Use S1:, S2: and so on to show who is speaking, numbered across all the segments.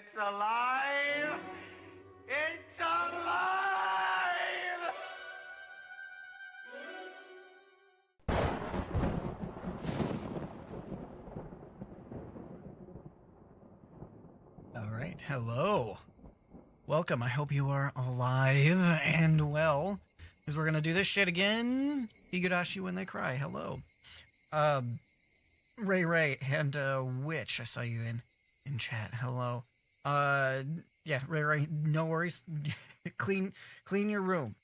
S1: It's alive! It's alive!
S2: All right, hello. Welcome. I hope you are alive and well, because we're gonna do this shit again. Higurashi when they cry. Hello. Ray, and Witch. I saw you in chat. Hello. Yeah, Ray. No worries. clean your room.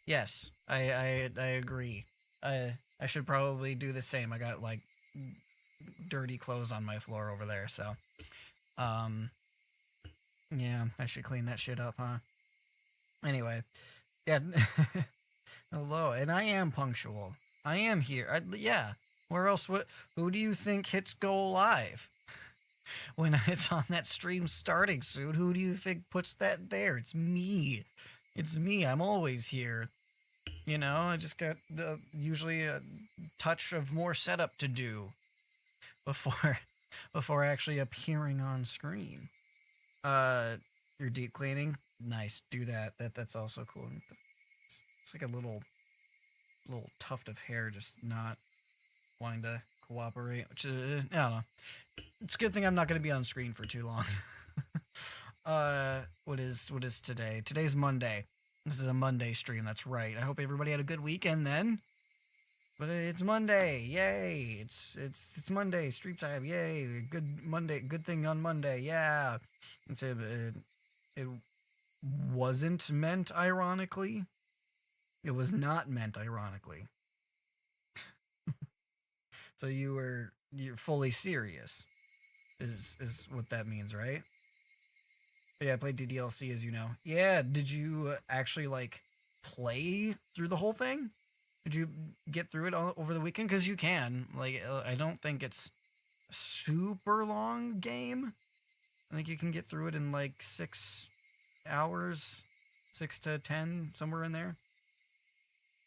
S2: Yes, I agree. I should probably do the same. I got like dirty clothes on my floor over there, so yeah, I should clean that shit up, huh? Anyway, yeah. Hello, and I am punctual. I am here. Yeah. Where else would? Who do you think hits go live when it's on that stream starting soon? Who do you think puts that there? It's me. It's me. I'm always here. You know, I just got usually a touch of more setup to do before before actually appearing on screen. You're deep cleaning. Nice. Do that. That's also cool. It's like a little tuft of hair just not wanting to cooperate, which is, I don't know. It's a good thing I'm not going to be on screen for too long. What is today? Today's Monday. This is a Monday stream. That's right. I hope everybody had a good weekend then. But it's Monday. Yay. It's Monday. Stream time. Yay. Good Monday. Good thing on Monday. Yeah. It wasn't meant ironically. It was not meant ironically. So you're fully serious, is what that means, right? But yeah, I played DDLC, as you know. Yeah, did you actually like play through the whole thing? Did you get through it all over the weekend? Because you can. Like, I don't think it's a super long game. I think you can get through it in like 6 hours, 6 to 10, somewhere in there.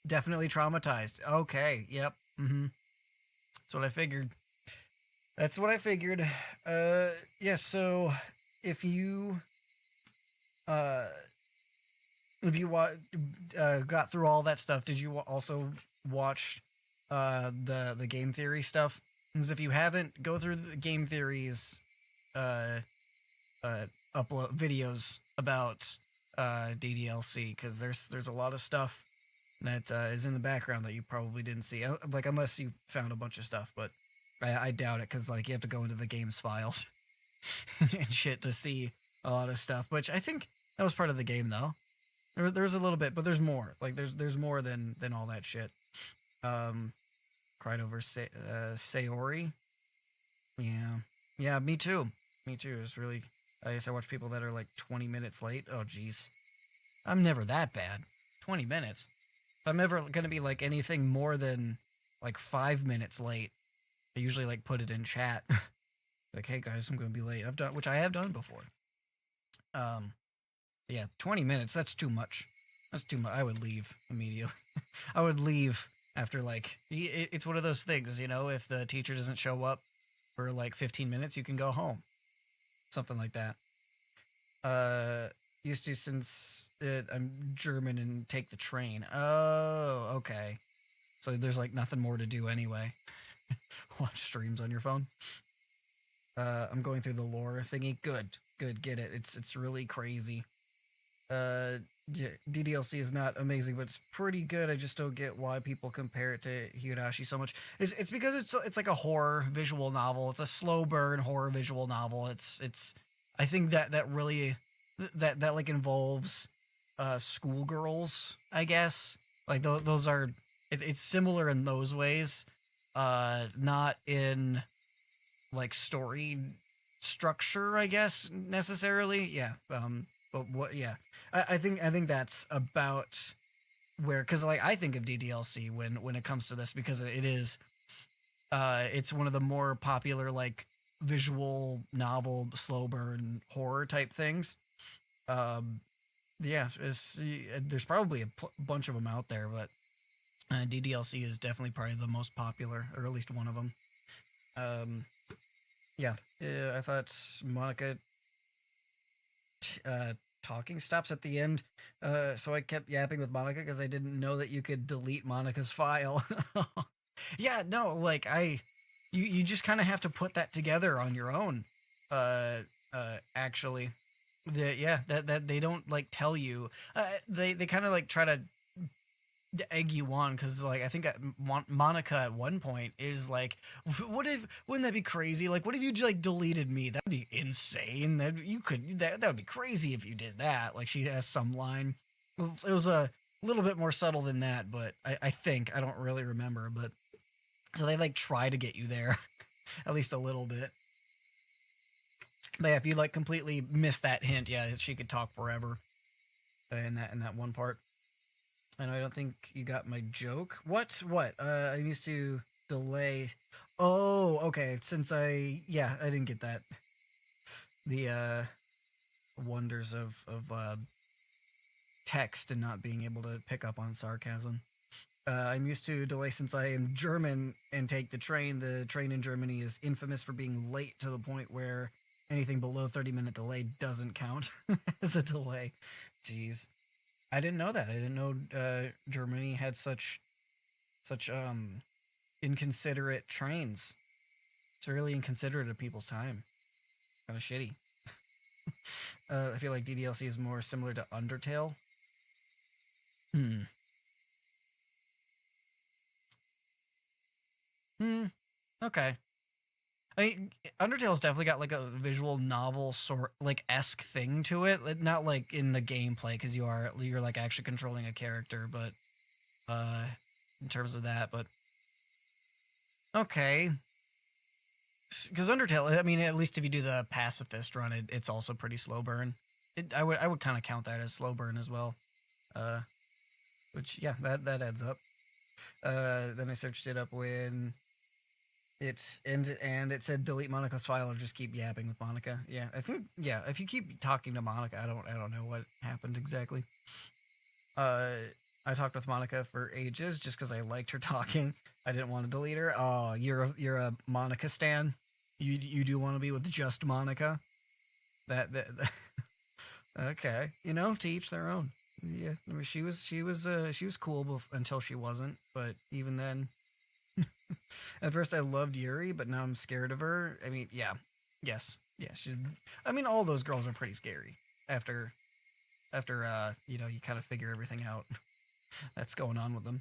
S2: Definitely traumatized. Okay, yep. That's what I figured. Yeah, so if you got through all that stuff, did you also watch the game theory stuff? Because if you haven't, go through the game theories upload videos about DDLC, because there's a lot of stuff that is in the background that you probably didn't see, like, unless you found a bunch of stuff, but I doubt it, because like you have to go into the game's files and shit to see a lot of stuff, which I think that was part of the game though. There's a little bit, but there's more. Like there's more than all that shit. Cried over Sayori. Yeah, me too. It's really, I guess I watch people that are like 20 minutes late. Oh jeez, I'm never that bad. 20 minutes. If I'm ever gonna be like anything more than like 5 minutes late, I usually like put it in chat. Like, hey guys, I'm gonna be late. Which I have done before. Yeah, 20 minutes. That's too much. That's too much. I would leave immediately. I would leave after like, it's one of those things, you know, if the teacher doesn't show up for like 15 minutes, you can go home. Something like that. Used to, since I'm German and take the train. Oh, okay. So there's like nothing more to do anyway. Watch streams on your phone. I'm going through the lore thingy. Good, get it. It's really crazy. Yeah, DDLC is not amazing, but it's pretty good. I just don't get why people compare it to Higurashi so much. It's because it's like a horror visual novel. It's a slow burn horror visual novel. It's I think that really that like involves schoolgirls, I guess. Like those are it's similar in those ways. Not in like story structure, I guess, necessarily. Yeah. But what? Yeah, I think that's about where, because like I think of DDLC when it comes to this, because it is, it's one of the more popular like visual novel slow burn horror type things. Yeah, there's probably a bunch of them out there, but DDLC is definitely probably the most popular, or at least one of them. Yeah, I thought Monica talking stops at the end. So I kept yapping with Monica because I didn't know that you could delete Monica's file. Yeah, no, like you just kind of have to put that together on your own. Uh, actually, yeah, that they don't like tell you. They kind of like try to egg you on because like I think Monica at one point is like, what if wouldn't that be crazy? Like, what if you just like deleted me? That'd be insane. That would be crazy if you did that. Like she has some line. It was a little bit more subtle than that, but I think I don't really remember. But so they like try to get you there, at least a little bit. But yeah, if you like completely miss that hint, yeah, she could talk forever in that one part. And I don't think you got my joke. What? What? I used to delay. Oh, okay. Since I didn't get that. The wonders of text and not being able to pick up on sarcasm. I'm used to delay since I am German and take the train. The train in Germany is infamous for being late to the point where anything below 30-minute delay doesn't count as a delay. Jeez. I didn't know that. I didn't know Germany had such inconsiderate trains. It's really inconsiderate of people's time. Kind of shitty. I feel like DDLC is more similar to Undertale. Hmm. Hmm. Okay. Undertale's definitely got like a visual novel sort like esque thing to it. Not like in the gameplay because you're like actually controlling a character, but uh, in terms of that. But okay, because Undertale, I mean, at least if you do the pacifist run, it's also pretty slow burn. I would kind of count that as slow burn as well. Uh, which yeah, that adds up. Then I searched it up when and it said delete Monica's file or just keep yapping with Monica. Yeah, I think yeah, if you keep talking to Monica, I don't know what happened exactly. Uh, I talked with Monica for ages just because I liked her talking. I didn't want to delete her. Oh, you're a Monica stan. You do want to be with just Monica. That okay. To each their own. Yeah, I mean, she was cool until she wasn't. But even then, at first I loved Yuri, but now I'm scared of her. I mean, yeah, yes, yeah. I mean, all those girls are pretty scary after you kind of figure everything out that's going on with them.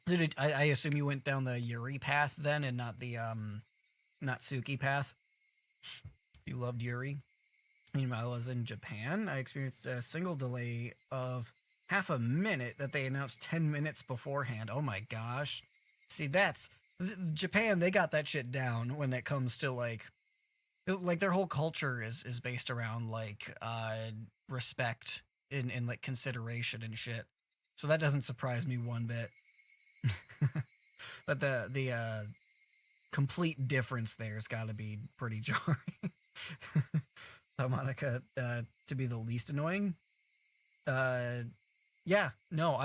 S2: So I assume you went down the Yuri path then, and not the Natsuki path. You loved Yuri. Meanwhile, I was in Japan. I experienced a single delay of half a minute that they announced 10 minutes beforehand. Oh my gosh. See, that's Japan. They got that shit down when it comes to like their whole culture is based around like respect and like consideration and shit. So that doesn't surprise me one bit. But the complete difference there's got to be pretty jarring. Monica to be the least annoying. Yeah, no,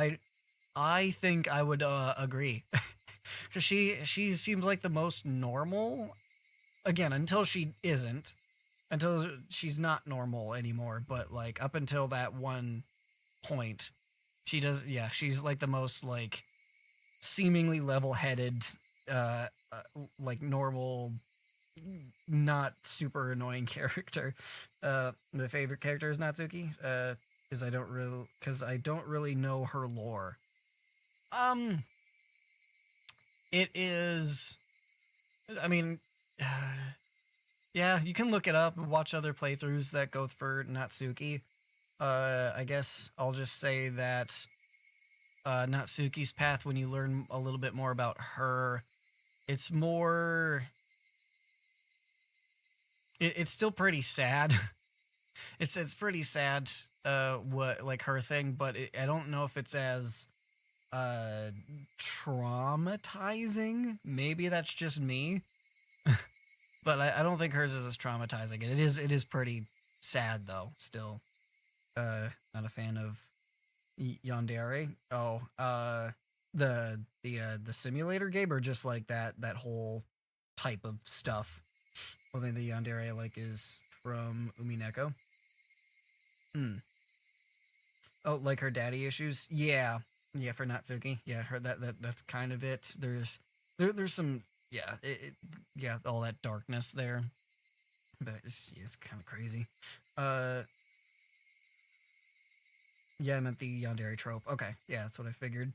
S2: I think I would agree because she seems like the most normal. Again, until she isn't, until she's not normal anymore. But like up until that one point, she does. Yeah, she's like the most like seemingly level-headed, like normal, not super annoying character. My favorite character is Natsuki. Because I don't really know her lore. Um, it is. I mean, yeah, you can look it up and watch other playthroughs that go for Natsuki. I guess I'll just say that Natsuki's path, when you learn a little bit more about her, it's more. It's still pretty sad. It's pretty sad. What like her thing, but I don't know if it's as traumatizing. Maybe that's just me, but I don't think hers is as traumatizing. It is pretty sad though. Still, not a fan of Yandere. Oh, the simulator game, or just like that whole type of stuff. Only the Yandere I like is from Umineko. Hmm. Oh, like her daddy issues? Yeah. Yeah, for Natsuki. Yeah, her that's kind of it. There's some yeah, yeah, all that darkness there. But it's kind of crazy. Uh yeah, I meant the yandere trope. Okay. Yeah, that's what I figured.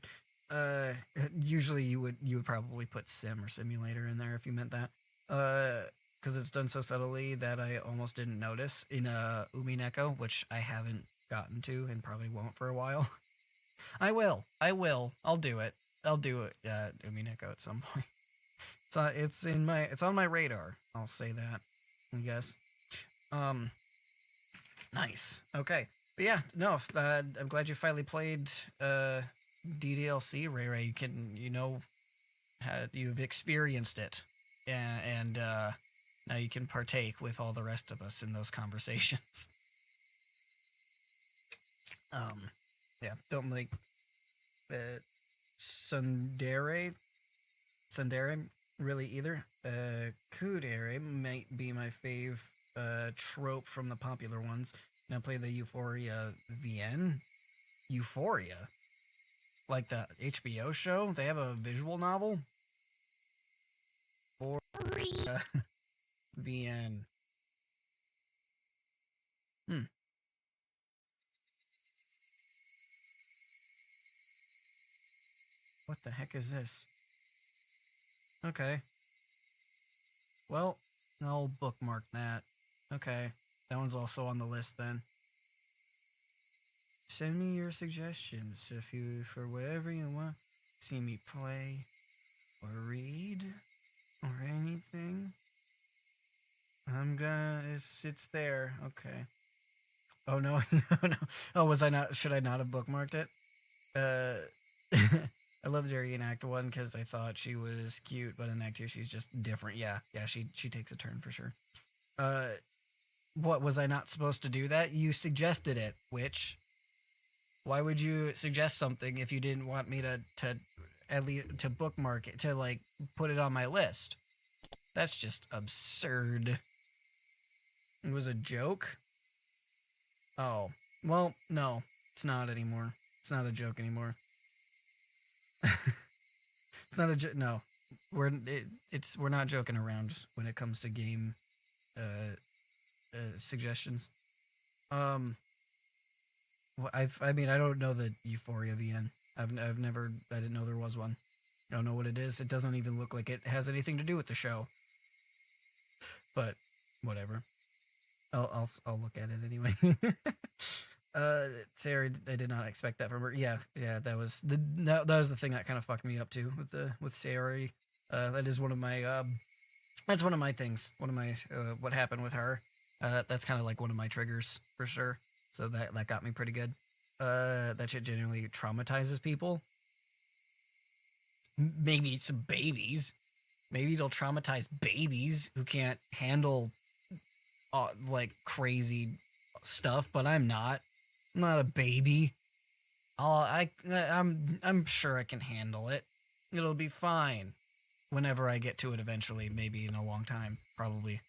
S2: Uh Usually you would probably put sim or simulator in there if you meant that. Because it's done so subtly that I almost didn't notice in Umineko, which I haven't gotten to and probably won't for a while. I will. I will. I'll do it. I'll do it. Umineko at some point. It's on my radar. I'll say that. I guess. Um. Nice. Okay. But yeah. No. I'm glad you finally played. DDLC. Ray Ray. You've experienced it, and now you can partake with all the rest of us in those conversations. Yeah. Don't like. Tsundere really either. Kudere might be my fave trope from the popular ones. Now play the Euphoria VN. Euphoria? Like the HBO show? They have a visual novel? Or VN. What the heck is this? Okay. Well, I'll bookmark that. Okay. That one's also on the list then. Send me your suggestions for whatever you want. See me play or read or anything. It's there. Okay. Oh no, no, no. Oh, should I not have bookmarked it? I loved her in Act 1 because I thought she was cute, but in Act 2 she's just different. Yeah, she takes a turn for sure. What, was I not supposed to do that? You suggested it, which... Why would you suggest something if you didn't want me to at least to bookmark it, to like put it on my list? That's just absurd. It was a joke? Oh. Well, no. It's not anymore. It's not a joke anymore. It's not a joke. No. We're not joking around when it comes to game suggestions. Well, I mean, I don't know the Euphoria VN. I didn't know there was one. I don't know what it is. It doesn't even look like it has anything to do with the show. But whatever. I'll look at it anyway. Sarah, I did not expect that from her. Yeah, that was the thing that kind of fucked me up too with Sarah. That is one of my that's one of my things. One of my what happened with her. That's kind of like one of my triggers for sure. So that got me pretty good. That shit genuinely traumatizes people. Maybe some babies. Maybe it'll traumatize babies who can't handle like crazy stuff. But I'm not. I'm not a baby. I'm sure I can handle it. It'll be fine. Whenever I get to it eventually, maybe in a long time. Probably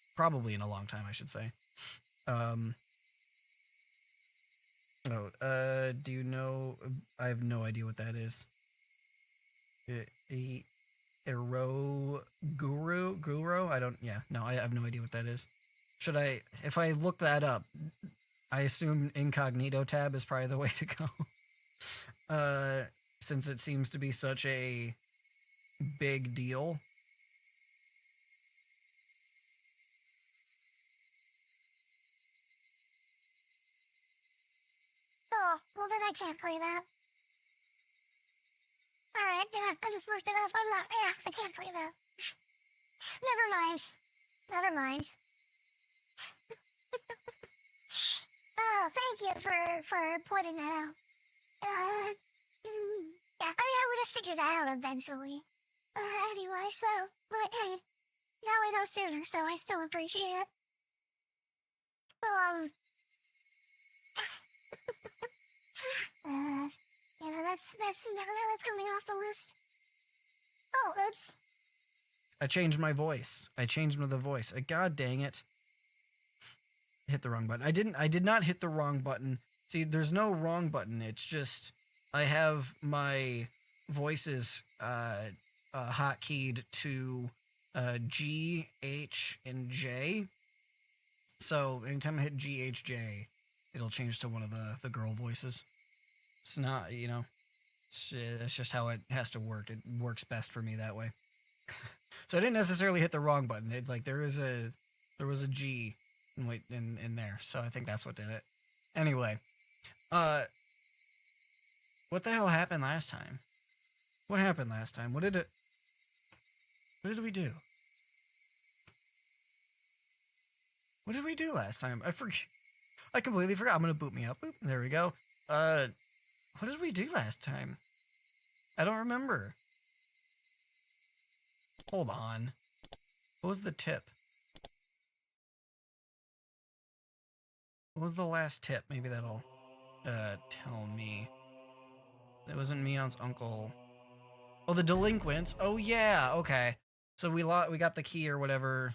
S2: in a long time, I should say. Do you know? I have no idea what that is. Guru? I don't. Yeah, no, I have no idea what that is. Should I? If I look that up, I assume incognito tab is probably the way to go. Since it seems to be such a big deal.
S3: Oh, well then I can't play that. Alright, yeah, I just looked it up. I can't play that. Never mind. Oh, thank you for pointing that out. Yeah, I would have figured that out eventually. Anyway, but hey, now I know sooner, so I still appreciate it. Well, that's coming off the list. Oh, oops.
S2: I changed my voice. I changed the voice. God dang it. hit the wrong button. I did not hit the wrong button. See, there's no wrong button. It's just I have my voices hotkeyed to G, H, and J. So anytime I hit G, H, J, it'll change to one of the girl voices. It's not, you know, it's just how it has to work. It works best for me that way. So I didn't necessarily hit the wrong button. It, like there was a G in there. So I think that's what did it. Anyway, what the hell happened last time? What happened last time? What did we do? What did we do last time? I completely forgot. I'm gonna boot me up. Boop. There we go. What did we do last time? I don't remember. Hold on. What was the tip? What was the last tip? Maybe that'll tell me. It wasn't Mion's uncle. Oh, the delinquents. Oh yeah, okay. So we got the key or whatever.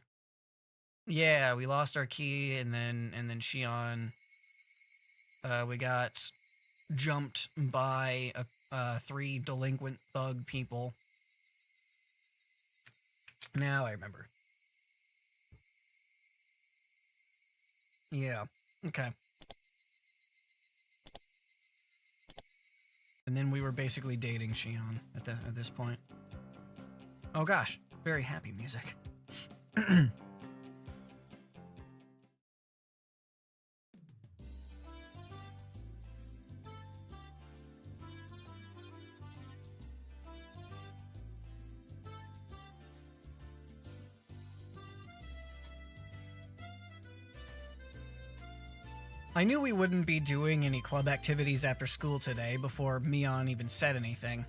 S2: Yeah, we lost our key, and then Shion, we got jumped by 3 delinquent thug people. Now I remember. Yeah. Okay. And then we were basically dating Shion at this point. Oh gosh, very happy music. I knew we wouldn't be doing any club activities after school today before Mion even said anything.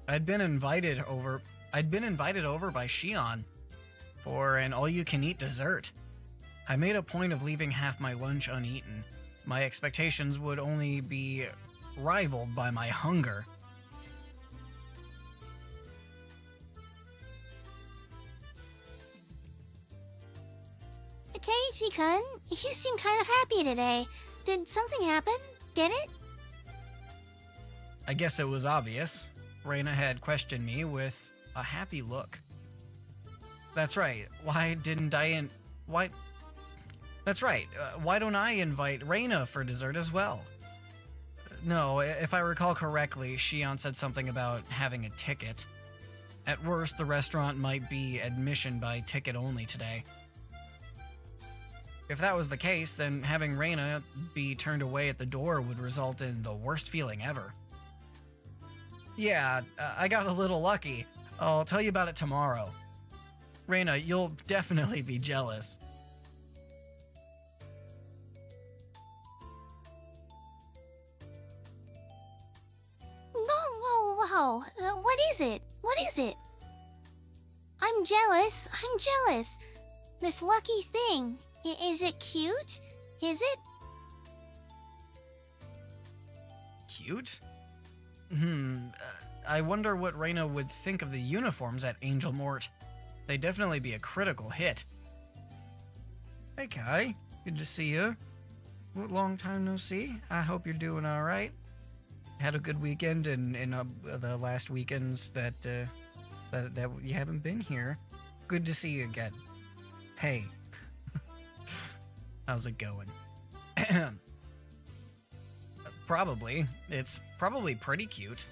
S2: I'd been invited over by Shion for an all-you-can-eat dessert. I made a point of leaving half my lunch uneaten. My expectations would only be rivaled by my hunger.
S3: Keiichi-kun, you seem kind of happy today. Did something happen? Get it?
S2: I guess it was obvious. Reina had questioned me with a happy look. That's right. Why don't I invite Reina for dessert as well? No, if I recall correctly, Shion said something about having a ticket. At worst, the restaurant might be admission by ticket only today. If that was the case, then having Reina be turned away at the door would result in the worst feeling ever. Yeah, I got a little lucky. I'll tell you about it tomorrow. Reina, you'll definitely be jealous.
S3: Whoa. What is it? What is it? I'm jealous. This lucky thing. Is it cute? Is it?
S2: Cute? I wonder what Reina would think of the uniforms at Angel Mort. They'd definitely be a critical hit. Hey Kai, good to see you. What long time no see? I hope you're doing alright. Had a good weekend in the last weekends that you haven't been here. Good to see you again. Hey. How's it going? Probably. It's probably pretty cute.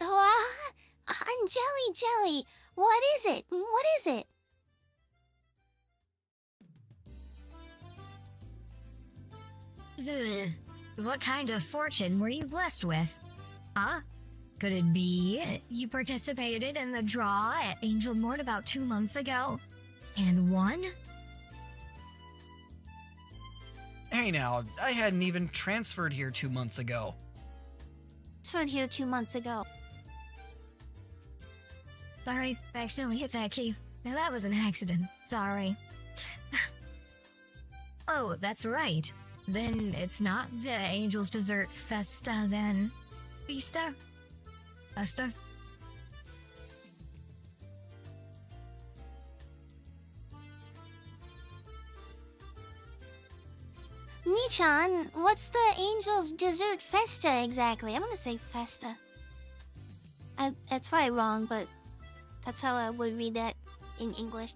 S3: Oh, I'm jelly. What is it?
S4: What kind of fortune were you blessed with? Huh? Could it be you participated in the draw at Angel Mort about 2 months ago and won?
S2: Hey now, I hadn't even transferred here 2 months ago.
S3: Transferred here 2 months ago.
S4: Sorry, I accidentally hit that key. Now that was an accident. Sorry. Oh, that's right. Then it's not the Angel's Dessert Festa then. Festa?
S3: Michan, what's the Angel's Dessert Festa exactly? I'm gonna say Festa. That's probably wrong, but that's how I would read that in English.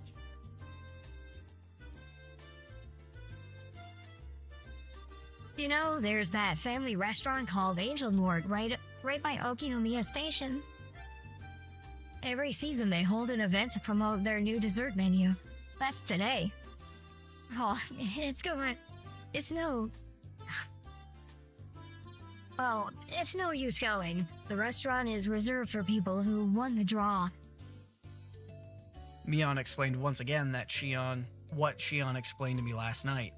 S4: You know, there's that family restaurant called Angel Nord right by Okinomiya Station. Every season they hold an event to promote their new dessert menu. That's today. Oh, it's no use going. The restaurant is reserved for people who won the draw.
S2: Mion explained once again that what Shion explained to me last night.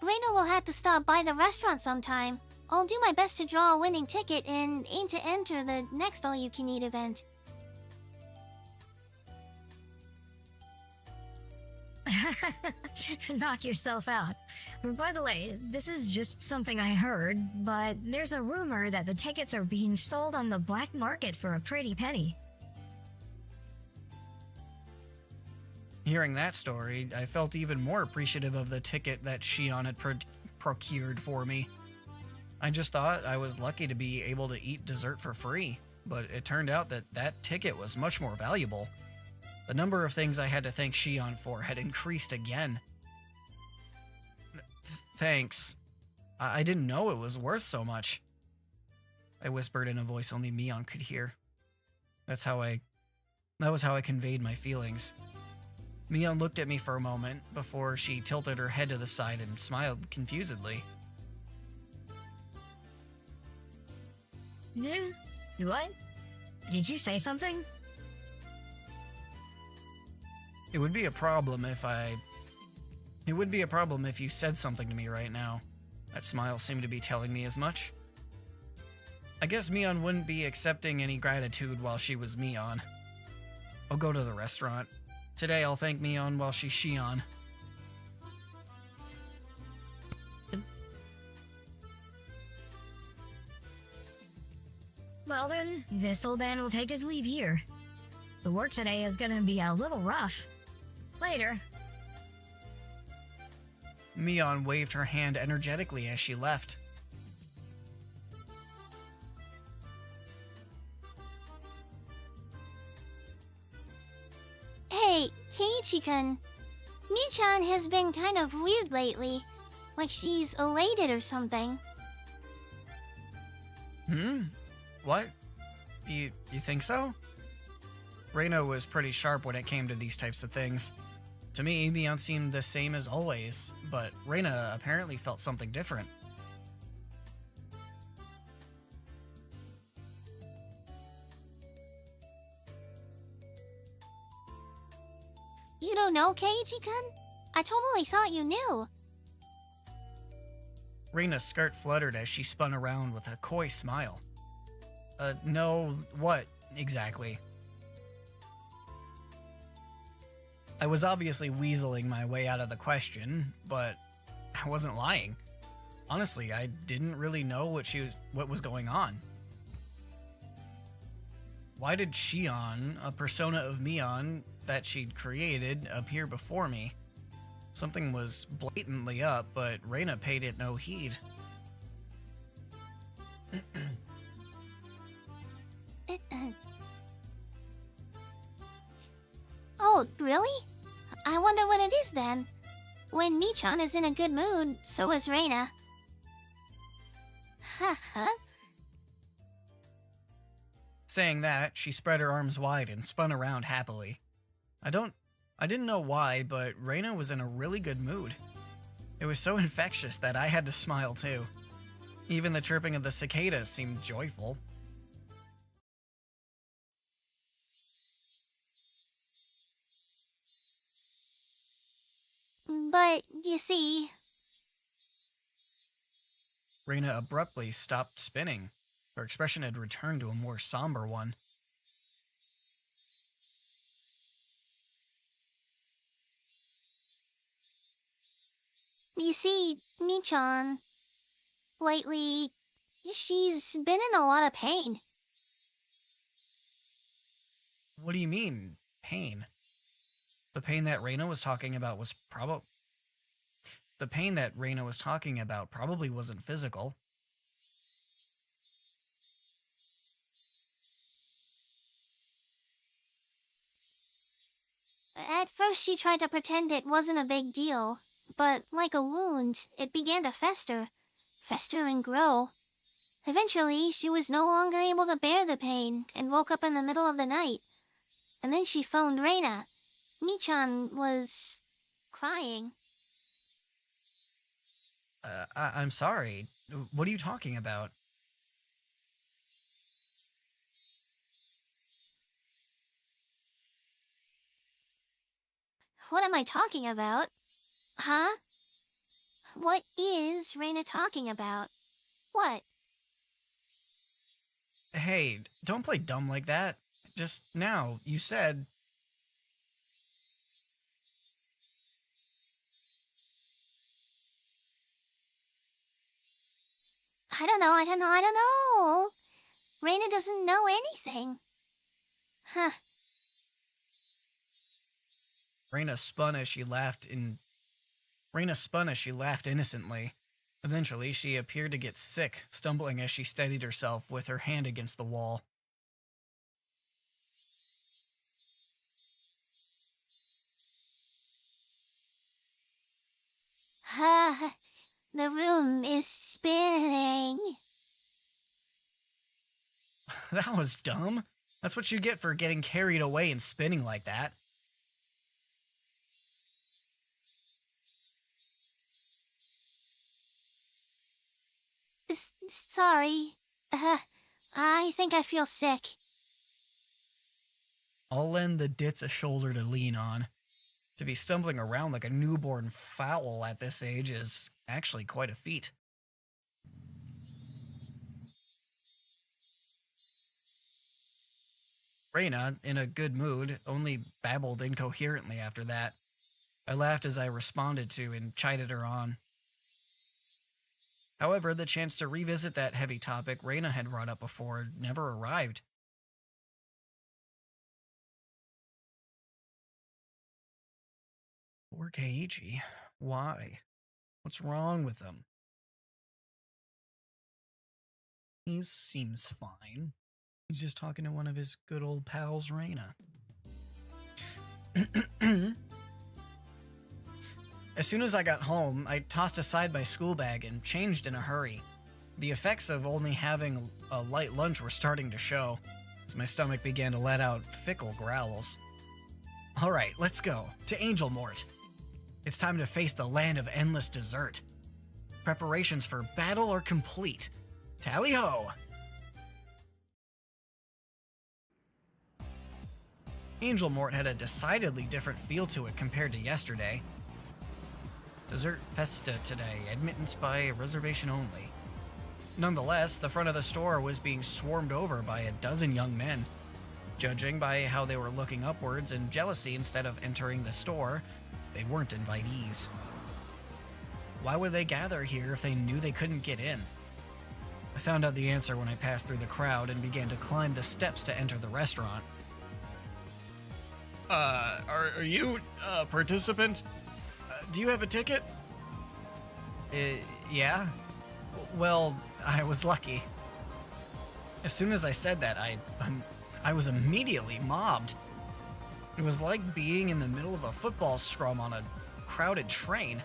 S3: Reina will have to stop by the restaurant sometime. I'll do my best to draw a winning ticket and aim to enter the next all-you-can-eat event.
S4: Knock yourself out. By the way, this is just something I heard, but there's a rumor that the tickets are being sold on the black market for a pretty penny.
S2: Hearing that story, I felt even more appreciative of the ticket that Shion had procured for me. I just thought I was lucky to be able to eat dessert for free, but it turned out that that ticket was much more valuable. The number of things I had to thank Shion for had increased again. Thanks. I didn't know it was worth so much. I whispered in a voice only Mion could hear. That was how I conveyed my feelings. Mion looked at me for a moment before she tilted her head to the side and smiled confusedly.
S4: What? Did you say something?
S2: It would be a problem if you said something to me right now. That smile seemed to be telling me as much. I guess Mion wouldn't be accepting any gratitude while she was Mion. I'll go to the restaurant. Today I'll thank Mion while she's Shion.
S4: Well then, this old man will take his leave here. The work today is gonna be a little rough. Later.
S2: Mion waved her hand energetically as she left.
S3: Hey, Keiichi-kun. Michan has been kind of weird lately. Like she's elated or something.
S2: What? You think so? Reina was pretty sharp when it came to these types of things. To me, Mion seemed the same as always, but Reina apparently felt something different.
S3: You don't know, Keiichi-kun? I totally thought you knew.
S2: Reina's skirt fluttered as she spun around with a coy smile. No, what exactly? I was obviously weaseling my way out of the question, but I wasn't lying. Honestly, I didn't really know what was going on. Why did Shion, a persona of Mion that she'd created, appear before me? Something was blatantly up, but Reina paid it no heed.
S3: Oh, really? I wonder what it is then. When Michan is in a good mood, so is Reina. Huh?
S2: Saying that, she spread her arms wide and spun around happily. I didn't know why, but Reina was in a really good mood. It was so infectious that I had to smile too. Even the chirping of the cicadas seemed joyful.
S3: But, you see...
S2: Reina abruptly stopped spinning. Her expression had returned to a more somber one.
S3: You see, Michan... Lately, she's been in a lot of pain.
S2: What do you mean, pain? The pain that Reina was talking about was The pain that Reina was talking about probably wasn't physical.
S3: At first she tried to pretend it wasn't a big deal, but like a wound, it began to fester and grow. Eventually, she was no longer able to bear the pain and woke up in the middle of the night. And then she phoned Reina. Michan was crying.
S2: I'm sorry. What are you talking about?
S3: What am I talking about? Huh? What is Reina talking about? What?
S2: Hey, don't play dumb like that. Just now, you said...
S3: I don't know. Reina doesn't know anything. Huh.
S2: Reina spun as she laughed innocently. Eventually, she appeared to get sick, stumbling as she steadied herself with her hand against the wall.
S3: The room is spinning.
S2: That was dumb. That's what you get for getting carried away and spinning like that.
S3: Sorry. I think I feel sick.
S2: I'll lend the ditz a shoulder to lean on. To be stumbling around like a newborn fowl at this age is actually quite a feat. Reina, in a good mood, only babbled incoherently after that. I laughed as I responded to and chided her on. However, the chance to revisit that heavy topic Reina had brought up before never arrived. Poor Keiichi. Why? What's wrong with him? He seems fine. He's just talking to one of his good old pals, Reina. As soon as I got home, I tossed aside my school bag and changed in a hurry. The effects of only having a light lunch were starting to show, as my stomach began to let out fickle growls. Alright, let's go, to Angel Mort. It's time to face the land of endless dessert. Preparations for battle are complete. Tally-ho! Angel Mort had a decidedly different feel to it compared to yesterday. Dessert Festa today, admittance by reservation only. Nonetheless, the front of the store was being swarmed over by a dozen young men. Judging by how they were looking upwards in jealousy instead of entering the store, they weren't invitees. Why would they gather here if they knew they couldn't get in? I found out the answer when I passed through the crowd and began to climb the steps to enter the restaurant. Are you a participant? Do you have a ticket? Yeah? Well, I was lucky. As soon as I said that, I was immediately mobbed. It was like being in the middle of a football scrum on a crowded train.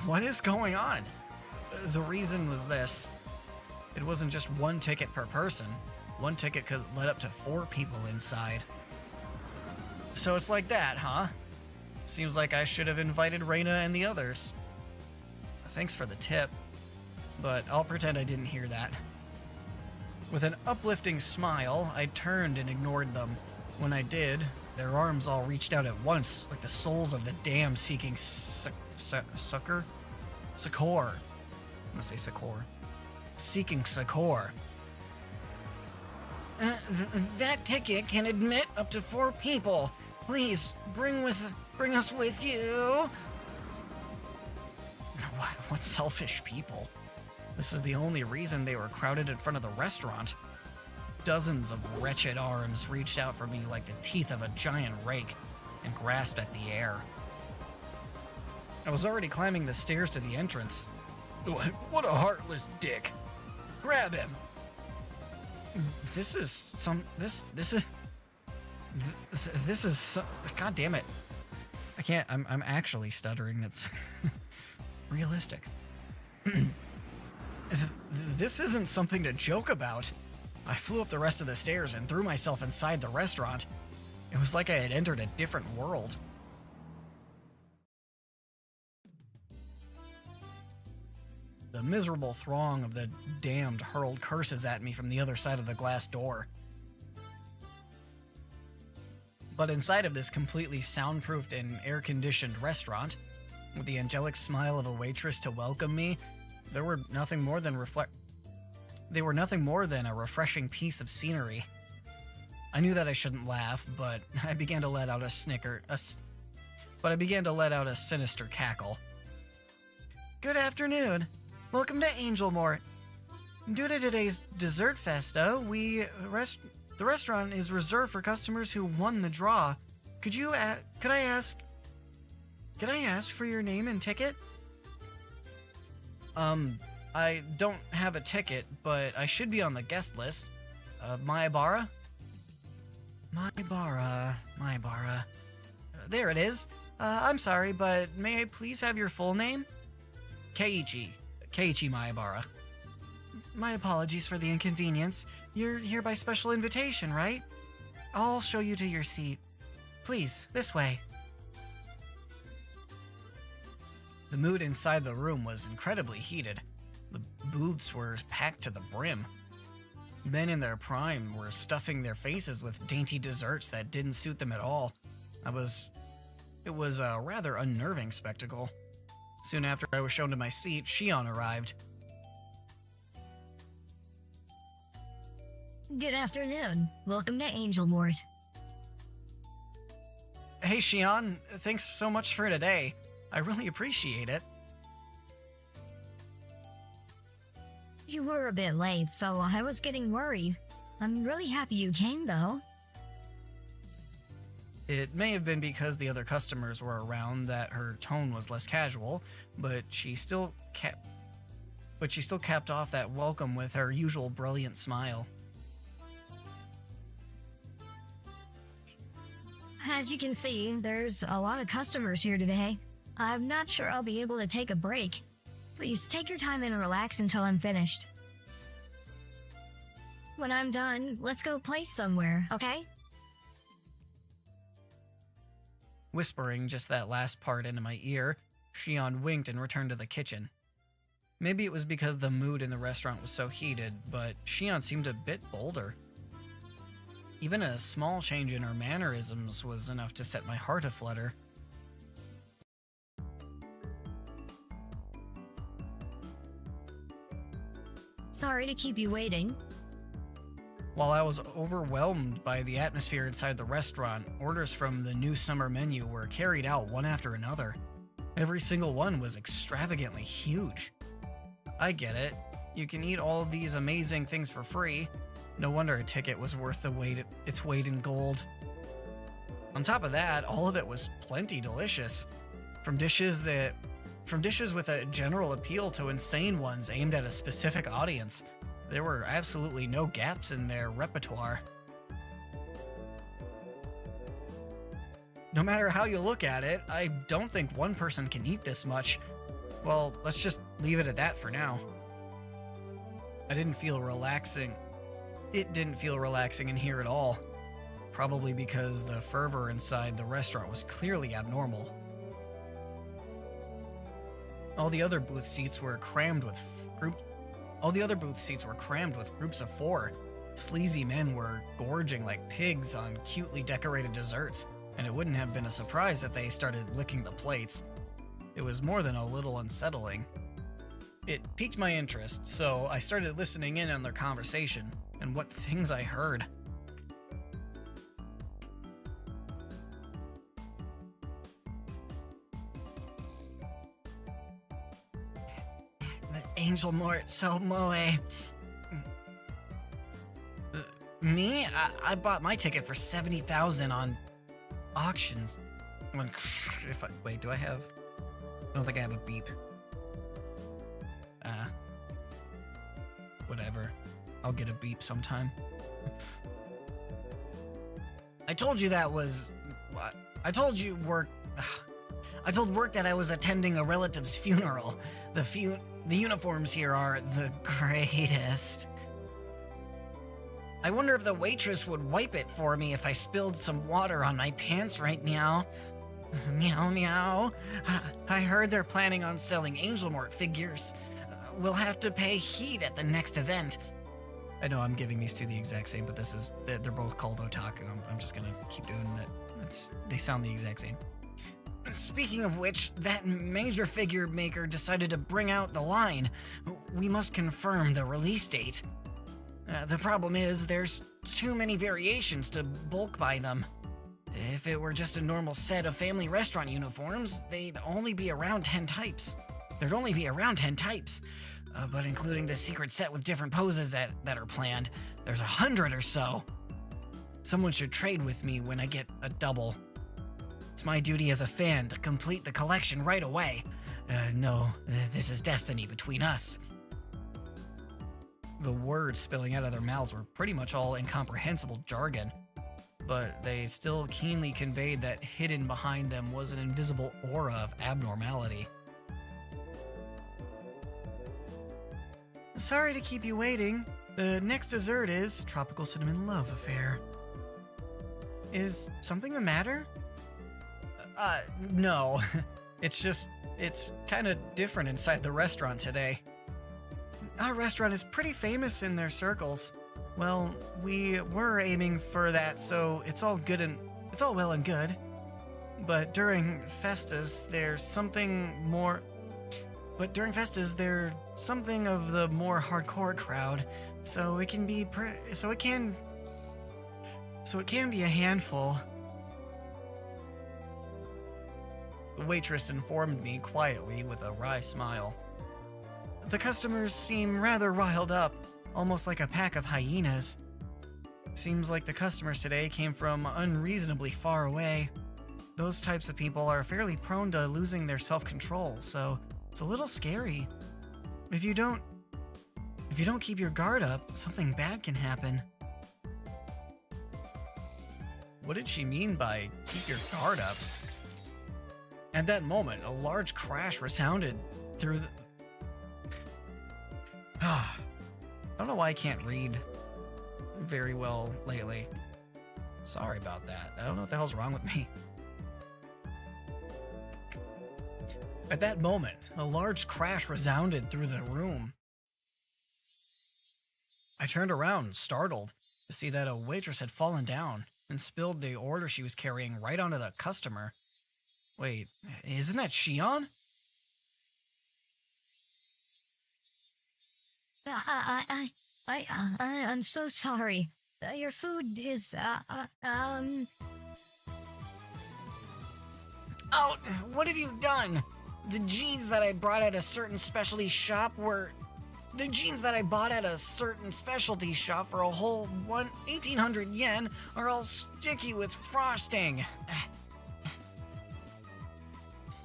S2: What is going on? The reason was this. It wasn't just one ticket per person. One ticket could let up to 4 people inside. So it's like that, huh? Seems like I should have invited Reina and the others. Thanks for the tip, but I'll pretend I didn't hear that. With an uplifting smile, I turned and ignored them. When I did, their arms all reached out at once, like the souls of the damned seeking succor? Succor. I'm gonna say succor. Seeking succor. That ticket can admit up to 4 people. Please, bring us with you. What selfish people. This is the only reason they were crowded in front of the restaurant. Dozens of wretched arms reached out for me like the teeth of a giant rake and grasped at the air. I was already climbing the stairs to the entrance. What a heartless dick. Grab him. This is God damn it. I can't, I'm actually stuttering. That's realistic. This isn't something to joke about. I flew up the rest of the stairs and threw myself inside the restaurant. It was like I had entered a different world. The miserable throng of the damned hurled curses at me from the other side of the glass door. But inside of this completely soundproofed and air-conditioned restaurant, with the angelic smile of a waitress to welcome me, they were nothing more than a refreshing piece of scenery. I knew that I shouldn't laugh, but I began to let out a sinister cackle. Good afternoon. Welcome to Angel Mort. Due to today's dessert festa, the restaurant is reserved for customers who won the draw. Could I ask for your name and ticket? I don't have a ticket, but I should be on the guest list. Maibara? Maibara. There it is. I'm sorry, but may I please have your full name? Keiichi Maibara. My apologies for the inconvenience. You're here by special invitation, right? I'll show you to your seat. Please, this way. The mood inside the room was incredibly heated. The booths were packed to the brim. Men in their prime were stuffing their faces with dainty desserts that didn't suit them at all. It was a rather unnerving spectacle. Soon after I was shown to my seat, Shion arrived.
S4: Good afternoon. Welcome to Angel Mort.
S2: Hey Shion, thanks so much for today. I really appreciate it.
S4: You were a bit late, so I was getting worried. I'm really happy you came, though.
S2: It may have been because the other customers were around that her tone was less casual, but she still kept off that welcome with her usual brilliant smile.
S4: As you can see, there's a lot of customers here today. I'm not sure I'll be able to take a break. Please take your time and relax until I'm finished. When I'm done, let's go play somewhere, okay?
S2: Whispering just that last part into my ear, Shion winked and returned to the kitchen. Maybe it was because the mood in the restaurant was so heated, but Shion seemed a bit bolder. Even a small change in her mannerisms was enough to set my heart aflutter.
S4: Sorry to keep you waiting.
S2: While I was overwhelmed by the atmosphere inside the restaurant, orders from the new summer menu were carried out one after another. Every single one was extravagantly huge. I get it. You can eat all of these amazing things for free. No wonder a ticket was worth its weight in gold. On top of that, all of it was plenty delicious. From dishes with a general appeal to insane ones aimed at a specific audience. There were absolutely no gaps in their repertoire. No matter how you look at it, I don't think one person can eat this much. Well, let's just leave it at that for now. It didn't feel relaxing in here at all. Probably because the fervor inside the restaurant was clearly abnormal. All the other booth seats were crammed with groups of 4. Sleazy men were gorging like pigs on cutely decorated desserts, and it wouldn't have been a surprise if they started licking the plates. It was more than a little unsettling. It piqued my interest, so I started listening in on their conversation, and what things I heard. Angel Mort so moe. Me? I bought my ticket for 70,000 on auctions. Wait, do I have? I don't think I have a beep. Whatever. I'll get a beep sometime. I told you that was... I told you work... I told work that I was attending a relative's funeral. The uniforms here are the greatest. I wonder if the waitress would wipe it for me if I spilled some water on my pants right now. Meow meow. I heard they're planning on selling Angel Mort figures. We'll have to pay heat at the next event. I know I'm giving these two the exact same, but they're both called otaku. I'm just gonna keep doing it. They sound the exact same. Speaking of which, that major figure maker decided to bring out the line. We must confirm the release date. The problem is, there's too many variations to bulk buy them. If it were just a normal set of family restaurant uniforms, they'd only be around 10 types. There'd only be around 10 types. But including the secret set with different poses that are planned, there's 100 or so. Someone should trade with me when I get a double. It's my duty as a fan to complete the collection right away. No, this is destiny between us. The words spilling out of their mouths were pretty much all incomprehensible jargon, but they still keenly conveyed that hidden behind them was an invisible aura of abnormality. Sorry to keep you waiting. The next dessert is Tropical Cinnamon Love Affair. Is something the matter? No. It's kind of different inside the restaurant today. Our restaurant is pretty famous in their circles. Well, we were aiming for that, so it's all well and good. But during Festas, there's something of the more hardcore crowd, so it can be a handful. The waitress informed me quietly with a wry smile. The customers seem rather riled up, almost like a pack of hyenas. Seems like the customers today came from unreasonably far away. Those types of people are fairly prone to losing their self-control, so it's a little scary. If you don't keep your guard up, something bad can happen. What did she mean by keep your guard up? At that moment, a large crash resounded through the... I don't know why I can't read very well lately. Sorry about that. I don't know what the hell's wrong with me. At that moment, a large crash resounded through the room. I turned around, startled, to see that a waitress had fallen down and spilled the order she was carrying right onto the customer. Wait, isn't that Shion?
S4: I'm so sorry. Your food is,
S2: Oh, what have you done? The jeans that I brought at a certain specialty shop for a whole 1,800 yen are all sticky with frosting.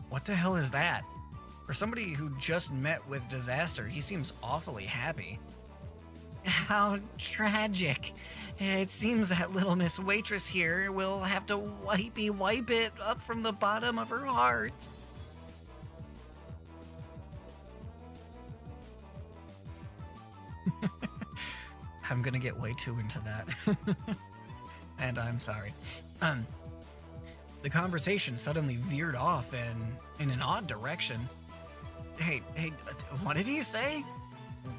S2: What the hell is that? For somebody who just met with disaster, he seems awfully happy. How tragic. It seems that little Miss Waitress here will have to wipe it up from the bottom of her heart. I'm gonna get way too into that. And I'm sorry. The conversation suddenly veered off in an odd direction. Hey, what did he say?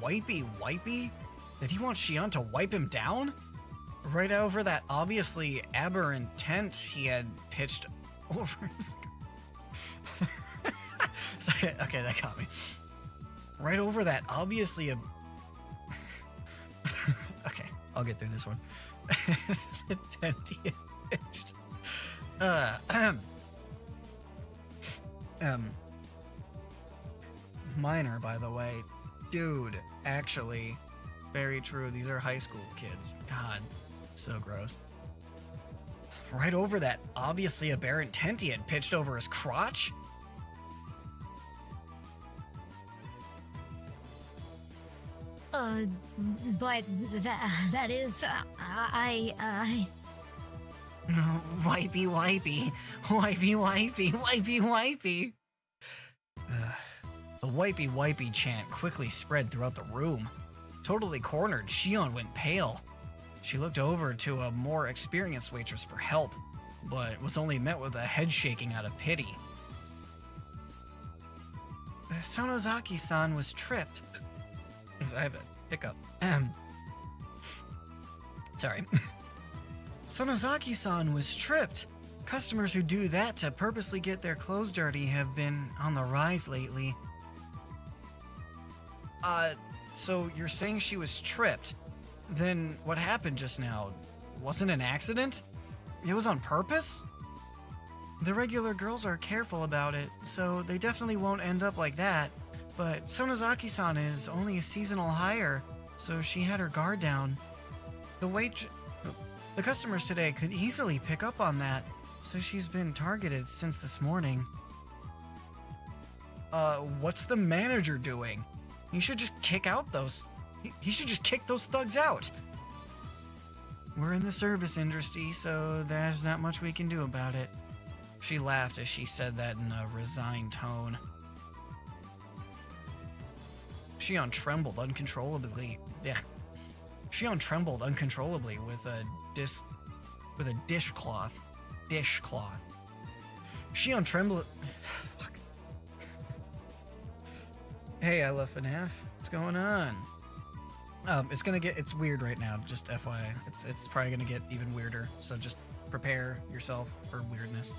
S2: Wipey? Did he want Shion to wipe him down? Right over that obviously aberrant tent he had pitched over his... Sorry, okay, that got me. Right over that obviously... Okay, I'll get through this one. The tent he had pitched. Minor, by the way. Dude, actually, very true. These are high school kids. God. So gross. Right over that obviously aberrant tent he had pitched over his crotch?
S4: But that is,
S2: Wipey, wipey, wipey, wipey, wipey, wipey. The wipey, wipey chant quickly spread throughout the room. Totally cornered, Shion went pale. She looked over to a more experienced waitress for help, but was only met with a head shaking out of pity. Sonozaki-san was tripped. I have a hiccup. Sorry. Sonozaki-san was tripped. Customers who do that to purposely get their clothes dirty have been on the rise lately. So you're saying she was tripped? Then what happened just now? Wasn't an accident? It was on purpose? The regular girls are careful about it, so they definitely won't end up like that. But Sonozaki-san is only a seasonal hire, so she had her guard down. The customers today could easily pick up on that, so she's been targeted since this morning. What's the manager doing? He should just kick out those... He should just kick those thugs out. We're in the service industry, so there's not much we can do about it. She laughed as she said that in a resigned tone. Shion trembled uncontrollably. Yeah. Shion trembled uncontrollably with a dishcloth. Dishcloth. Shion trembled. Fuck. Hey, I love FNAF. What's going on? It's weird right now, just FYI. It's probably gonna get even weirder, so just prepare yourself for weirdness.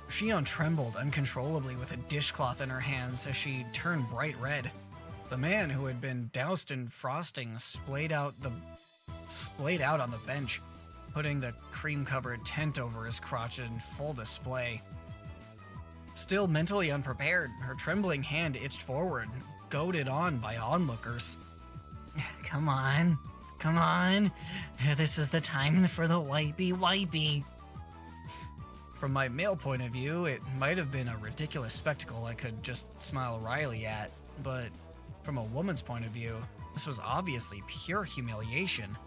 S2: Shion trembled uncontrollably with a dishcloth in her hands as she turned bright red. The man who had been doused in frosting splayed out on the bench, putting the cream-covered tent over his crotch in full display. Still mentally unprepared, her trembling hand itched forward, goaded on by onlookers. Come on. This is the time for the wipey. From my male point of view, it might have been a ridiculous spectacle I could just smile wryly at, but from a woman's point of view, this was obviously pure humiliation.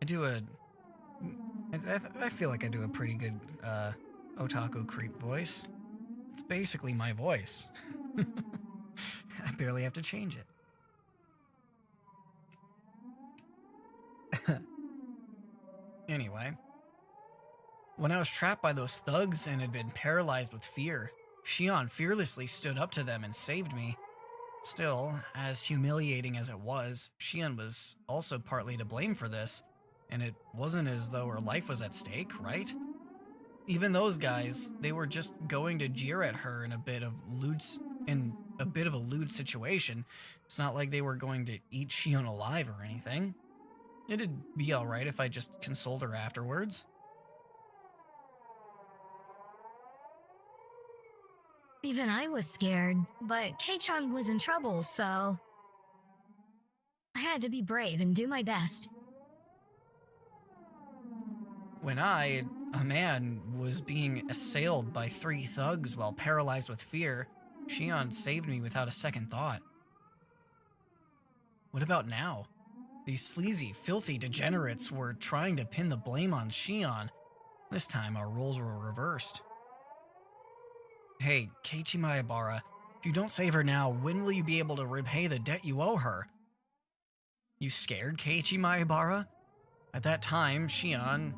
S2: I feel like I do a pretty good otaku creep voice. It's basically my voice. I barely have to change it. Anyway, when I was trapped by those thugs and had been paralyzed with fear, Shion fearlessly stood up to them and saved me. Still, as humiliating as it was, Shion was also partly to blame for this, and it wasn't as though her life was at stake, right? Even those guys, they were just going to jeer at her in a bit of a lewd situation. It's not like they were going to eat Shion alive or anything. It'd be alright if I just consoled her afterwards.
S4: even I was scared, but Kei-chan was in trouble, so I had to be brave and do my best.
S2: When I, a man, was being assailed by 3 thugs while paralyzed with fear, Shion saved me without a second thought. What about now? These sleazy, filthy degenerates were trying to pin the blame on Shion. This time our roles were reversed. Hey, Keiichi Maebara, if you don't save her now, when will you be able to repay the debt you owe her? You scared, Keiichi Maebara? At that time, Mion,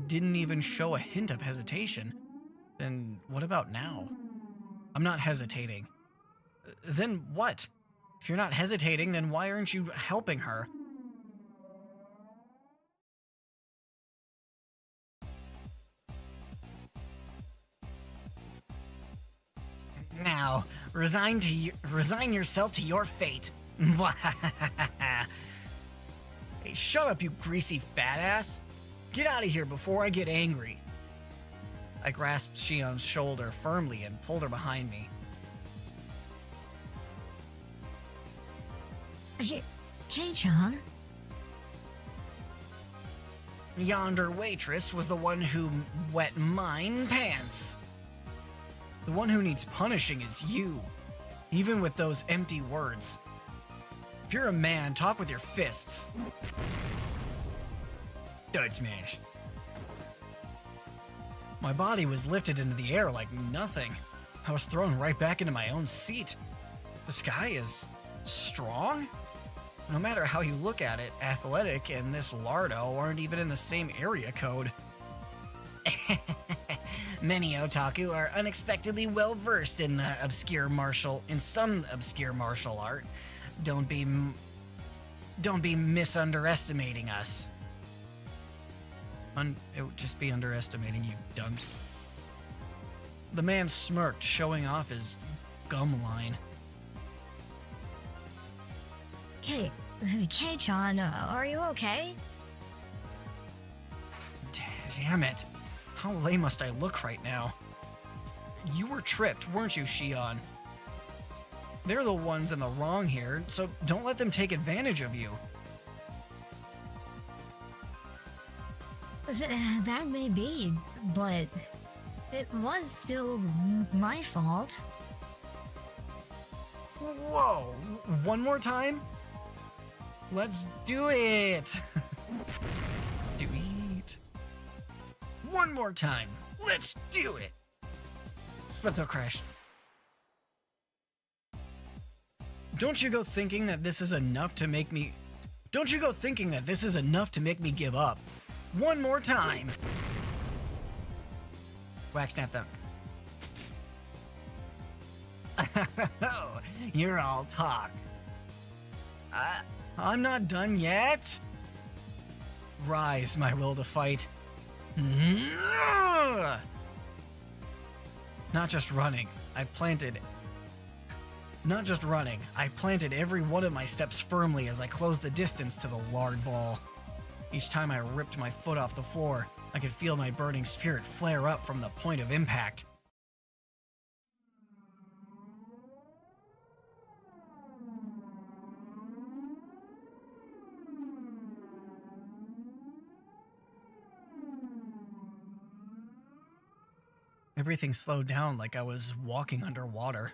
S2: didn't even show a hint of hesitation. Then what about now? I'm not hesitating. Then what? If you're not hesitating, then why aren't you helping her? Now, resign yourself to your fate. Hey, shut up, you greasy fat ass. Get out of here before I get angry. I grasped Shion's shoulder firmly and pulled her behind me.
S4: Kei-chan?
S2: Yonder waitress was the one who wet mine pants. The one who needs punishing is you, even with those empty words. If you're a man, talk with your fists. Dud smash. My body was lifted into the air like nothing. I was thrown right back into my own seat. This guy is strong? No matter how you look at it, Athletic and this Lardo aren't even in the same area code. Many otaku are unexpectedly well versed in some obscure martial art. Don't be misunderestimating us. It would just be underestimating you, dunce. The man smirked, showing off his gum line.
S4: Kei-chan, are you okay?
S2: Damn it. How lame must I look right now? You were tripped, weren't you, Shion? They're the ones in the wrong here, so don't let them take advantage of you.
S4: That may be, but it was still my fault.
S2: Whoa! One more time? Let's do it! Do it. One more time. Let's do it! Spectral Crash. Don't you go thinking that this is enough to make me give up. One more time. Wax snap them. You're all talk. I'm not done yet. Rise, my will to fight. Not just running. I planted every one of my steps firmly as I closed the distance to the lard ball. Each time I ripped my foot off the floor, I could feel my burning spirit flare up from the point of impact. Everything slowed down like I was walking underwater.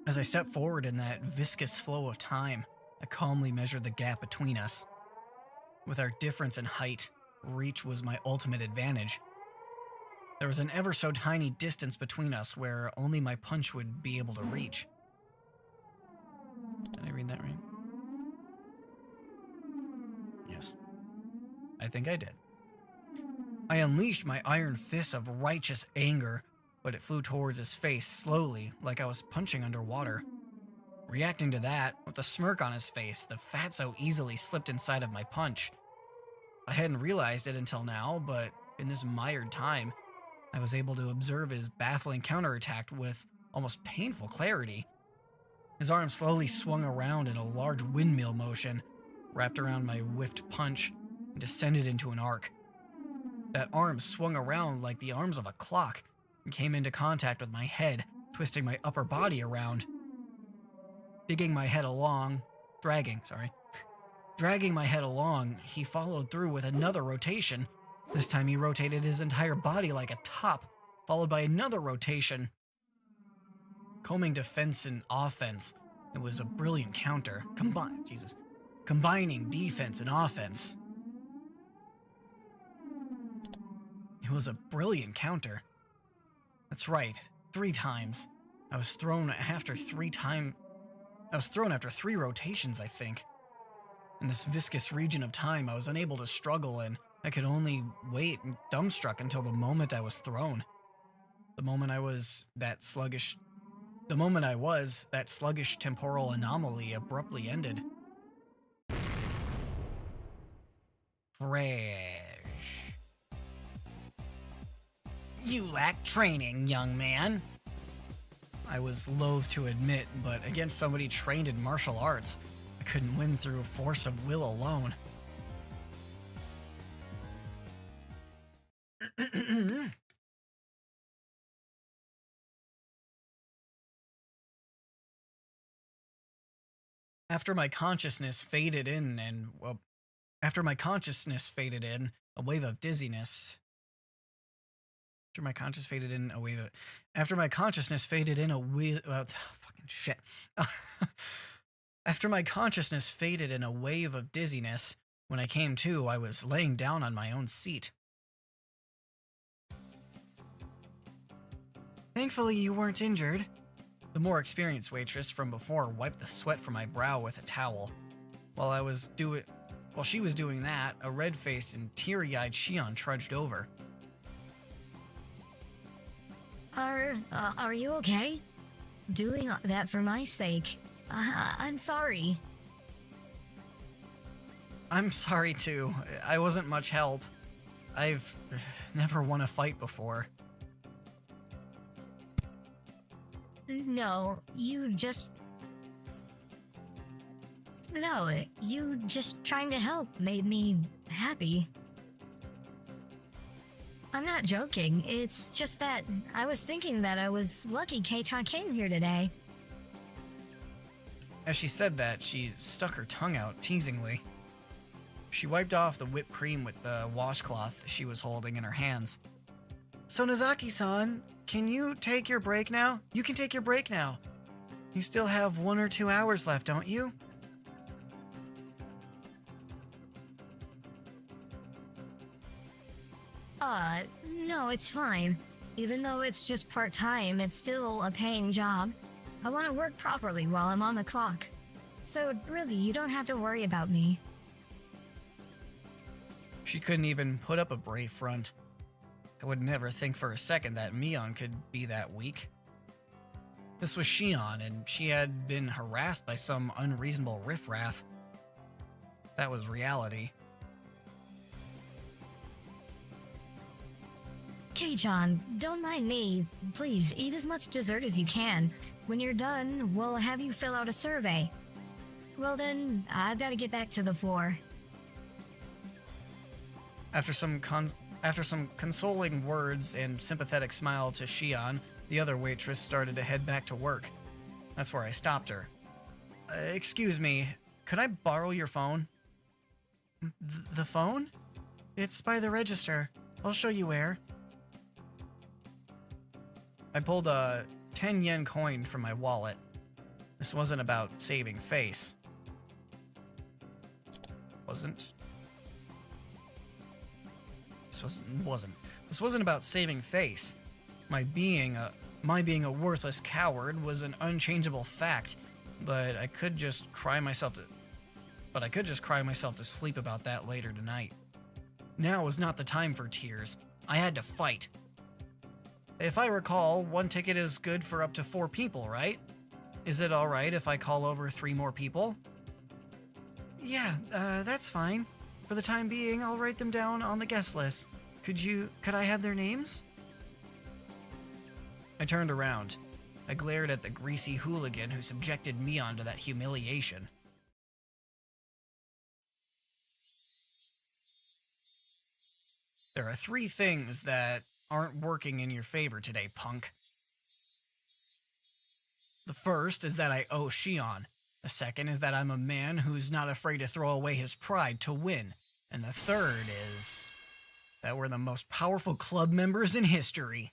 S2: As I stepped forward in that viscous flow of time, I calmly measured the gap between us. With our difference in height, reach was my ultimate advantage. There was an ever so tiny distance between us where only my punch would be able to reach. Did I read that right? Yes. I think I did. I unleashed my iron fist of righteous anger, but it flew towards his face slowly, like I was punching underwater. Reacting to that, with a smirk on his face, the fatso easily slipped inside of my punch. I hadn't realized it until now, but in this mired time, I was able to observe his baffling counterattack with almost painful clarity. His arm slowly swung around in a large windmill motion, wrapped around my whiffed punch, and descended into an arc. That arm swung around like the arms of a clock and came into contact with my head, twisting my upper body around. Dragging my head along, he followed through with another rotation. This time he rotated his entire body like a top, followed by another rotation. Combing defense and offense, it was a brilliant counter. Combining defense and offense. It was a brilliant counter. That's right, 3 times. I was thrown after 3 rotations, I think. In this viscous region of time, I was unable to struggle, and I could only wait dumbstruck until the moment I was thrown. The moment I was, that sluggish temporal anomaly abruptly ended. Fresh. You lack training, young man. I was loath to admit, but against somebody trained in martial arts, I couldn't win through force of will alone. After my consciousness faded in and, well, after my consciousness faded in, a wave of dizziness. After my consciousness faded in, a wave of. After my consciousness faded in, a wave. Fucking shit. After my consciousness faded in a wave of dizziness, when I came to, I was laying down on my own seat. Thankfully, you weren't injured. The more experienced waitress from before wiped the sweat from my brow with a towel. While she was doing that, a red-faced and teary-eyed Shion trudged over.
S4: Are you okay? Doing that for my sake. I'm sorry.
S2: I'm sorry too. I wasn't much help. I've never won a fight before.
S4: No, you just trying to help made me happy. I'm not joking. It's just that I was thinking that I was lucky K-chan came here today.
S2: As she said that, she stuck her tongue out teasingly. She wiped off the whipped cream with the washcloth she was holding in her hands. So Nozaki-san, can you take your break now? You can take your break now. You still have 1 or 2 hours left, don't you?
S4: No, it's fine. Even though it's just part-time, it's still a paying job. I want to work properly while I'm on the clock. So, really, you don't have to worry about me.
S2: She couldn't even put up a brave front. I would never think for a second that Mion could be that weak. This was Shion, and she had been harassed by some unreasonable riffraff. That was reality.
S4: K-chan, don't mind me. Please, eat as much dessert as you can. When you're done, we'll have you fill out a survey. Well then, I've got to get back to the floor.
S2: After some consoling words and sympathetic smile to Shion, the other waitress started to head back to work. That's where I stopped her. Excuse me, could I borrow your phone? The phone? It's by the register. I'll show you where. I pulled a 10 yen coin from my wallet. This wasn't about saving face. This wasn't about saving face. My being a worthless coward was an unchangeable fact, but I could just cry myself to sleep about that later tonight. Now was not the time for tears. I had to fight. If I recall, 1 ticket is good for up to 4 people, right? Is it alright if I call over 3 more people? Yeah, that's fine. For the time being, I'll write them down on the guest list. Could I have their names? I turned around. I glared at the greasy hooligan who subjected Mion to that humiliation. There are 3 things that aren't working in your favor today, punk. The first is that I owe Shion. The second is that I'm a man who's not afraid to throw away his pride to win. And the third is that we're the most powerful club members in history.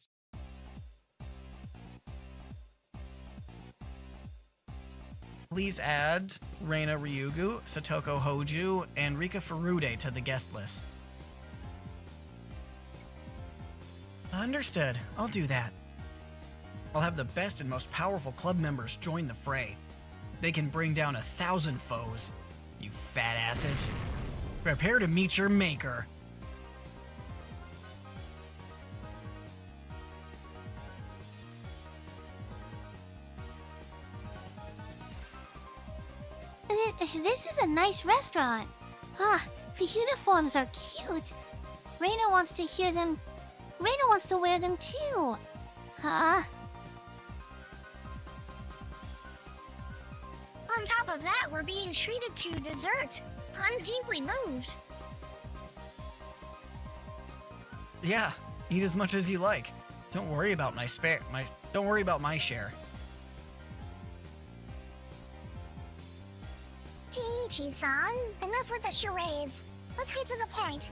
S2: Please add Reina Ryugu, Satoko Hoju, and Rika Furude to the guest list. Understood. I'll do that. I'll have the best and most powerful club members join the fray. They can bring down 1,000 foes. You fat asses. Prepare to meet your maker.
S3: This is a nice restaurant. Ah, the uniforms are cute. Reina wants to wear them too. Huh?
S4: On top of that, we're being treated to dessert. I'm deeply moved.
S2: Yeah, eat as much as you like. Don't worry about my share.
S5: Keiichi-san, enough with the charades. Let's get to the point.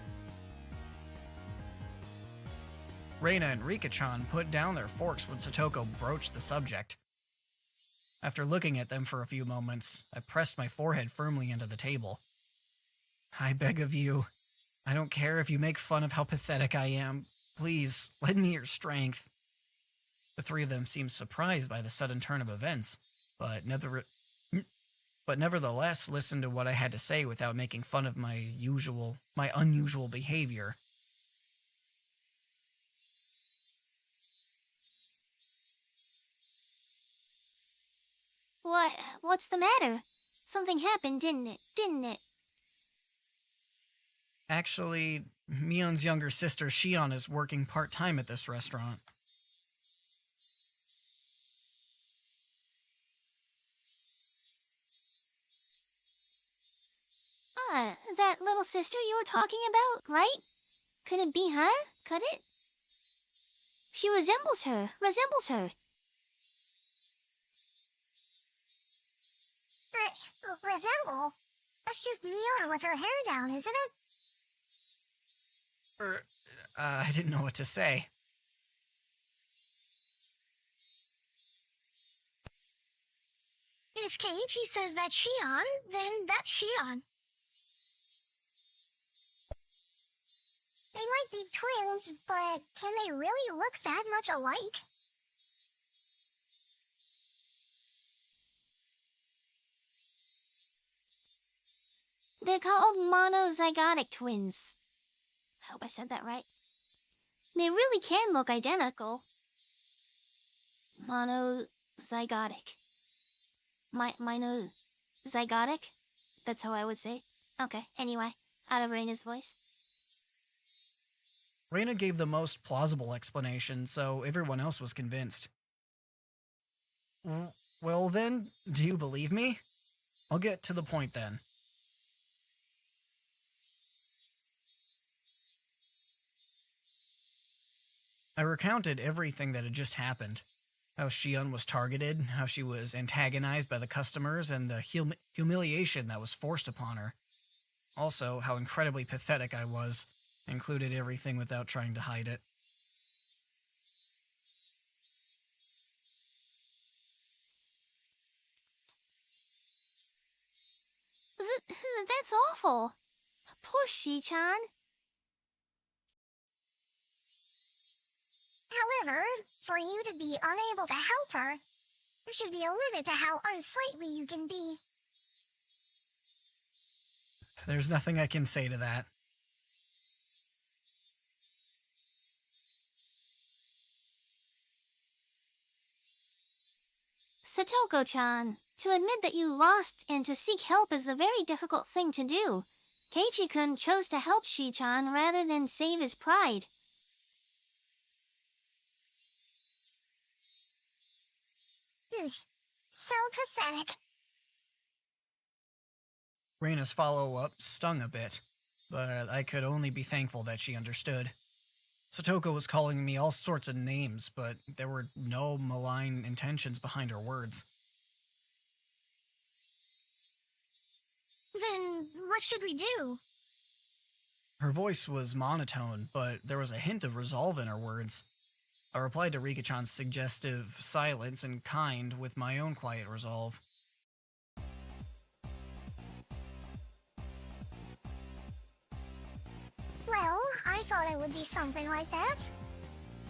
S2: Reina and Rika-chan put down their forks when Satoko broached the subject. After looking at them for a few moments, I pressed my forehead firmly into the table. I beg of you, I don't care if you make fun of how pathetic I am. Please, lend me your strength. The three of them seemed surprised by the sudden turn of events, but nevertheless listened to what I had to say without making fun of my unusual behavior.
S3: What's the matter? Something happened, didn't it?
S2: Actually, Mion's younger sister Shion is working part-time at this restaurant.
S3: That little sister you were talking about, right? Could it be her? Could it? She resembles her.
S5: Resemble? That's just Mion with her hair down, isn't it?
S2: I didn't know what to say.
S5: If Keiichi says that's Shion, then that's Shion. They might be twins, but can they really look that much alike?
S3: They're called monozygotic twins. I hope I said that right. They really can look identical. Monozygotic. Monozygotic? That's how I would say. Okay, anyway, out of Reina's voice.
S2: Reina gave the most plausible explanation, so everyone else was convinced. Well then, do you believe me? I'll get to the point then. I recounted everything that had just happened. How Shion was targeted, how she was antagonized by the customers, and the humiliation that was forced upon her. Also, how incredibly pathetic I was. Included everything without trying to hide it.
S3: That's awful. Poor Shi-chan.
S5: However, for you to be unable to help her, there should be a limit to how unsightly you can be.
S2: There's nothing I can say to that.
S3: Satoko-chan, to admit that you lost and to seek help is a very difficult thing to do. Keiichi-kun chose to help Shi-chan rather than save his pride.
S5: So pathetic.
S2: Reina's follow-up stung a bit, but I could only be thankful that she understood. Satoko was calling me all sorts of names, but there were no malign intentions behind her words.
S5: Then what should we do?
S2: Her voice was monotone, but there was a hint of resolve in her words. I replied to Rika-chan's suggestive silence in kind with my own quiet resolve.
S5: Well, I thought it would be something like that.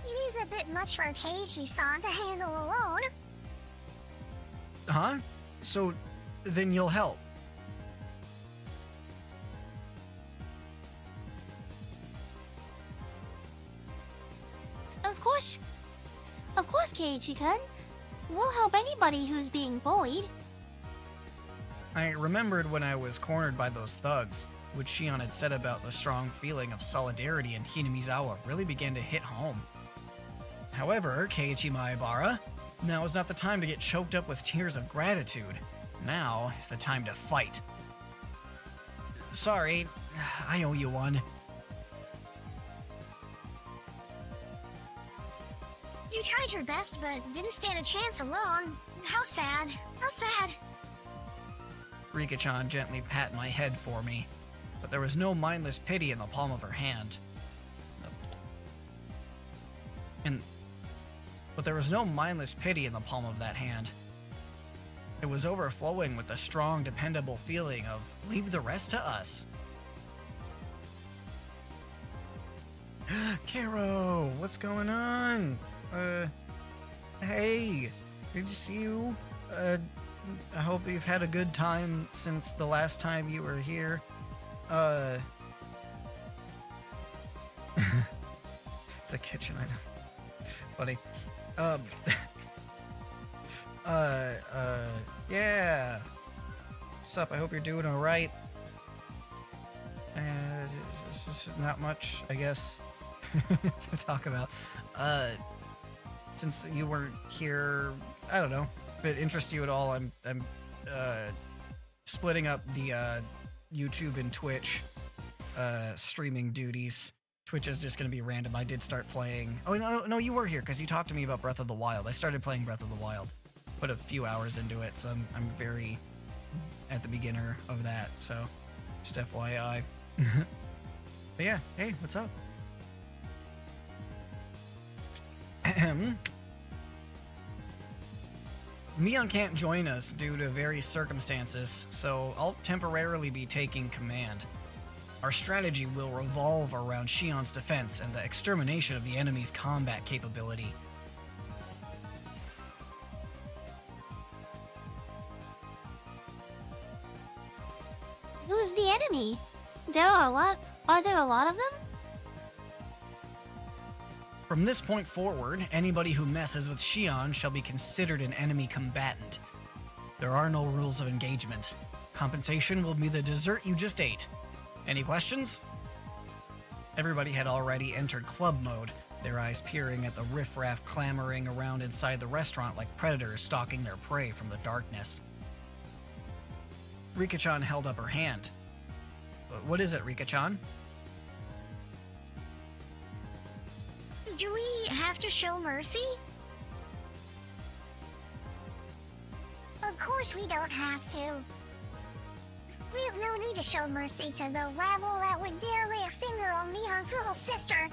S5: It is a bit much for Keiichi-san to handle alone.
S2: Huh? So, then you'll help?
S3: Of course, Keiichi-kun. We'll help anybody who's being bullied.
S2: I remembered when I was cornered by those thugs, what Shion had said about the strong feeling of solidarity in Hinamizawa really began to hit home. However, Keiichi Maebara, now is not the time to get choked up with tears of gratitude. Now is the time to fight. Sorry, I owe you one.
S5: You tried your best, but didn't stand a chance alone. How sad. How sad.
S2: Rika-chan gently pat my head for me, but there was no mindless pity in the palm of her hand. But there was no mindless pity in the palm of that hand. It was overflowing with the strong, dependable feeling of, leave the rest to us. Caro, what's going on? Hey, good to see you. I hope you've had a good time since the last time you were here. It's a kitchen item. Funny. Yeah. What's up? I hope you're doing alright. This is not much, I guess, to talk about. Since you weren't here, I don't know. If it interests you at all, I'm splitting up the YouTube and Twitch streaming duties. Twitch is just going to be random. I did start playing. Oh, no, you were here because you talked to me about Breath of the Wild. I started playing Breath of the Wild. Put a few hours into it, so I'm very at the beginner of that. So, just FYI. But yeah, hey, what's up? Mion can't join us due to various circumstances, so I'll temporarily be taking command. Our strategy will revolve around Shion's defense and the extermination of the enemy's combat capability.
S3: Who's the enemy? Are there a lot of them?
S2: From this point forward, anybody who messes with Shion shall be considered an enemy combatant. There are no rules of engagement. Compensation will be the dessert you just ate. Any questions? Everybody had already entered club mode, their eyes peering at the riffraff clamoring around inside the restaurant like predators stalking their prey from the darkness. Rika-chan held up her hand. What is it, Rika-chan?
S5: Do we have to show mercy? Of course we don't have to. We have no need to show mercy to the rabble that would dare lay a finger on Mihon's little sister.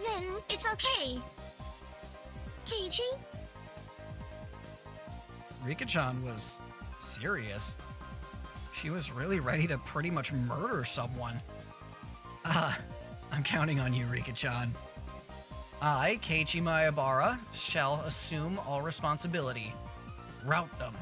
S5: Then it's okay. Keiichi?
S2: Rika-chan was serious. She was really ready to pretty much murder someone. I'm counting on you, Rika-chan. I, Keiichi Maebara, shall assume all responsibility. Rout them.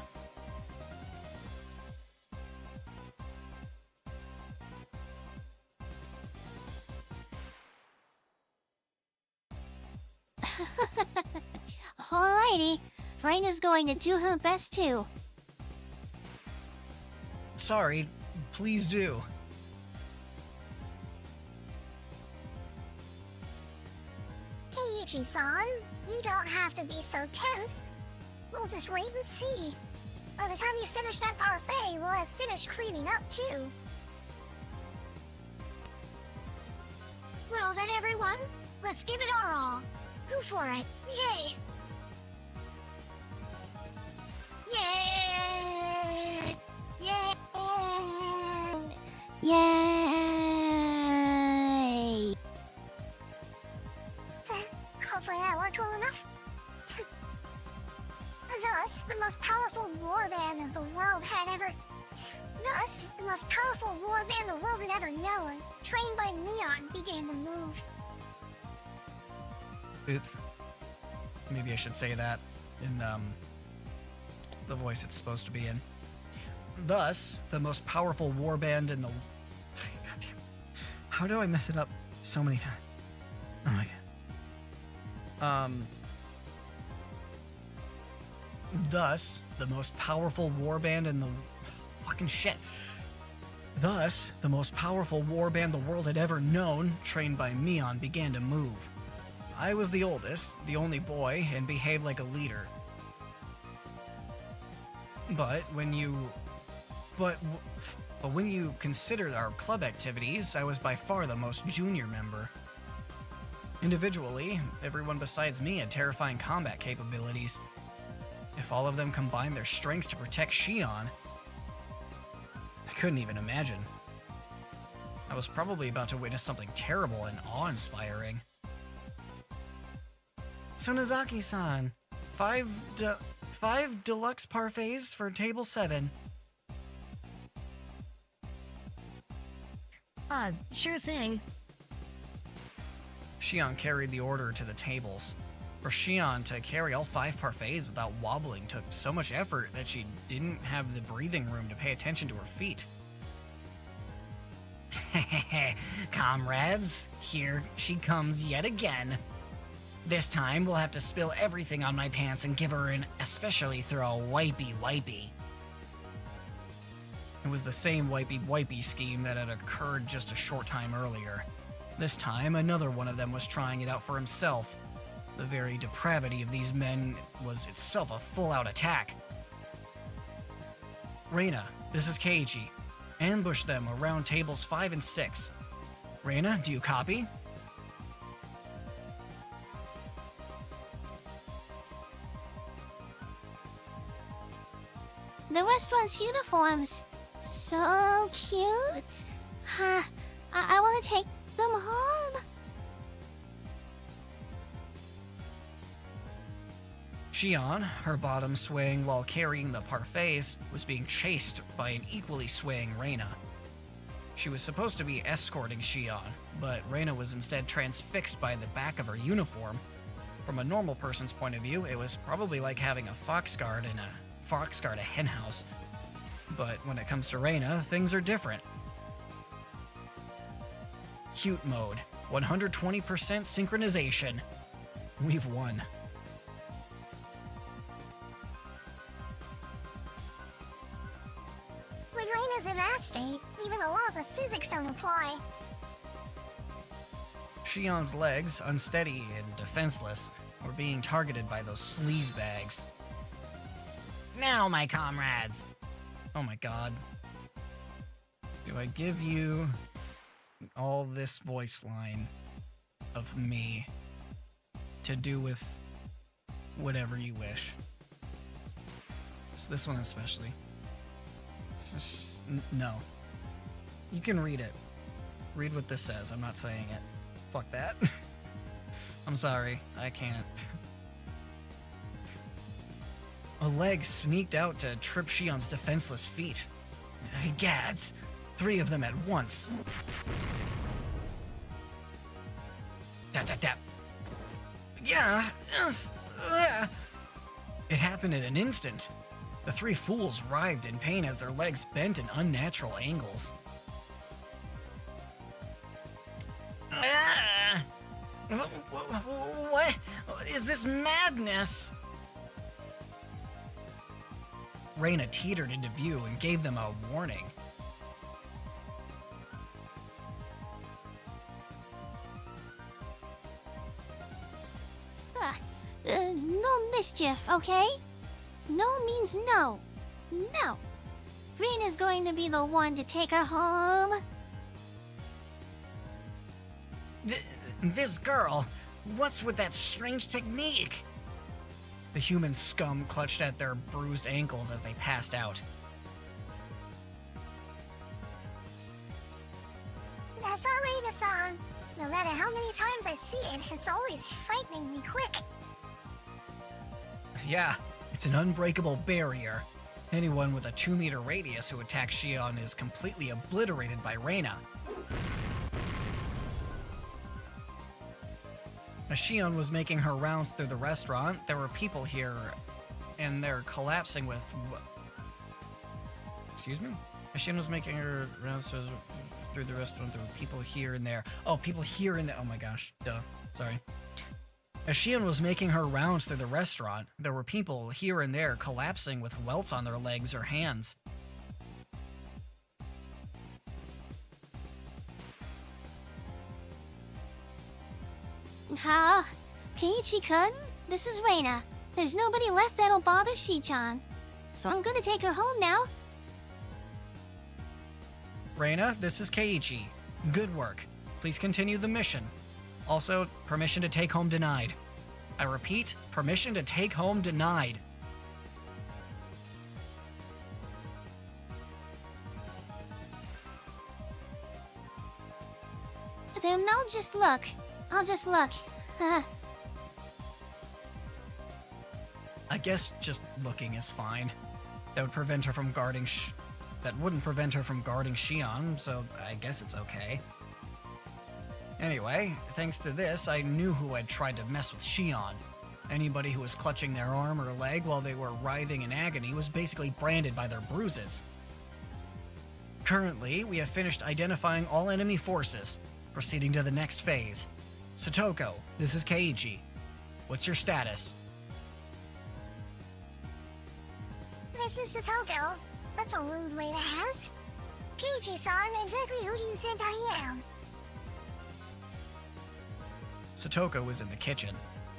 S3: Alrighty. Rain is going to do her best too.
S2: Sorry, please do.
S5: Keiichi-san, you don't have to be so tense. We'll just wait and see. By the time you finish that parfait, we'll have finished cleaning up too. Well then, everyone, let's give it our all. Go for it. Yay! Yay! Yay!
S3: Yay!
S5: Hopefully that worked well enough. Thus, the most powerful warband the world had ever known, trained by Mion, began to move.
S2: Oops. Maybe I should say that in the voice it's supposed to be in. Thus, the most powerful warband in the... Goddamn. How do I mess it up so many times? Oh my god. Thus, the most powerful warband in the... Fucking shit. Thus, the most powerful warband the world had ever known, trained by Mion, began to move. I was the oldest, the only boy, and behaved like a leader. But when you consider our club activities, I was by far the most junior member. Individually, everyone besides me had terrifying combat capabilities. If all of them combined their strengths to protect Shion, I couldn't even imagine. I was probably about to witness something terrible and awe-inspiring. Sonozaki-san, five deluxe parfaits for table 7.
S4: Sure thing.
S2: Shion carried the order to the tables. For Shion to carry all 5 parfaits without wobbling took so much effort that she didn't have the breathing room to pay attention to her feet. Comrades, here she comes yet again. This time we'll have to spill everything on my pants and give her an especially thorough wipey. It was the same wipey scheme that had occurred just a short time earlier. This time, another one of them was trying it out for himself. The very depravity of these men was itself a full-out attack. Reina, this is Keiichi. Ambush them around tables 5 and 6. Reina, do you copy?
S3: The restaurant's uniforms. So cute. I want to take them home.
S2: Shion, her bottom swaying while carrying the parfaits, was being chased by an equally swaying Reina. She was supposed to be escorting Shion, but Reina was instead transfixed by the back of her uniform. From a normal person's point of view, it was probably like having a fox guard in a henhouse. But when it comes to Reina, things are different. Cute mode, 120% synchronization. We've won.
S5: When Reina's in that state, even the laws of physics don't apply.
S2: Shion's legs, unsteady and defenseless, were being targeted by those sleazebags. Now, my comrades! Oh my god. Do I give you all this voice line of me to do with whatever you wish? So this one especially. No. You can read it. Read what this says. I'm not saying it. Fuck that. I'm sorry. I can't. A leg sneaked out to trip Shion's defenseless feet. Gads! 3 of them at once. Tap, tap, tap. Yeah. It happened in an instant. The 3 fools writhed in pain as their legs bent in unnatural angles. What is this madness? Reina teetered into view and gave them a warning.
S3: No mischief, okay? No means no. No. Reina's going to be the one to take her home.
S2: This girl, what's with that strange technique? The human scum clutched at their bruised ankles as they passed out.
S5: That's our Reina-san. No matter how many times I see it, it's always frightening me quick.
S2: Yeah, it's an unbreakable barrier. Anyone with a 2-meter radius who attacks Shion is completely obliterated by Reina. As Shion was making her rounds through the restaurant, there were people here, and they're collapsing with... Excuse me? As Shion was making her rounds through the restaurant, there were people here and there. Oh, people here and there. Oh my gosh. Duh. Sorry. As Shion was making her rounds through the restaurant, there were people here and there collapsing with welts on their legs or hands.
S3: Keiichi-kun, this is Reina. There's nobody left that'll bother Shi-chan. So I'm gonna take her home now.
S2: Reina, this is Keiichi. Good work. Please continue the mission. Also, permission to take home denied. I repeat, permission to take home denied.
S3: Then I'll just look. I'll just look.
S2: I guess just looking is fine. That would prevent her from guarding that wouldn't prevent her from guarding Shion, so I guess it's okay. Anyway, thanks to this, I knew who had tried to mess with Shion. Anybody who was clutching their arm or leg while they were writhing in agony was basically branded by their bruises. Currently, we have finished identifying all enemy forces, proceeding to the next phase. Satoko, this is Keiichi. What's your status?
S5: This is Satoko. That's a rude way to ask. Keiichi-san, exactly who do you think I am?
S2: Satoko was in the kitchen.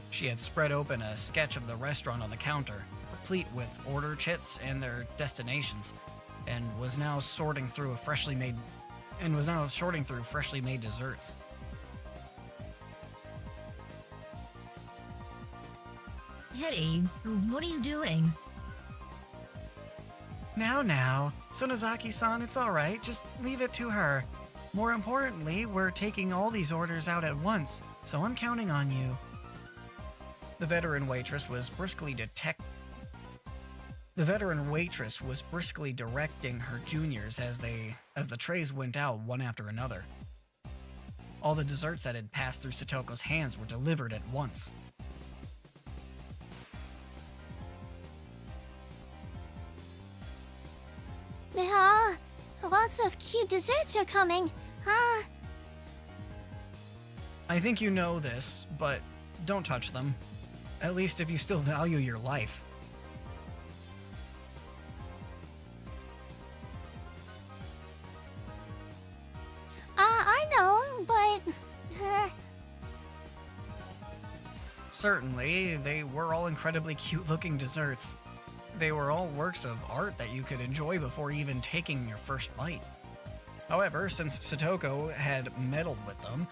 S2: She had spread open a sketch of the restaurant on the counter, complete with order chits and their destinations, and was now sorting through freshly made desserts.
S4: Hetty, what are you doing?
S2: Now, Sonozaki-san, it's alright, just leave it to her. More importantly, we're taking all these orders out at once, so I'm counting on you. The veteran waitress was briskly directing her juniors as the trays went out one after another. All the desserts that had passed through Satoko's hands were delivered at once.
S3: Yeah, lots of cute desserts are coming.
S2: I think you know this, but don't touch them. At least if you still value your life.
S3: I know, but...
S2: Certainly, they were all incredibly cute-looking desserts. They were all works of art that you could enjoy before even taking your first bite. However, since Satoko had meddled with them,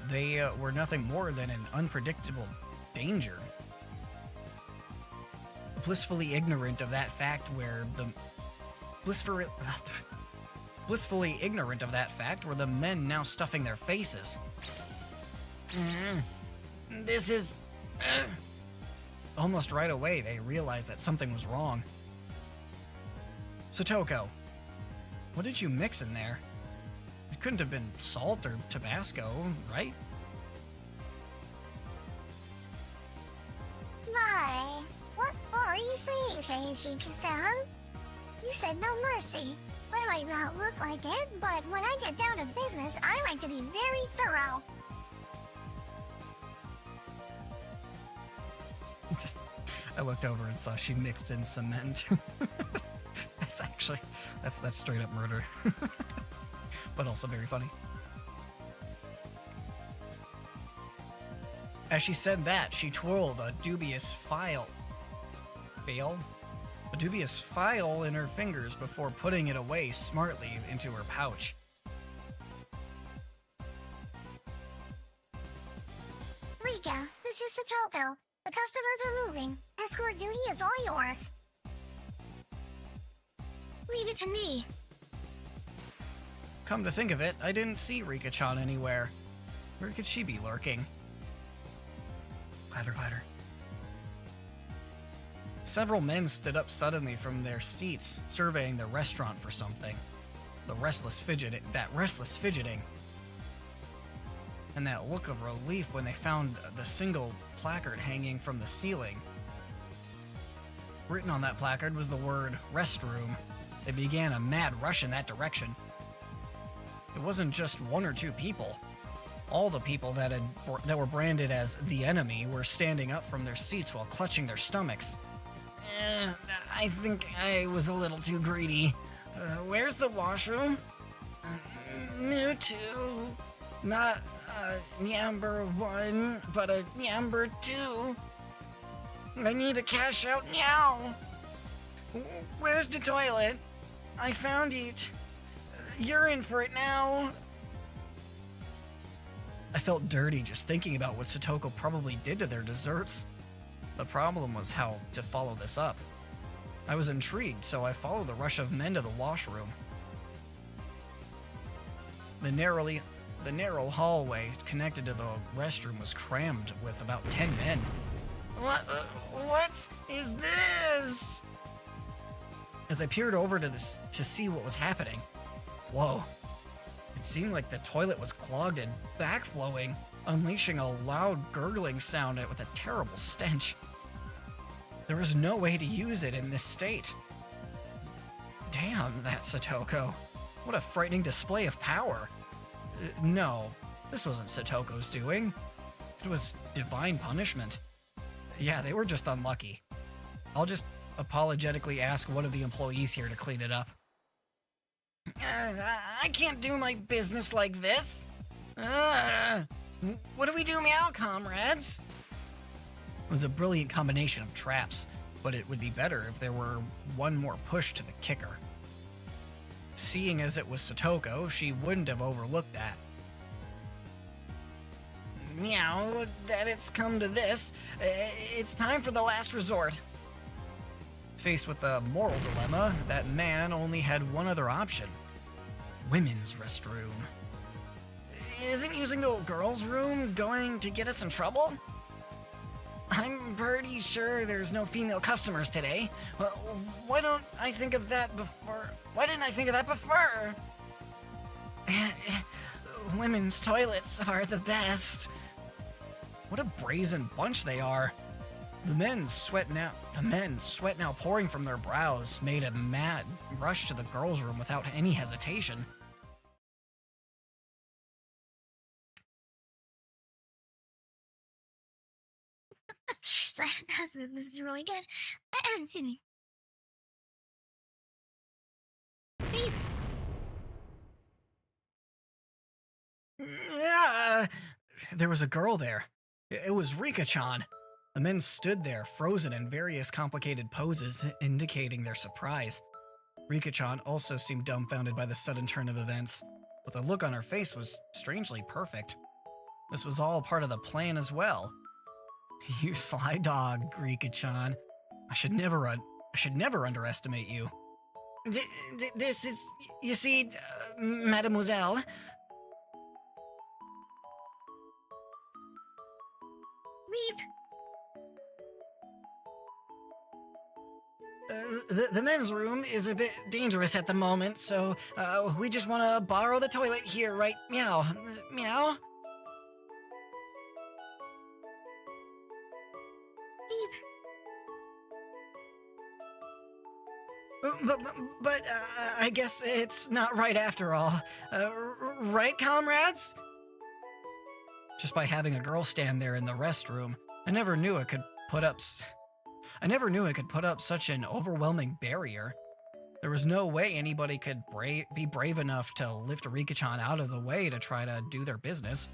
S2: they were nothing more than an unpredictable danger. Blissfully ignorant of that fact were the men now stuffing their faces. This is... Almost right away, they realized that something was wrong. Satoko, what did you mix in there? It couldn't have been salt or Tabasco, right?
S5: My, what are you saying, Keiichi-san? You said no mercy. I might not look like it, but when I get down to business, I like to be very thorough.
S2: I looked over and saw she mixed in cement. That's straight up murder. But also very funny. As she said that, she twirled a dubious file in her fingers before putting it away smartly into her pouch.
S5: Rika, this is Satoko. The customers are moving. Escort duty is all yours. Leave it to me.
S2: Come to think of it, I didn't see Rika-chan anywhere. Where could she be lurking? Clatter, clatter. Several men stood up suddenly from their seats, surveying the restaurant for something. That restless fidgeting. And that look of relief when they found the single placard hanging from the ceiling. Written on that placard was the word restroom. They began a mad rush in that direction. It wasn't just one or two people. All the people that were branded as the enemy were standing up from their seats while clutching their stomachs. I think I was a little too greedy. Where's the washroom? Me too. Not number 1, but a number 2. I need to cash out now. Where's the toilet? I found it. You're in for it now. I felt dirty just thinking about what Satoko probably did to their desserts. The problem was how to follow this up. I was intrigued, so I followed the rush of men to the washroom. The narrow hallway connected to the restroom was crammed with about 10 men. What is this? As I peered over to see what was happening. Whoa. It seemed like the toilet was clogged and backflowing, unleashing a loud gurgling sound with a terrible stench. There was no way to use it in this state. Damn, that Satoko. What a frightening display of power. No, this wasn't Satoko's doing. It was divine punishment. Yeah, they were just unlucky. I'll just apologetically ask one of the employees here to clean it up. I can't do my business like this. What do we do, meow, comrades? It was a brilliant combination of traps, but it would be better if there were one more push to the kicker. Seeing as it was Satoko, she wouldn't have overlooked that. Meow, that it's come to this, it's time for the last resort. Faced with a moral dilemma, that man only had one other option. Women's restroom. Isn't using the girls' room going to get us in trouble? I'm pretty sure there's no female customers today. Why don't I think of that before? Why didn't I think of that before? Women's toilets are the best. What a brazen bunch they are. The men, sweat now pouring from their brows, made a mad rush to the girls' room without any hesitation.
S5: This is really good. Excuse me.
S2: There was a girl there. It was Rika-chan. The men stood there, frozen in various complicated poses, indicating their surprise. Rika-chan also seemed dumbfounded by the sudden turn of events, but the look on her face was strangely perfect. This was all part of the plan as well. You sly dog, Rika-chan. I should never underestimate you. This is, you see, mademoiselle.
S5: Weep.
S2: The men's room is a bit dangerous at the moment, so we just want to borrow the toilet here, right? Meow. Meow? But I guess it's not right after all. Right, comrades? Just by having a girl stand there in the restroom, I never knew it could put up such an overwhelming barrier. There was no way anybody could be brave enough to lift Rika-chan out of the way to try to do their business.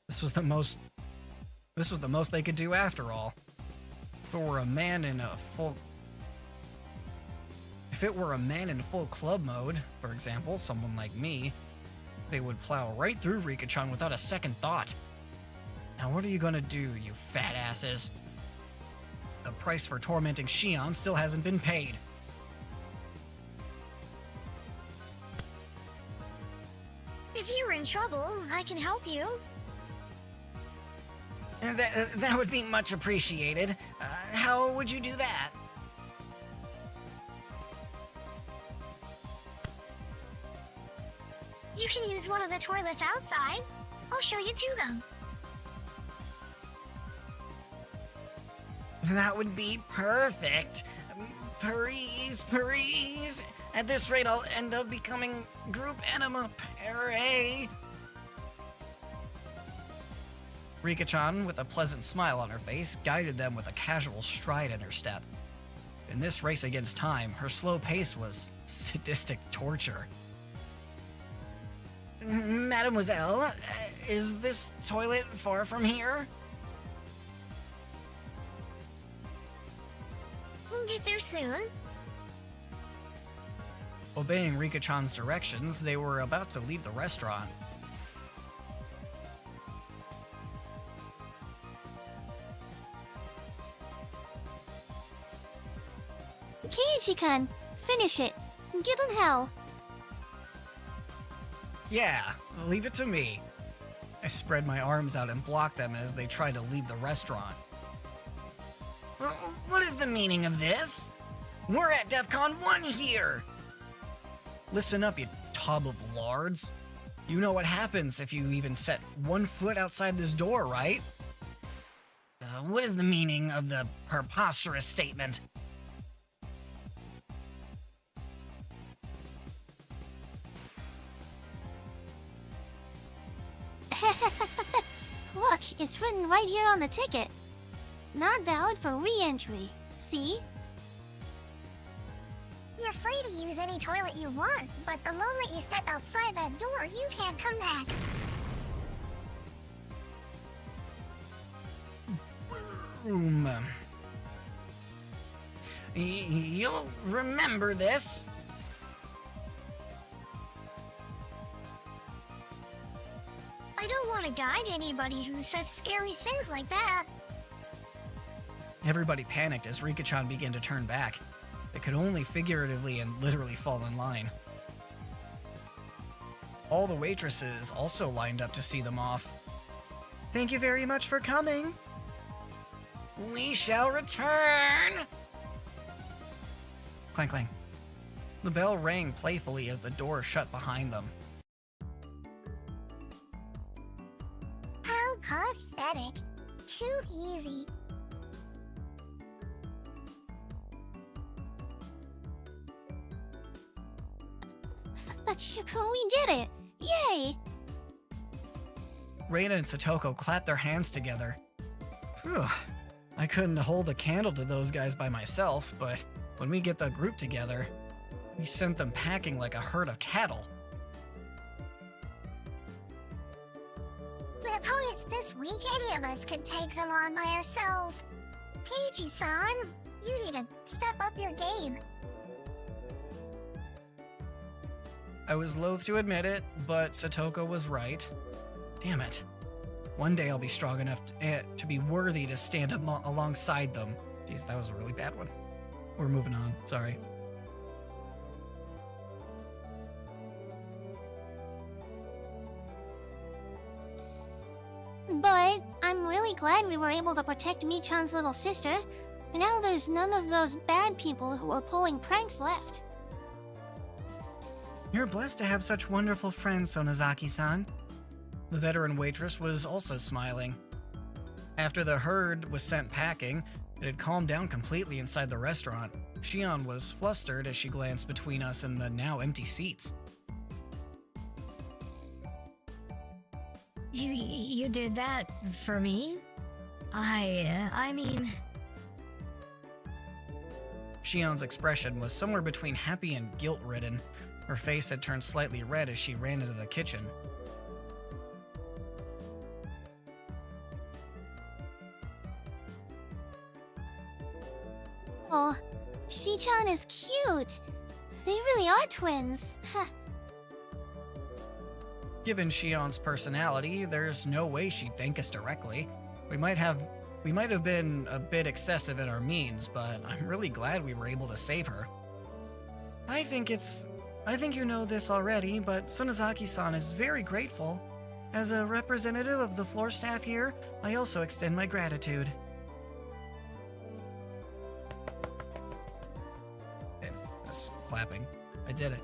S2: This was the most they could do after all. If it were a man in full club mode, for example, someone like me, they would plow right through Rika-chan without a second thought. Now what are you gonna do, you fat asses? The price for tormenting Shion still hasn't been paid.
S5: If you're in trouble, I can help you.
S2: That would be much appreciated. How would you do that?
S5: You can use one of the toilets outside. I'll show you to them.
S2: That would be perfect. Please, please. At this rate, I'll end up becoming group enema pare. Rika-chan, with a pleasant smile on her face, guided them with a casual stride in her step. In this race against time, her slow pace was sadistic torture. Mademoiselle, is this toilet far from here?
S5: We'll get there soon.
S2: Obeying Rika-chan's directions, they were about to leave the restaurant.
S3: Koichi-kun, finish it. Give them hell.
S2: Yeah, leave it to me. I spread my arms out and blocked them as they tried to leave the restaurant. What is the meaning of this? We're at DEFCON 1 here! Listen up, you tub of lards. You know what happens if you even set 1 foot outside this door, right? What is the meaning of the preposterous statement?
S3: Look, it's written right here on the ticket. Not valid for re-entry. See?
S5: You're free to use any toilet you want, but the moment you step outside that door, you can't come back.
S2: You'll remember this.
S5: I don't want to guide anybody who says scary things like that.
S2: Everybody panicked as Rika-chan began to turn back. They could only figuratively and literally fall in line. All the waitresses also lined up to see them off. Thank you very much for coming. We shall return! Clang clang. The bell rang playfully as the door shut behind them.
S5: How pathetic. Too easy.
S3: We did it! Yay!
S2: Reina and Satoko clapped their hands together. Phew. I couldn't hold a candle to those guys by myself, but when we get the group together, we sent them packing like a herd of cattle.
S5: The opponents this week, any of us could take them on by ourselves. Peachy-san, you need to step up your game.
S2: I was loath to admit it, but Satoko was right. Damn it. One day I'll be strong enough to be worthy to stand alongside them. Jeez, that was a really bad one. We're moving on, sorry.
S3: But I'm really glad we were able to protect Mi-chan's little sister. Now there's none of those bad people who are pulling pranks left.
S2: You're blessed to have such wonderful friends, Sonozaki-san. The veteran waitress was also smiling. After the herd was sent packing, it had calmed down completely inside the restaurant. Shion was flustered as she glanced between us and the now empty seats.
S4: You did that for me? I mean...
S2: Shion's expression was somewhere between happy and guilt-ridden. Her face had turned slightly red as she ran into the kitchen.
S3: Oh, Shi-chan is cute. They really are twins.
S2: Given Shion's personality, there's no way she'd thank us directly. We might have been a bit excessive in our means, but I'm really glad we were able to save her. I think you know this already, but Sonozaki-san is very grateful. As a representative of the floor staff here, I also extend my gratitude. Okay, that's clapping. I did it.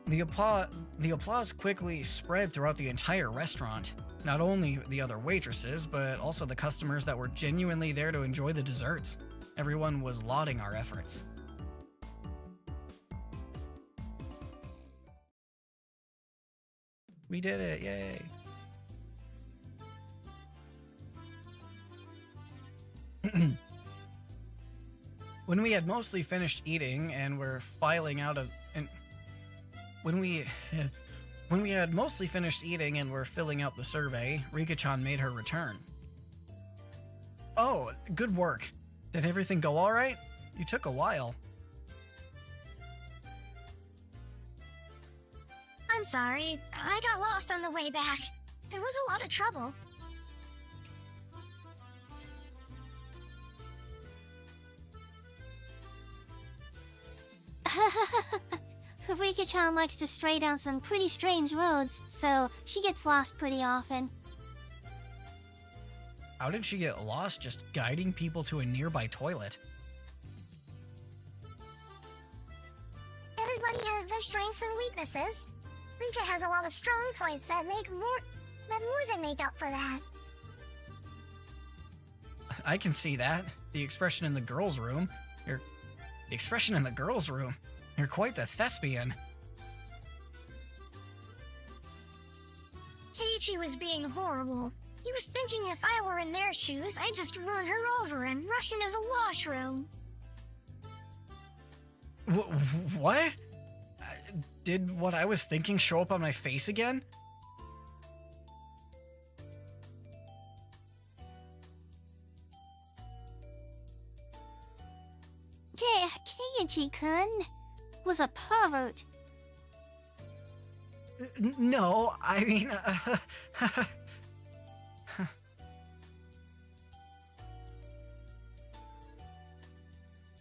S2: The applause quickly spread throughout the entire restaurant. Not only the other waitresses, but also the customers that were genuinely there to enjoy the desserts. Everyone was lauding our efforts. We did it, yay! When we had mostly finished eating and were filing out of... When we had mostly finished eating and were filling out the survey, Rika-chan made her return. Oh, good work. Did everything go alright? You took a while.
S5: I'm sorry. I got lost on the way back. There was a lot of trouble.
S3: Rika-chan likes to stray down some pretty strange roads, so she gets lost pretty often.
S2: How did she get lost just guiding people to a nearby toilet?
S5: Everybody has their strengths and weaknesses. Rika has a lot of strong points that more than make up for that.
S2: I can see that. The expression in the girls' room. The expression in the girls' room. You're quite the thespian.
S5: Keiichi was being horrible. He was thinking if I were in their shoes, I'd just run her over and rush into the washroom.
S2: What? Did what I was thinking show up on my face again?
S3: Keiichi-kun was a pervert.
S2: No, I mean...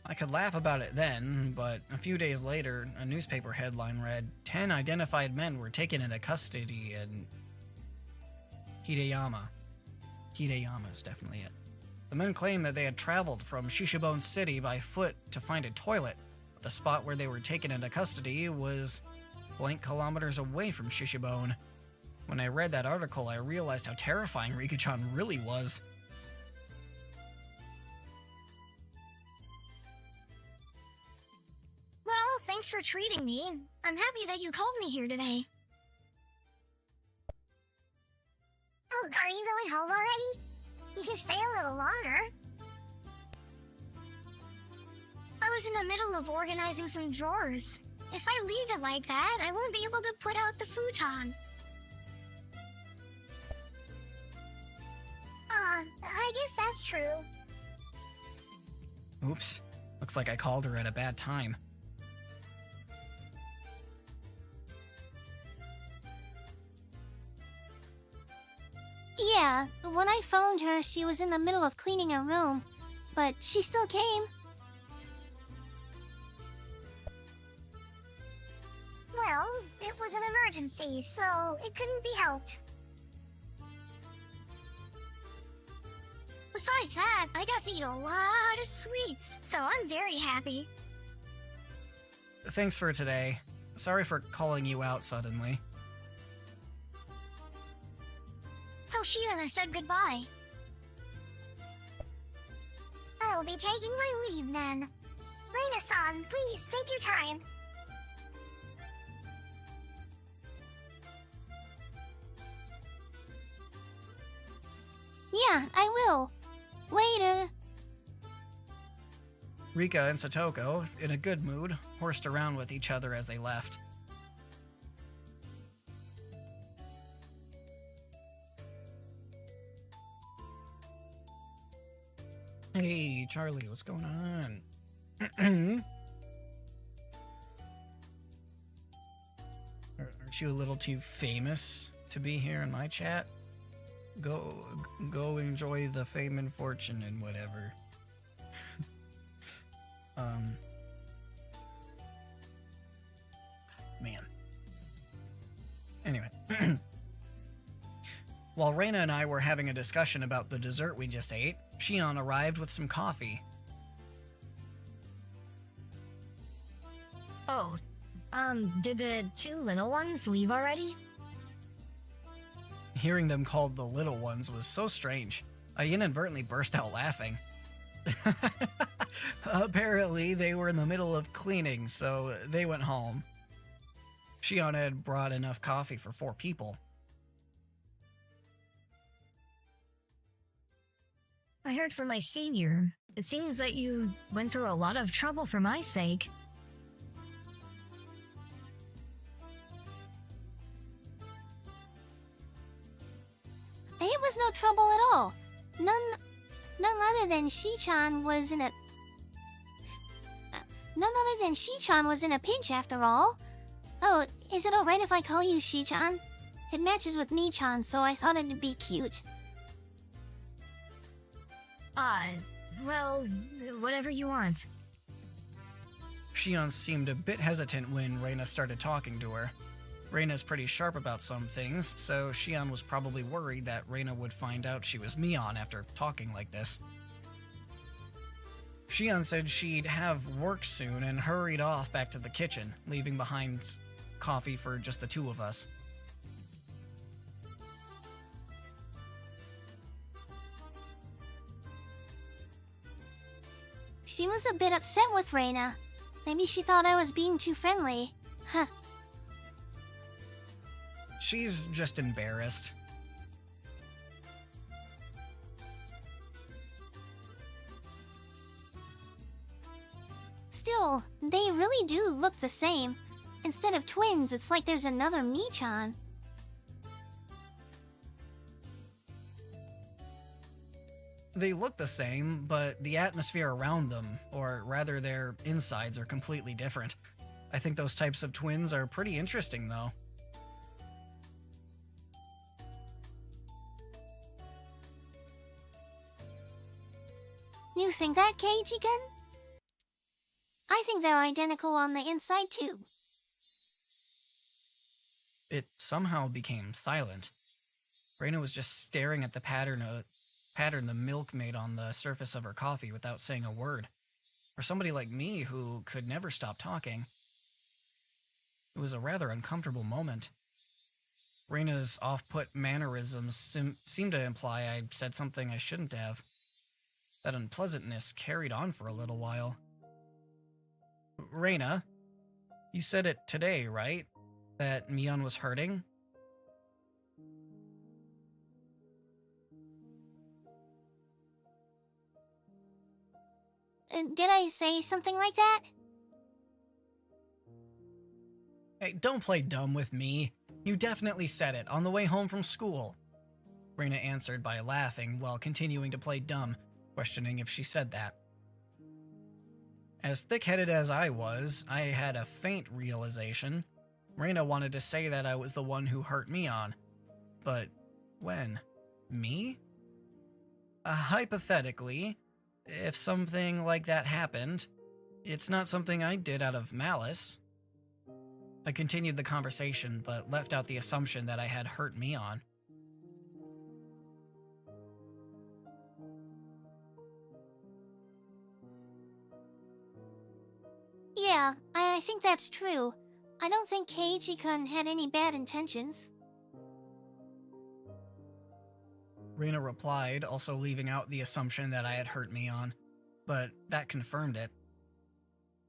S2: I could laugh about it then, but a few days later, a newspaper headline read, 10 identified men were taken into custody in Hideyama. Hideyama is definitely it. The men claimed that they had traveled from Shishibone City by foot to find a toilet. But the spot where they were taken into custody was blank kilometers away from Shishibone. When I read that article, I realized how terrifying Rika-chan really was.
S5: Well, thanks for treating me. I'm happy that you called me here today. Oh, are you going home already? You can stay a little longer. I was in the middle of organizing some drawers. If I leave it like that, I won't be able to put out the futon. I guess that's true.
S2: Oops. Looks like I called her at a bad time.
S3: Yeah, when I phoned her, she was in the middle of cleaning her room, but she still came.
S5: Well, it was an emergency, so it couldn't be helped. Besides that, I got to eat a lot of sweets, so I'm very happy.
S2: Thanks for today. Sorry for calling you out suddenly.
S5: Tell Shion I said goodbye. I'll be taking my leave then. Reina-san, please take your time.
S3: Yeah, I will. Later.
S2: Rika and Satoko, in a good mood, horsed around with each other as they left. Hey, Charlie, what's going on? Aren't you a little too famous to be here in my chat? Go enjoy the fame and fortune and whatever. Man. Anyway. While Reina and I were having a discussion about the dessert we just ate, Shion arrived with some coffee.
S4: Oh, did the two little ones leave already?
S2: Hearing them called the little ones was so strange. I inadvertently burst out laughing. Apparently, they were in the middle of cleaning, so they went home. Shion had brought enough coffee for 4 people.
S4: I heard from my senior. It seems that you went through a lot of trouble for my sake.
S3: It was no trouble at all. None other than Shi-chan was in a... None other than Shi-chan was in a pinch after all. Oh, is it alright if I call you Shi-chan? It matches with me-chan, so I thought it'd be cute.
S4: Well, whatever you want.
S2: Shion seemed a bit hesitant when Reina started talking to her. Reina's pretty sharp about some things, so Shion was probably worried that Reina would find out she was Mion after talking like this. Shion said she'd have work soon and hurried off back to the kitchen, leaving behind coffee for just the two of us.
S3: She was a bit upset with Reina. Maybe she thought I was being too friendly. Huh.
S2: She's just embarrassed.
S3: Still, they really do look the same. Instead of twins, it's like there's another Michan.
S2: They look the same, but the atmosphere around them, or rather their insides, are completely different. I think those types of twins are pretty interesting, though.
S3: You think that, Keiichi-kun? I think they're identical on the inside, too.
S2: It somehow became silent. Reina was just staring at the pattern the milk made on the surface of her coffee without saying a word. For somebody like me who could never stop talking, it was a rather uncomfortable moment. Reina's off-put mannerisms seemed to imply I said something I shouldn't have. That unpleasantness carried on for a little while. Reina, you said it today, right? That Mion was hurting?
S3: Did I say something like that?
S2: Hey, don't play dumb with me. You definitely said it on the way home from school. Reina answered by laughing while continuing to play dumb, questioning if she said that. As thick-headed as I was, I had a faint realization. Reina wanted to say that I was the one who hurt Mion. But when? Me? Hypothetically, if something like that happened, it's not something I did out of malice. I continued the conversation, but left out the assumption that I had hurt Mion.
S3: Yeah, I think that's true. I don't think Keiichi-kun had any bad intentions.
S2: Reina replied, also leaving out the assumption that I had hurt Mion, but that confirmed it.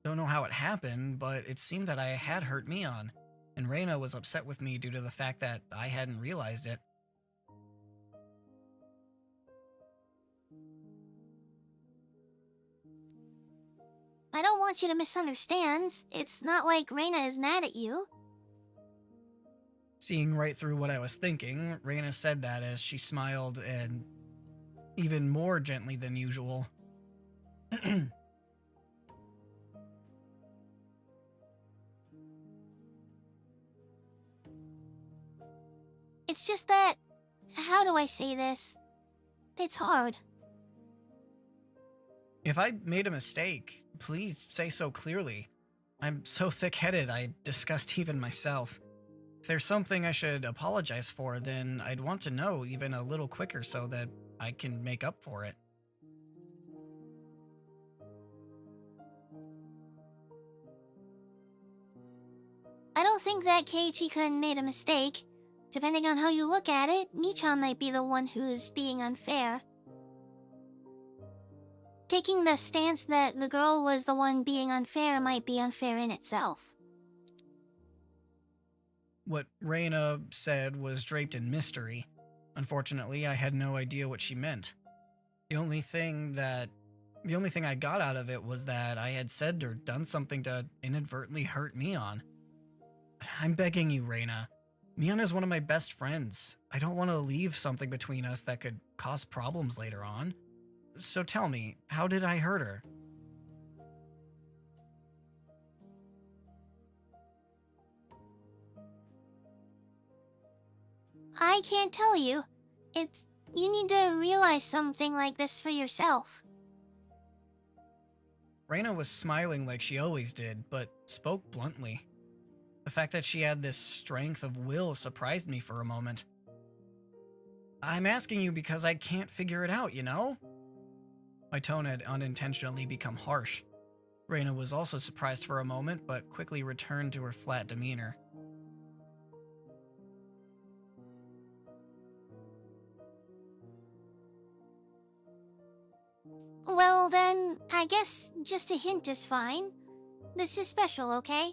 S2: Don't know how it happened, but it seemed that I had hurt Mion, and Reina was upset with me due to the fact that I hadn't realized it.
S3: I don't want you to misunderstand. It's not like Reina is mad at you.
S2: Seeing right through what I was thinking, Reina said that as she smiled and even more gently than usual.
S3: It's just that... How do I say this? It's hard.
S2: If I made a mistake, please say so clearly. I'm so thick-headed I disgust even myself. If there's something I should apologize for, then I'd want to know even a little quicker so that I can make up for it.
S3: I don't think that Keiichi-kun made a mistake. Depending on how you look at it, Michan might be the one who's being unfair. Taking the stance that the girl was the one being unfair might be unfair in itself.
S2: What Reina said was draped in mystery. Unfortunately, I had no idea what she meant. The only thing I got out of it was that I had said or done something to inadvertently hurt Mion. I'm begging you, Reina. Mion is one of my best friends. I don't want to leave something between us that could cause problems later on. So tell me, how did I hurt her?
S3: I can't tell you. You need to realize something like this for yourself.
S2: Reina was smiling like she always did, but spoke bluntly. The fact that she had this strength of will surprised me for a moment. I'm asking you because I can't figure it out, you know? My tone had unintentionally become harsh. Reina was also surprised for a moment, but quickly returned to her flat demeanor.
S3: Well then, I guess just a hint is fine. This is special, okay?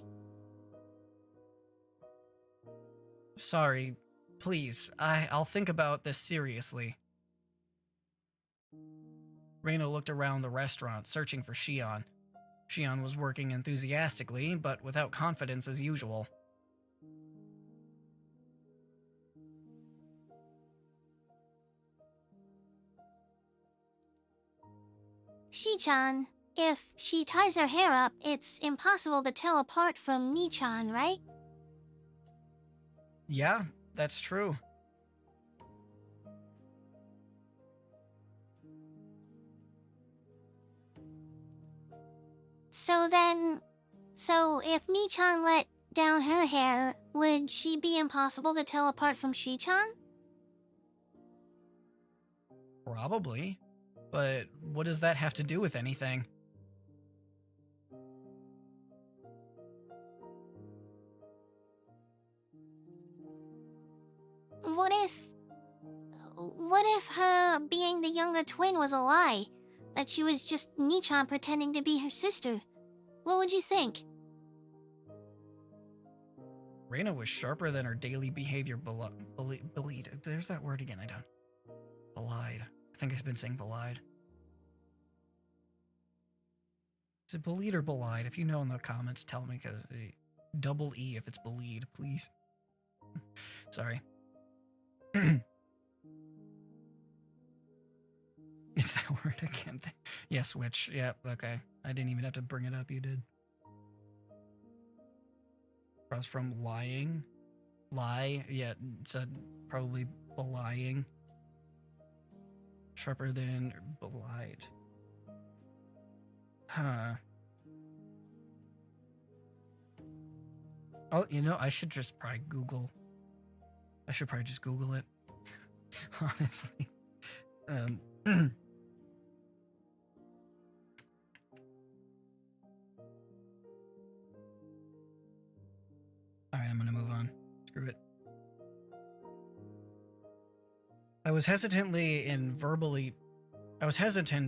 S2: Sorry, please, I'll think about this seriously. Reina looked around the restaurant, searching for Shion. Shion was working enthusiastically, but without confidence as usual.
S3: Shi-chan, if she ties her hair up, it's impossible to tell apart from Mi-chan, right?
S2: Yeah, that's true.
S3: So if Mi-chan let down her hair, would she be impossible to tell apart from Shi-chan?
S2: Probably. But what does that have to do with anything?
S3: What if her being the younger twin was a lie? That she was just Mi-chan pretending to be her sister? What would you think?
S2: Reina was sharper than her daily behavior belied. There's that word again, I don't. Belied. I think I've been saying belied. Is it belied or belied? If you know in the comments, tell me, because double E if it's belied, please. Sorry. It's that word again. Yeah, switch. Yeah, okay. I didn't even have to bring it up, you did. Across from lying. Lie. Yeah, it's probably belying. Sharper than belied. Huh. Oh, you know, I should just probably Google. I should probably just Google it. Honestly. Alright, I'm gonna move on. Screw it. I was hesitant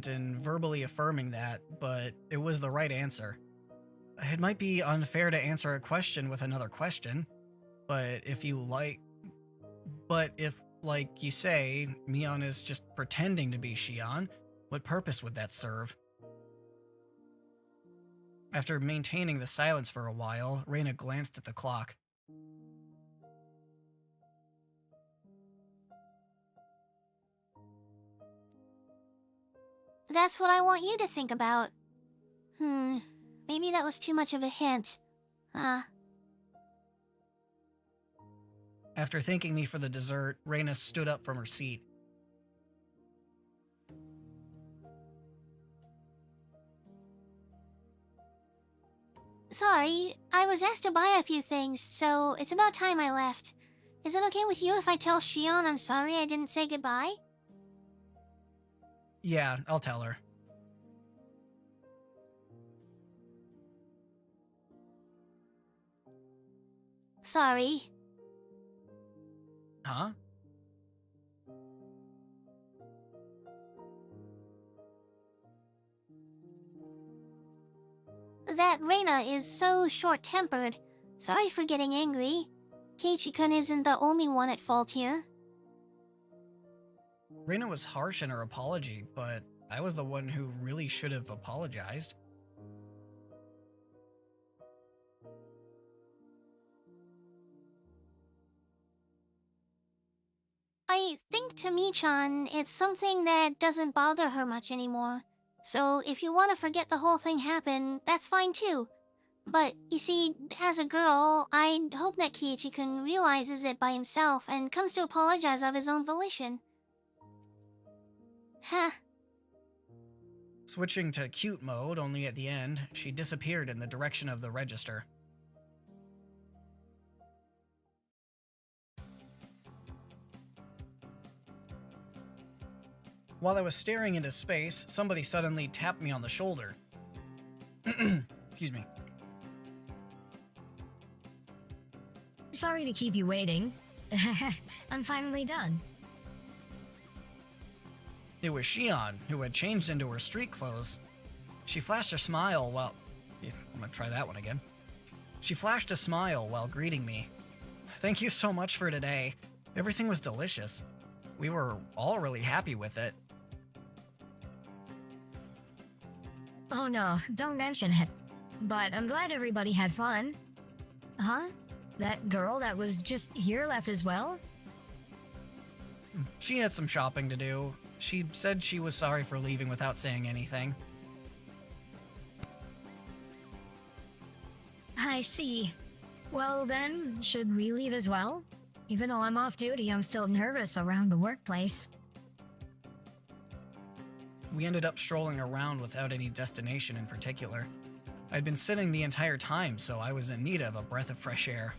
S2: in verbally affirming that, but it was the right answer. It might be unfair to answer a question with another question, but if, like you say, Mion is just pretending to be Shion, what purpose would that serve? After maintaining the silence for a while, Reina glanced at the clock.
S3: That's what I want you to think about. Maybe that was too much of a hint.
S2: After thanking me for the dessert, Reina stood up from her seat.
S3: Sorry, I was asked to buy a few things, so it's about time I left. Is it okay with you if I tell Shion I'm sorry I didn't say goodbye?
S2: Yeah, I'll tell her.
S3: Sorry.
S2: Huh?
S3: That Reina is so short-tempered. Sorry for getting angry. Keiichi-kun isn't the only one at fault here.
S2: Reina was harsh in her apology, but I was the one who really should have apologized.
S3: I think to Mi-chan, it's something that doesn't bother her much anymore. So if you want to forget the whole thing happened, that's fine too. But, you see, as a girl, I hope that Keiichi-kun realizes it by himself and comes to apologize of his own volition. Huh.
S2: Switching to cute mode, only at the end, she disappeared in the direction of the register. While I was staring into space, somebody suddenly tapped me on the shoulder. Excuse me.
S4: Sorry to keep you waiting. I'm finally done.
S2: It was Shion, who had changed into her street clothes. She flashed a smile while... I'm gonna try that one again. She flashed a smile while greeting me. Thank you so much for today. Everything was delicious. We were all really happy with it.
S4: Oh no, don't mention it. But I'm glad everybody had fun. Huh? That girl that was just here left as well?
S2: She had some shopping to do. She said she was sorry for leaving without saying anything.
S4: I see. Well then, should we leave as well? Even though I'm off duty, I'm still nervous around the workplace.
S2: We ended up strolling around without any destination in particular. I'd been sitting the entire time, so I was in need of a breath of fresh air.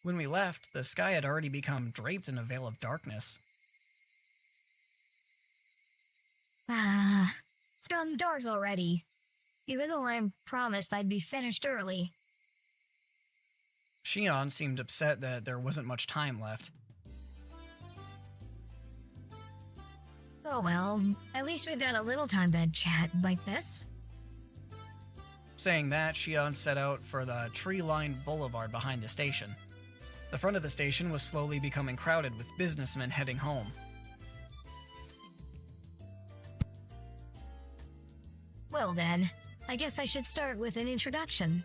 S2: When we left, the sky had already become draped in a veil of darkness.
S4: Ah, it's gone dark already. Even though I promised I'd be finished early.
S2: Shion seemed upset that there wasn't much time left.
S4: Oh well, at least we've got a little time to chat like this.
S2: Saying that, Shion set out for the tree-lined boulevard behind the station. The front of the station was slowly becoming crowded with businessmen heading home.
S4: Well then, I guess I should start with an introduction.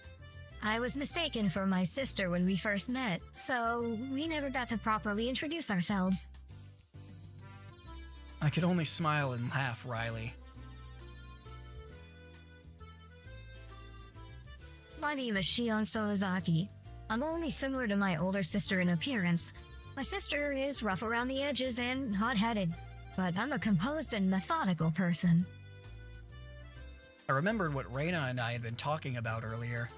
S4: I was mistaken for my sister when we first met, so we never got to properly introduce ourselves.
S2: I could only smile and laugh wryly.
S4: My name is Shion Sonozaki. I'm only similar to my older sister in appearance. My sister is rough around the edges and hot-headed, but I'm a composed and methodical person.
S2: I remembered what Reina and I had been talking about earlier.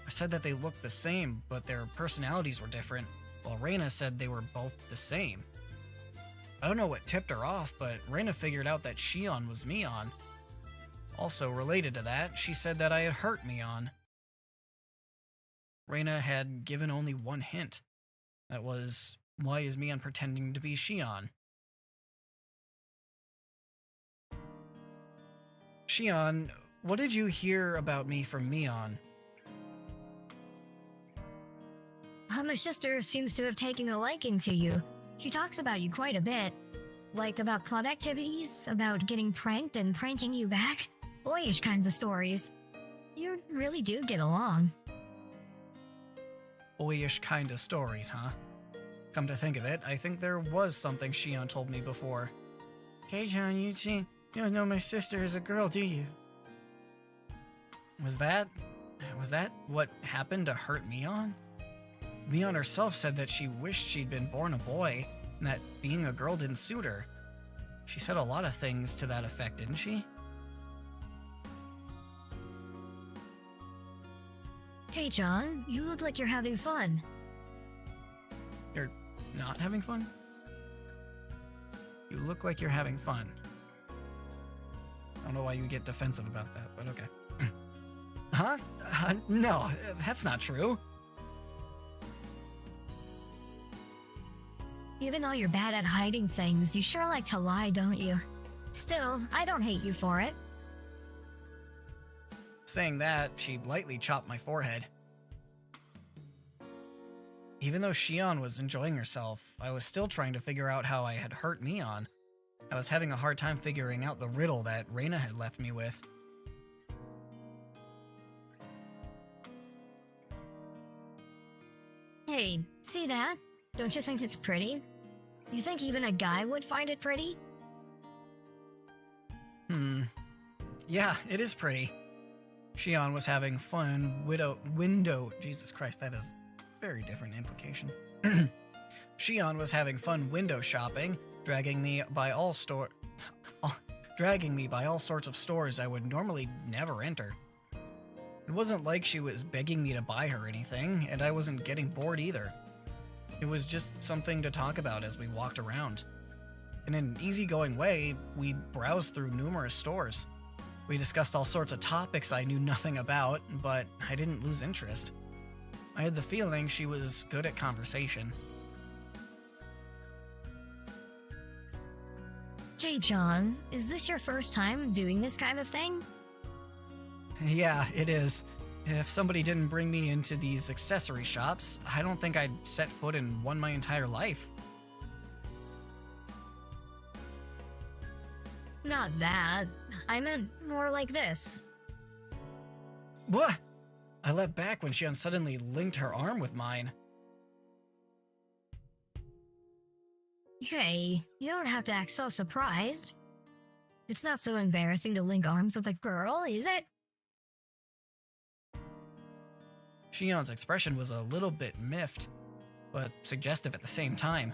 S2: I said that they looked the same, but their personalities were different, while Reina said they were both the same. I don't know what tipped her off, but Reina figured out that Shion was Mion. Also related to that, she said that I had hurt Mion. Reina had given only one hint. That was, why is Mion pretending to be Shion? Shion, what did you hear about me from Mion?
S4: My sister seems to have taken a liking to you. She talks about you quite a bit. Like about club activities, about getting pranked and pranking you back. Boyish kinds of stories. You really do get along.
S2: Boyish kind of stories, huh? Come to think of it, I think there was something Shion told me before. Kei-chan, you don't know my sister is a girl, do you? Was that what happened to hurt Mion? Mion herself said that she wished she'd been born a boy, and that being a girl didn't suit her. She said a lot of things to that effect, didn't she?
S4: Kei-chan, you look like you're having fun.
S2: You're not having fun? You look like you're having fun. I don't know why you get defensive about that, but okay. Huh? No, that's not true.
S4: Even though you're bad at hiding things, you sure like to lie, don't you? Still, I don't hate you for it.
S2: Saying that, she lightly chopped my forehead. Even though Shion was enjoying herself, I was still trying to figure out how I had hurt Mion. I was having a hard time figuring out the riddle that Reina had left me with.
S4: Hey, see that? Don't you think it's pretty? You think even a guy would find it pretty?
S2: Yeah, it is pretty. Shion was having fun window. Jesus Christ, that is very different implication. Shion was having fun window shopping, dragging me by all sorts of stores I would normally never enter. It wasn't like she was begging me to buy her anything, and I wasn't getting bored either. It was just something to talk about as we walked around. In an easygoing way, we browsed through numerous stores. We discussed all sorts of topics I knew nothing about, but I didn't lose interest. I had the feeling she was good at conversation.
S4: Hey, John, is this your first time doing this kind of thing?
S2: Yeah, it is. If somebody didn't bring me into these accessory shops, I don't think I'd set foot in one my entire life.
S4: Not that. I meant more like this.
S2: What? I leapt back when Shion suddenly linked her arm with mine.
S4: Hey, you don't have to act so surprised. It's not so embarrassing to link arms with a girl, is it?
S2: Shion's expression was a little bit miffed, but suggestive at the same time.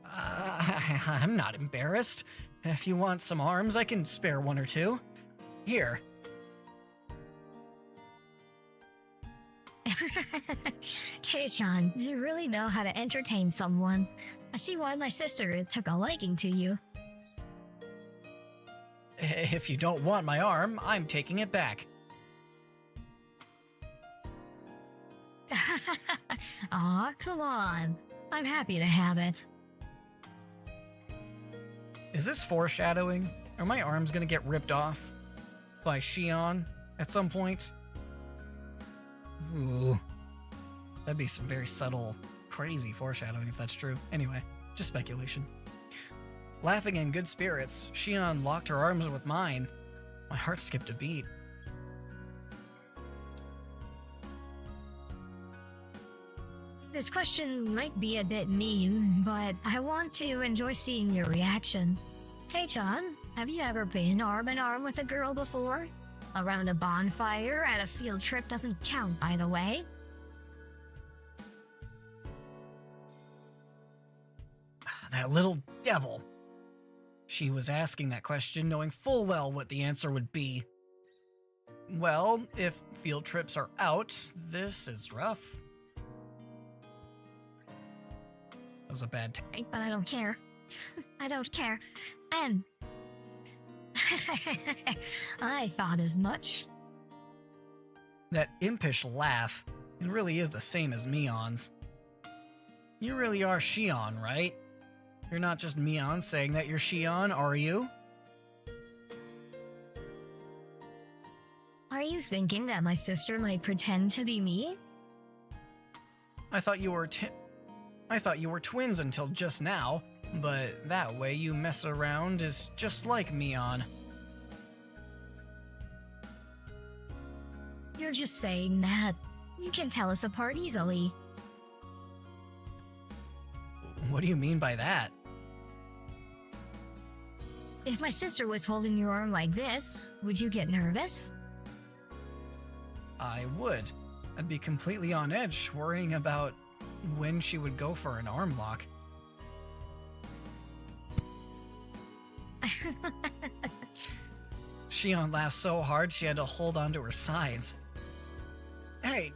S2: I'm not embarrassed. If you want some arms, I can spare one or two. Here.
S4: Kei-chan, you really know how to entertain someone. I see why my sister took a liking to you.
S2: If you don't want my arm, I'm taking it back.
S4: Aw, come on. I'm happy to have it.
S2: Is this foreshadowing? Are my arms gonna get ripped off by Shion at some point? Ooh. That'd be some very subtle, crazy foreshadowing if that's true. Anyway, just speculation. Laughing in good spirits, Shion locked her arms with mine. My heart skipped a beat.
S4: This question might be a bit mean, but I want to enjoy seeing your reaction. Hey, John, have you ever been arm in arm with a girl before? Around a bonfire at a field trip doesn't count, by the way.
S2: That little devil. She was asking that question knowing full well what the answer would be. Well, if field trips are out, this is rough. That was a bad take.
S4: But I don't care. I don't care. And I thought as much.
S2: That impish laugh, it really is the same as Mion's. You really are Shion, right? You're not just Mion saying that you're Shion, are you?
S4: Are you thinking that my sister might pretend to be me?
S2: I thought you were twins until just now, but that way you mess around is just like Mion.
S4: You're just saying that. You can tell us apart easily.
S2: What do you mean by that?
S4: If my sister was holding your arm like this, would you get nervous?
S2: I would. I'd be completely on edge, worrying about when she would go for an arm lock. Shion laughed so hard she had to hold onto her sides. Hey,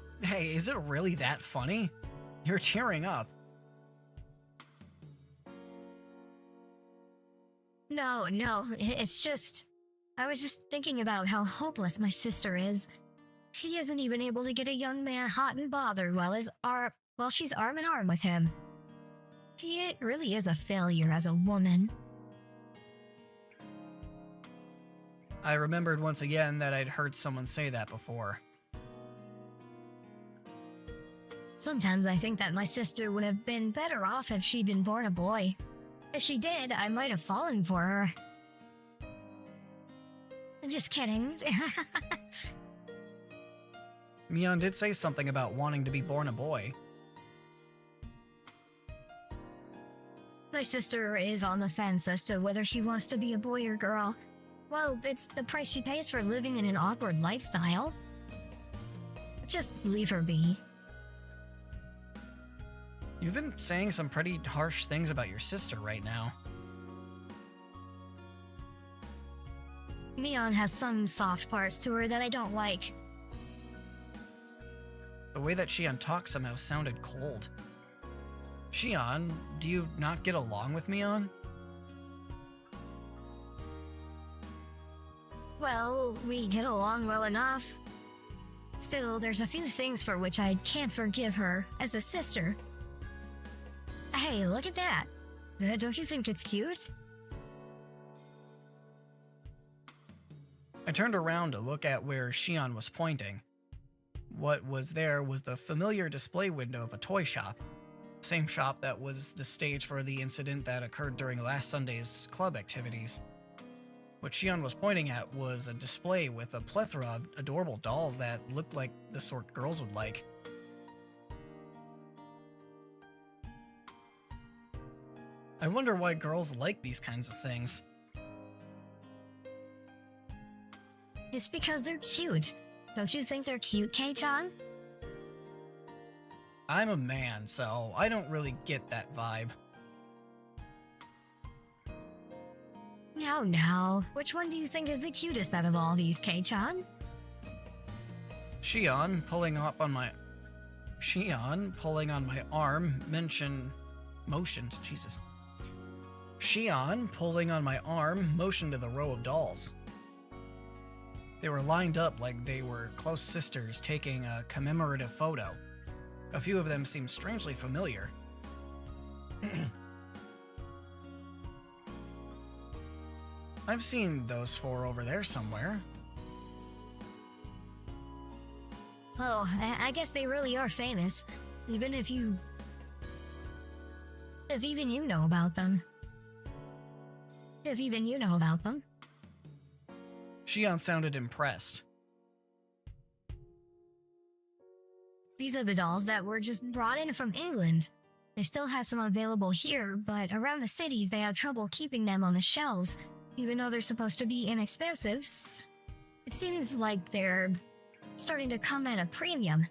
S2: is it really that funny? You're tearing up.
S4: No, it's just... I was just thinking about how hopeless my sister is. She isn't even able to get a young man hot and bothered while she's arm in arm with him. She really is a failure as a woman.
S2: I remembered once again that I'd heard someone say that before.
S4: Sometimes I think that my sister would have been better off if she'd been born a boy. If she did, I might have fallen for her. Just kidding.
S2: Mion did say something about wanting to be born a boy.
S4: My sister is on the fence as to whether she wants to be a boy or girl. Well, it's the price she pays for living in an awkward lifestyle. Just leave her be.
S2: You've been saying some pretty harsh things about your sister right now.
S4: Mion has some soft parts to her that I don't like.
S2: The way that Shion talked somehow sounded cold. Shion, do you not get along with Mion?
S4: Well, we get along well enough. Still, there's a few things for which I can't forgive her as a sister. Hey, look at that. Don't you think it's cute?
S2: I turned around to look at where Shion was pointing. What was there was the familiar display window of a toy shop. Same shop that was the stage for the incident that occurred during last Sunday's club activities. What Shion was pointing at was a display with a plethora of adorable dolls that looked like the sort girls would like. I wonder why girls like these kinds of things.
S4: It's because they're cute. Don't you think they're cute, Kei-chan?
S2: I'm a man, so I don't really get that vibe.
S4: Now, which one do you think is the cutest out of all these, Kei-chan?
S2: Shion, pulling on my arm, Shion, pulling on my arm, motioned to the row of dolls. They were lined up like they were close sisters taking a commemorative photo. A few of them seemed strangely familiar. I've seen those four over there somewhere.
S4: Oh, I guess they really are famous. If even you know about them.
S2: Shion sounded impressed.
S4: These are the dolls that were just brought in from England. They still have some available here, but around the cities they have trouble keeping them on the shelves, even though they're supposed to be inexpensive. It seems like they're starting to come at a premium.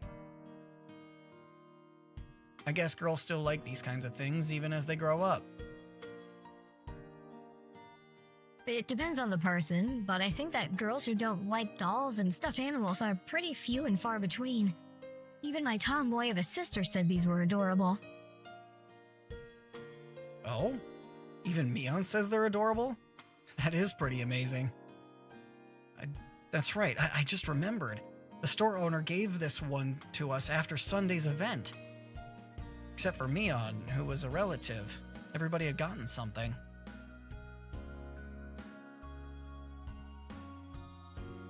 S2: I guess girls still like these kinds of things even as they grow up.
S4: It depends on the person, but I think that girls who don't like dolls and stuffed animals are pretty few and far between. Even my tomboy of a sister said these were adorable.
S2: Oh? Even Mion says they're adorable? That is pretty amazing. That's right, I just remembered. The store owner gave this one to us after Sunday's event. Except for Mion, who was a relative. Everybody had gotten something.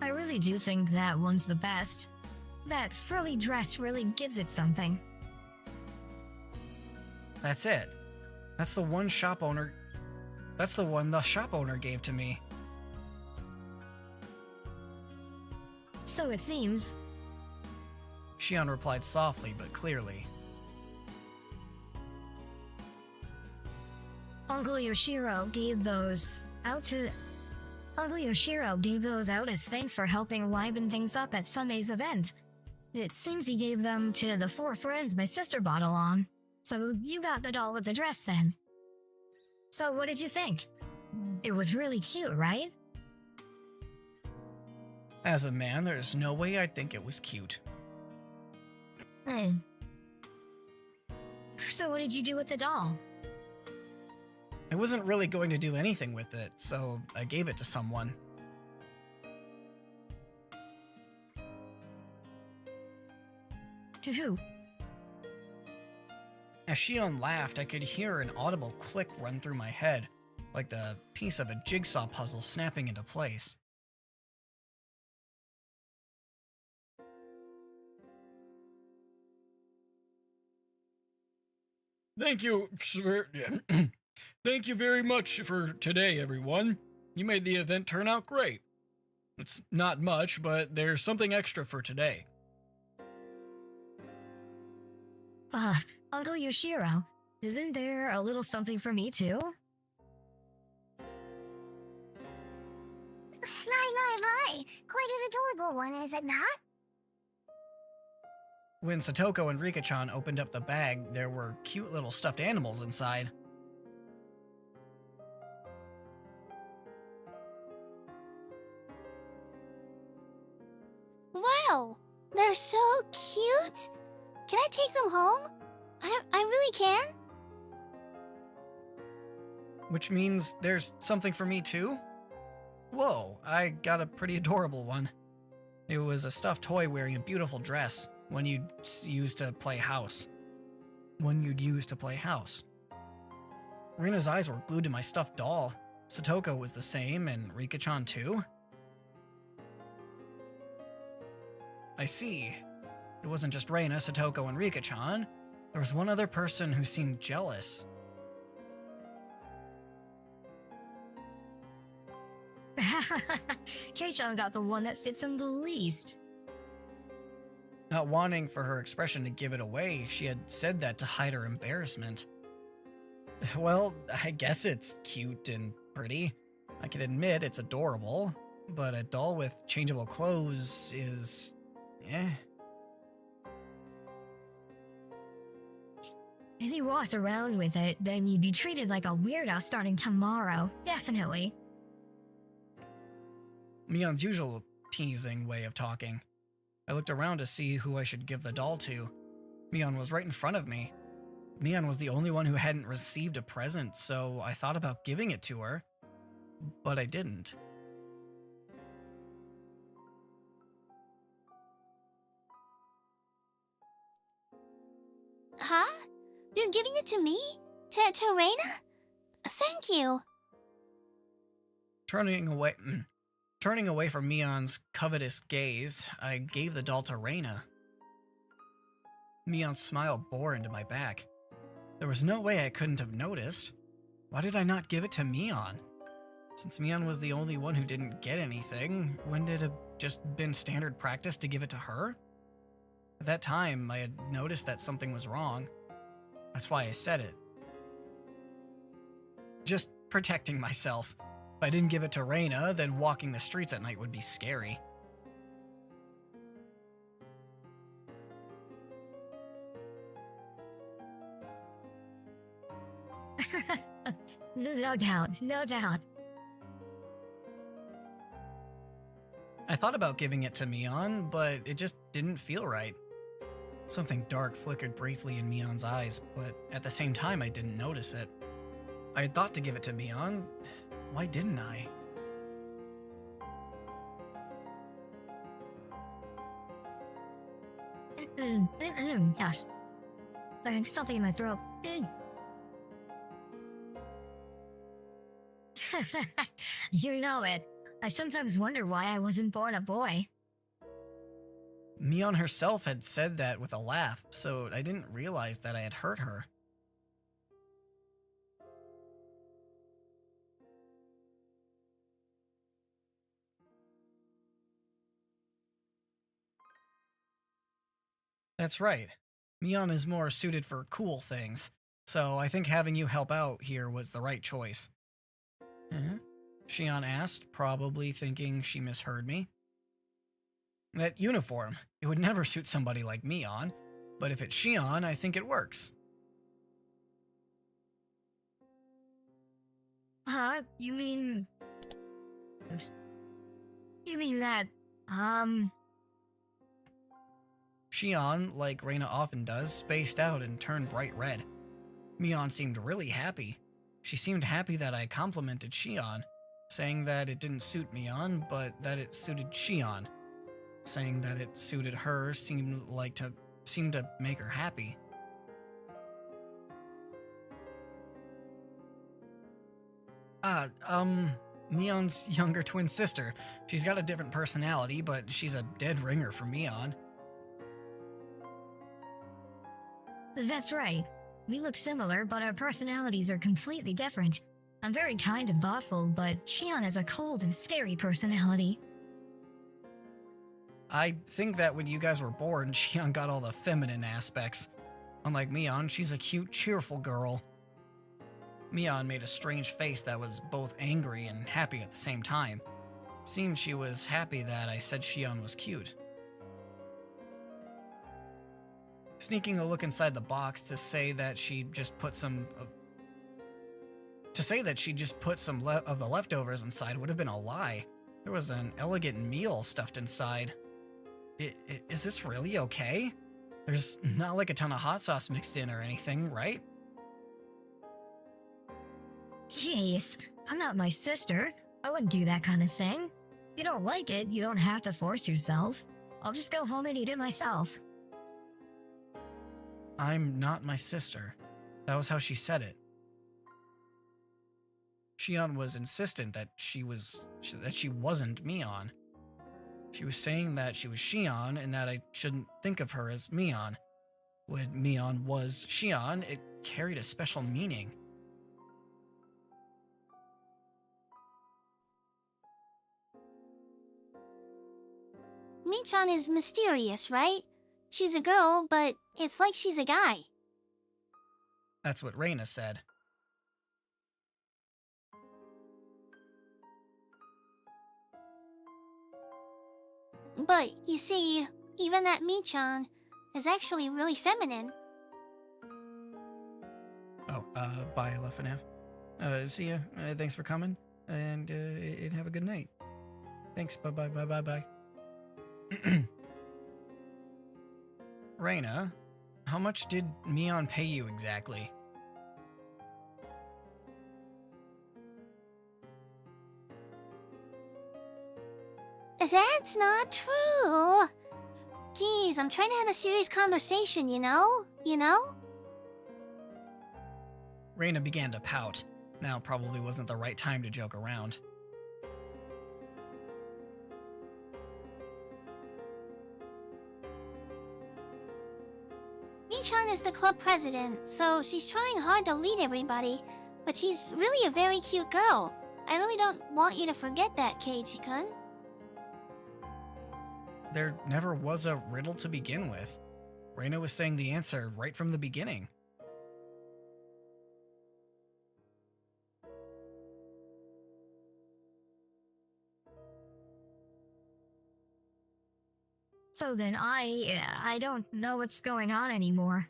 S4: I really do think that one's the best. That frilly dress really gives it something.
S2: That's it. That's the one the shop owner gave to me.
S4: So it seems.
S2: Shion replied softly but clearly.
S4: Uncle Yoshiro gave those out as thanks for helping liven things up at Sunday's event. It seems he gave them to the four friends my sister brought along. So you got the doll with the dress then. So what did you think? It was really cute, right?
S2: As a man, there's no way I'd think it was cute.
S4: So what did you do with the doll?
S2: I wasn't really going to do anything with it, so I gave it to someone.
S4: To who?
S2: As Shion laughed, I could hear an audible click run through my head, like the piece of a jigsaw puzzle snapping into place. Thank you, Thank you very much for today, everyone. You made the event turn out great. It's not much, but there's something extra for today.
S4: Uncle Yoshiro, isn't there a little something for me too?
S5: My. Quite an adorable one, is it not?
S2: When Satoko and Rika-chan opened up the bag, there were cute little stuffed animals inside.
S3: Wow, they're so cute. Can I take them home? I really can?
S2: Which means there's something for me too? Whoa, I got a pretty adorable one. It was a stuffed toy wearing a beautiful dress, one you'd use to play house. Reina's eyes were glued to my stuffed doll. Satoko was the same, and Rika-chan too? I see. It wasn't just Reina, Satoko, and Rika-chan. There was one other person who seemed jealous.
S4: Kei-chan got the one that fits him the least.
S2: Not wanting for her expression to give it away, she had said that to hide her embarrassment. Well, I guess it's cute and pretty. I can admit it's adorable, but a doll with changeable clothes is...
S4: If you walked around with it, then you'd be treated like a weirdo starting tomorrow. Definitely.
S2: Mion's usual teasing way of talking. I looked around to see who I should give the doll to. Mion was right in front of me. Mion was the only one who hadn't received a present, so I thought about giving it to her, but I didn't.
S3: Huh? You're giving it to me? To Reina? Thank you.
S2: Turning away from Mion's covetous gaze, I gave the doll to Reina. Mion's smile bore into my back. There was no way I couldn't have noticed. Why did I not give it to Mion? Since Mion was the only one who didn't get anything, wouldn't it have just been standard practice to give it to her? At that time, I had noticed that something was wrong. That's why I said it. Just protecting myself. If I didn't give it to Reina, then walking the streets at night would be scary.
S4: No doubt, no doubt.
S2: I thought about giving it to Mion, but it just didn't feel right. Something dark flickered briefly in Mion's eyes, but at the same time I didn't notice it. I had thought to give it to Mion. Why didn't I?
S4: Yes. There's something in my throat. You know it. I sometimes wonder why I wasn't born a boy.
S2: Mion herself had said that with a laugh, so I didn't realize that I had hurt her. That's right. Mion is more suited for cool things, so I think having you help out here was the right choice. Huh? Shion asked, probably thinking she misheard me. That uniform, it would never suit somebody like Mion, but if it's Shion, I think it works.
S4: Huh? You mean... You mean that,
S2: Shion, like Reina often does, spaced out and turned bright red. Mion seemed really happy. She seemed happy that I complimented Shion, saying that it didn't suit Mion, but that it suited Shion. Saying that it suited her seemed to make her happy. Mion's younger twin sister. She's got a different personality, but she's a dead ringer for Mion.
S4: That's right. We look similar, but our personalities are completely different. I'm very kind and thoughtful, but Shion has a cold and scary personality.
S2: I think that when you guys were born, Shion got all the feminine aspects. Unlike Mion, she's a cute, cheerful girl. Mion made a strange face that was both angry and happy at the same time. It seemed she was happy that I said Shion was cute. Sneaking a look inside the box to say that she just put some of the leftovers inside would have been a lie. There was an elegant meal stuffed inside. Is this really okay? There's not like a ton of hot sauce mixed in or anything, right?
S4: Jeez, I'm not my sister. I wouldn't do that kind of thing. If you don't like it, you don't have to force yourself. I'll just go home and eat it myself.
S2: I'm not my sister. That was how she said it. Shion was insistent that she wasn't Mion. She was saying that she was Shion and that I shouldn't think of her as Mion. When Mion was Shion, it carried a special meaning.
S3: Michan is mysterious, right? She's a girl, but it's like she's a guy.
S2: That's what Reina said.
S3: But, you see, even that Michan is actually really feminine.
S2: Oh, bye, Lefanav. See ya. Thanks for coming, and have a good night. Thanks, bye. Reina, how much did Mion pay you exactly?
S3: That's not true. Geez, I'm trying to have a serious conversation, you know?
S2: Reina began to pout. Now probably wasn't the right time to joke around.
S3: Michan is the club president, so she's trying hard to lead everybody, but she's really a very cute girl. I really don't want you to forget that, Keiichi-kun.
S2: There never was a riddle to begin with. Reina was saying the answer right from the beginning.
S4: So then I don't know what's going on anymore.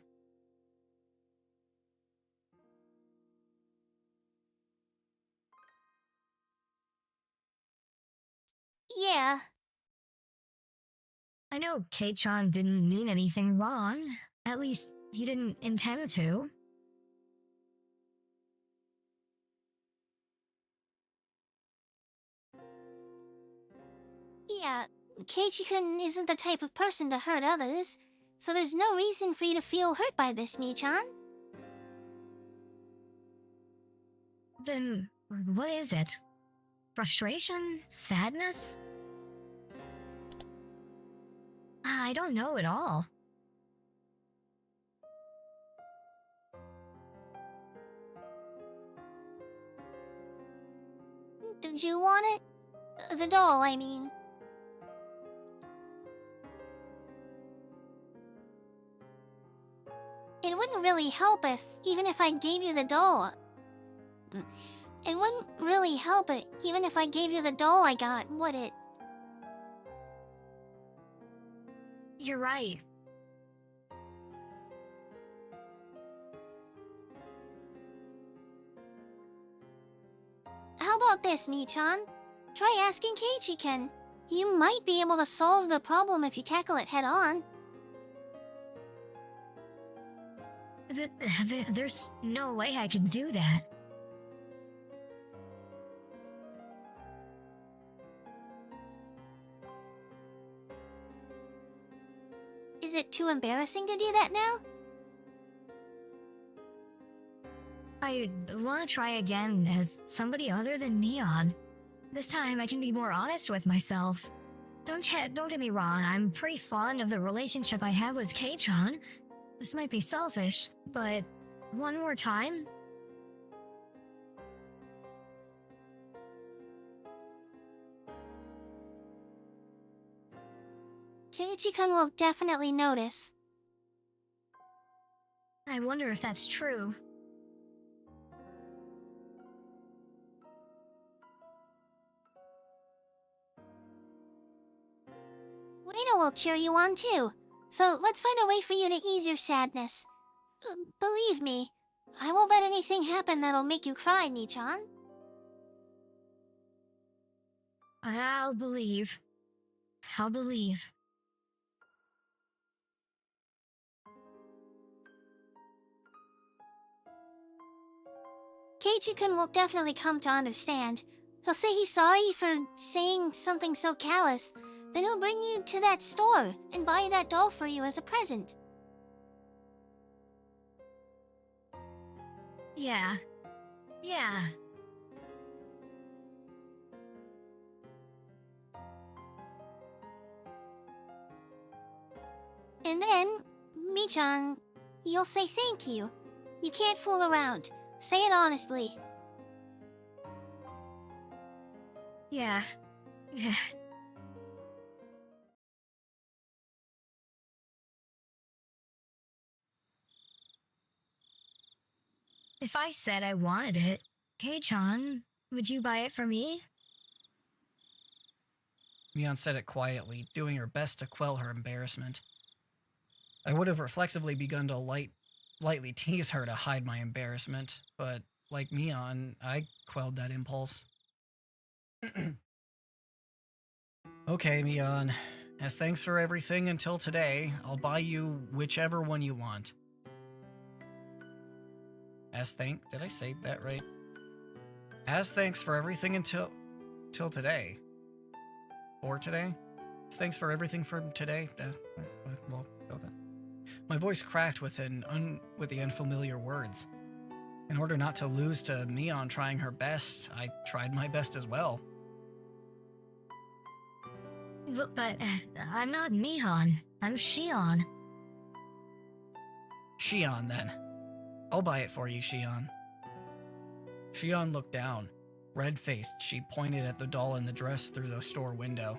S3: Yeah.
S4: I know Kei-chan didn't mean anything wrong. At least, he didn't intend to.
S3: Yeah, Keiichi-kun isn't the type of person to hurt others, so there's no reason for you to feel hurt by this, Michan.
S4: Then, what is it? Frustration? Sadness? I don't know at all.
S3: Did you want it? The doll, I mean. It wouldn't really help even if I gave you the doll. It wouldn't really help it, even if I gave you the doll I got, would it?
S4: You're right.
S3: How about this, Michan? Try asking Keiichi-kun. You might be able to solve the problem if you tackle it head on.
S4: There's no way I can do that.
S3: Is it too embarrassing to do that now?
S4: I want to try again as somebody other than Mion. This time I can be more honest with myself. Don't get me wrong, I'm pretty fond of the relationship I have with Kei-chan. This might be selfish, but one more time?
S3: Keiichi-kun will definitely notice.
S4: I wonder if that's true.
S3: Reina will cheer you on too. So let's find a way for you to ease your sadness. Believe me, I won't let anything happen that'll make you cry, Michan.
S4: I'll believe. I'll believe.
S3: Keiji-kun will definitely come to understand. He'll say he's sorry for saying something so callous. Then he'll bring you to that store and buy that doll for you as a present.
S4: Yeah.
S3: And then, Michan, you'll say thank you. You can't fool around. Say it honestly.
S4: Yeah. If I said I wanted it, Kei-chan, would you buy it for me?
S2: Mion said it quietly, doing her best to quell her embarrassment. I would have reflexively begun to lightly tease her to hide my embarrassment, but like Mion, I quelled that impulse. Okay, Mion. As thanks for everything until today, I'll buy you whichever one you want. Did I say that right? As thanks for everything until today. Or today? Thanks for everything from today? Well, go then. My voice cracked with the unfamiliar words. In order not to lose to Mion trying her best, I tried my best as well.
S4: But I'm not Mihan. I'm Shion.
S2: Shion, then. I'll buy it for you, Shion. Shion looked down. Red-faced, she pointed at the doll in the dress through the store window.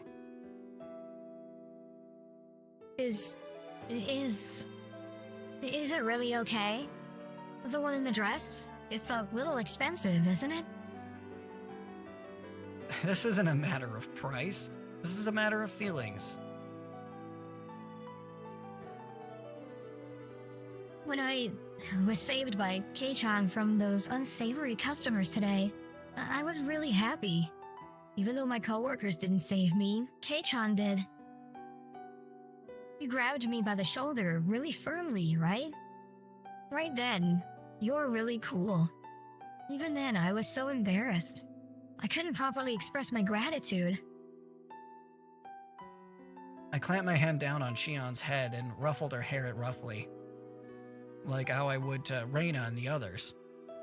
S4: Is it really okay? The one in the dress? It's a little expensive, isn't it?
S2: This isn't a matter of price. This is a matter of feelings.
S4: When I was saved by Kei-chan from those unsavory customers today, I was really happy. Even though my coworkers didn't save me, Kei-chan did. You grabbed me by the shoulder really firmly, right? Right then, you're really cool. Even then, I was so embarrassed. I couldn't properly express my gratitude.
S2: I clamped my hand down on Shion's head and ruffled her hair roughly, like how I would to Reina and the others.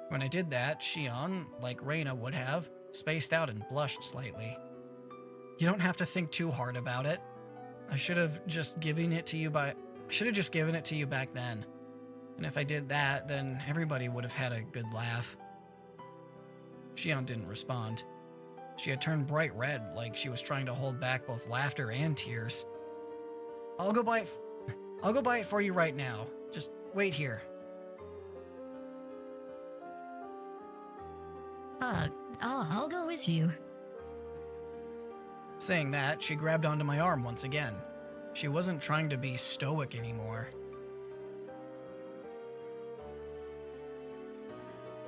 S2: When I did that, Shion, like Reina would have, spaced out and blushed slightly. You don't have to think too hard about it. I should have just given it to you back then. And if I did that, then everybody would have had a good laugh. Shion didn't respond. She had turned bright red, like she was trying to hold back both laughter and tears. I'll go buy it for you right now. Just wait here.
S4: I'll go with you.
S2: Saying that, she grabbed onto my arm once again. She wasn't trying to be stoic anymore.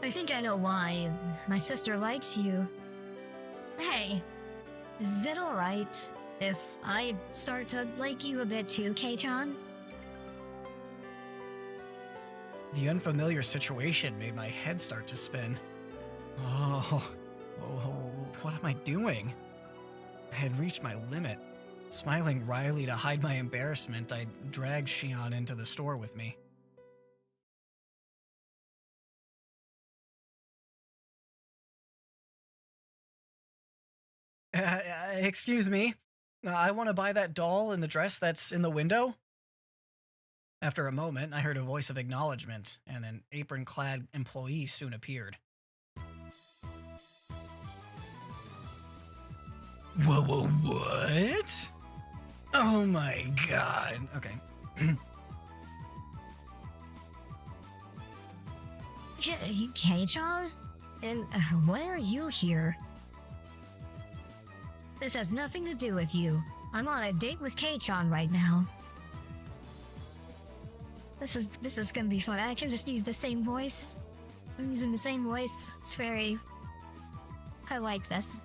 S4: I think I know why. My sister likes you. Hey, is it alright if I start to like you a bit too, Kei-chan?
S2: The unfamiliar situation made my head start to spin. Oh, what am I doing? I had reached my limit. Smiling wryly to hide my embarrassment, I dragged Shion into the store with me. Excuse me. I want to buy that doll in the dress that's in the window. After a moment, I heard a voice of acknowledgement, and an apron-clad employee soon appeared. What? Oh my god. Okay.
S4: Kei-chan? And why are you here? This has nothing to do with you. I'm on a date with Kei-chan right now. This is gonna be fun. I can just use the same voice. I'm using the same voice. It's very... I like this.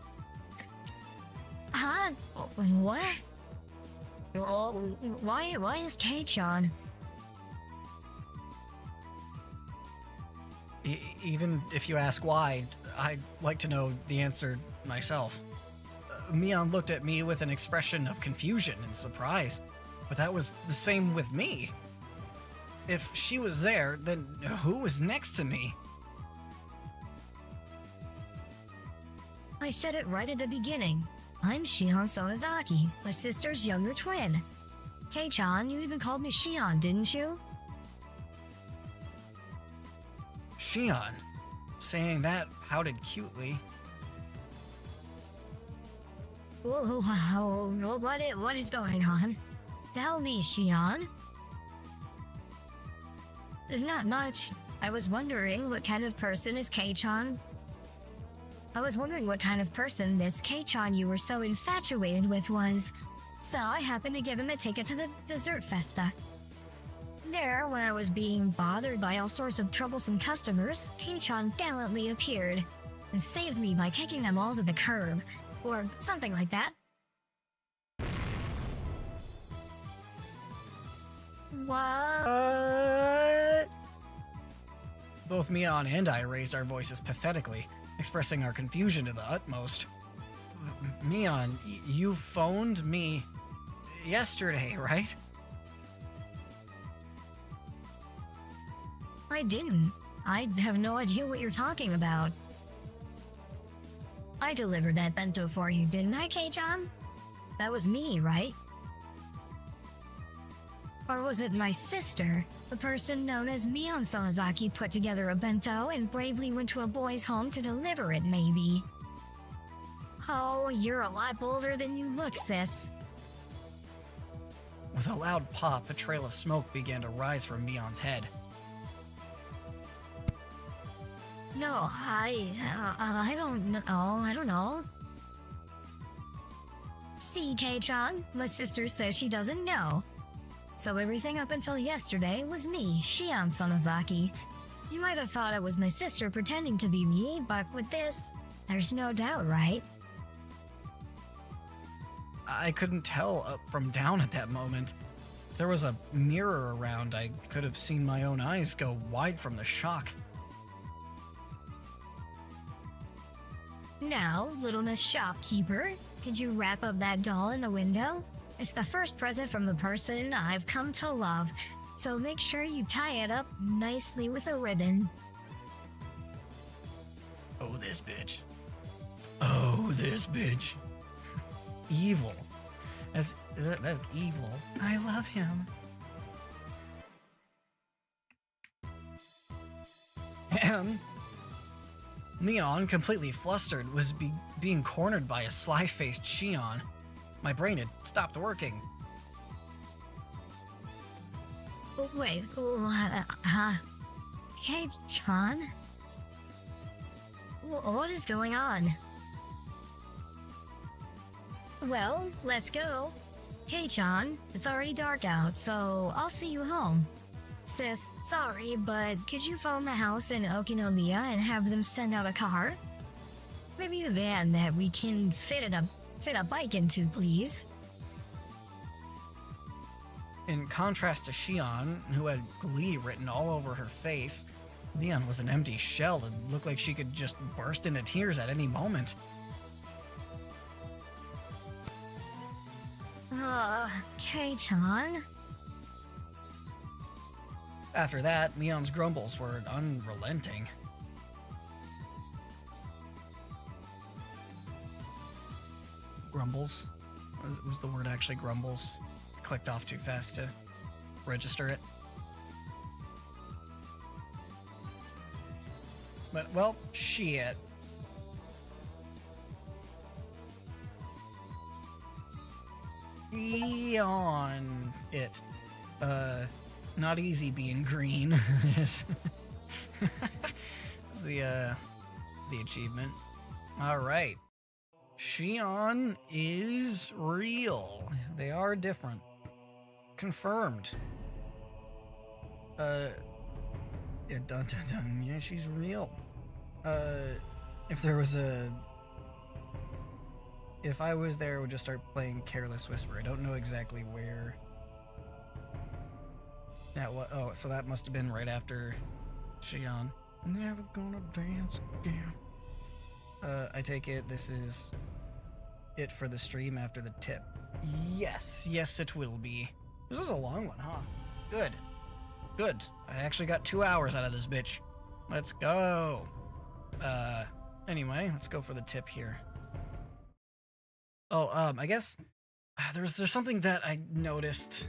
S4: Huh? What? Why is Kei-chan?
S2: Even if you ask why, I'd like to know the answer myself. Mion looked at me with an expression of confusion and surprise, but that was the same with me. If she was there, then who was next to me?
S4: I said it right at the beginning. I'm Shion Sonozaki, my sister's younger twin. Kei-chan, you even called me Shion, didn't you?
S2: Shion. Saying that pouted cutely.
S4: Whoa, what is going on? Tell me, Shion. Not much. I was wondering what kind of person is Kei-chan. I was wondering what kind of person this Kei-chan you were so infatuated with was. So I happened to give him a ticket to the dessert festa. There, when I was being bothered by all sorts of troublesome customers, Kei-chan gallantly appeared and saved me by kicking them all to the curb. Or something like that.
S2: What? Both Mion and I raised our voices pathetically, expressing our confusion to the utmost. Mion, you phoned me yesterday, right?
S4: I didn't. I have no idea what you're talking about. I delivered that bento for you, didn't I, Kei-chan? That was me, right? Or was it my sister, the person known as Mion Sonozaki, put together a bento and bravely went to a boy's home to deliver it, maybe? Oh, you're a lot bolder than you look, sis.
S2: With a loud pop, a trail of smoke began to rise from Mion's head.
S4: No, I don't know. See, Kei-chan, my sister says she doesn't know. So everything up until yesterday was me, Shion Sonozaki. You might have thought it was my sister pretending to be me, but with this, there's no doubt, right?
S2: I couldn't tell up from down at that moment. There was a mirror around. I could have seen my own eyes go wide from the shock.
S4: Now, little Miss Shopkeeper, could you wrap up that doll in the window? It's the first present from the person I've come to love, so make sure you tie it up nicely with a ribbon.
S2: Oh, this bitch. Oh, this bitch. Evil. That's evil. I love him. And Mion, completely flustered, was being cornered by a sly-faced Shion. My brain had stopped working.
S4: Wait, Kei-chan? What is going on? Well, let's go. Kei-chan, it's already dark out, so I'll see you home. Sis, sorry, but could you phone the house in Okinomiya and have them send out a car? Maybe a van that we can fit a bike into, please.
S2: In contrast to Shion, who had glee written all over her face, Mion was an empty shell and looked like she could just burst into tears at any moment.
S4: Kei-chan?
S2: After that, Mion's grumbles were unrelenting. Grumbles? Was the word actually grumbles? Clicked off too fast to register it. But, well, shit. Beyond it. Not easy being green is the achievement. Alright. Shion is real. They are different. Confirmed. Yeah, dun dun dun. Yeah, she's real. If there was a... If I was there, I would just start playing Careless Whisper. I don't know exactly where that was. Oh, so that must have been right after Shion. Never gonna dance again. I take it this is it for the stream after the tip. Yes, yes it will be. This was a long one, huh? Good. Good. I actually got 2 hours out of this bitch. Let's go. Anyway, let's go for the tip here. Oh, I guess there's something that I noticed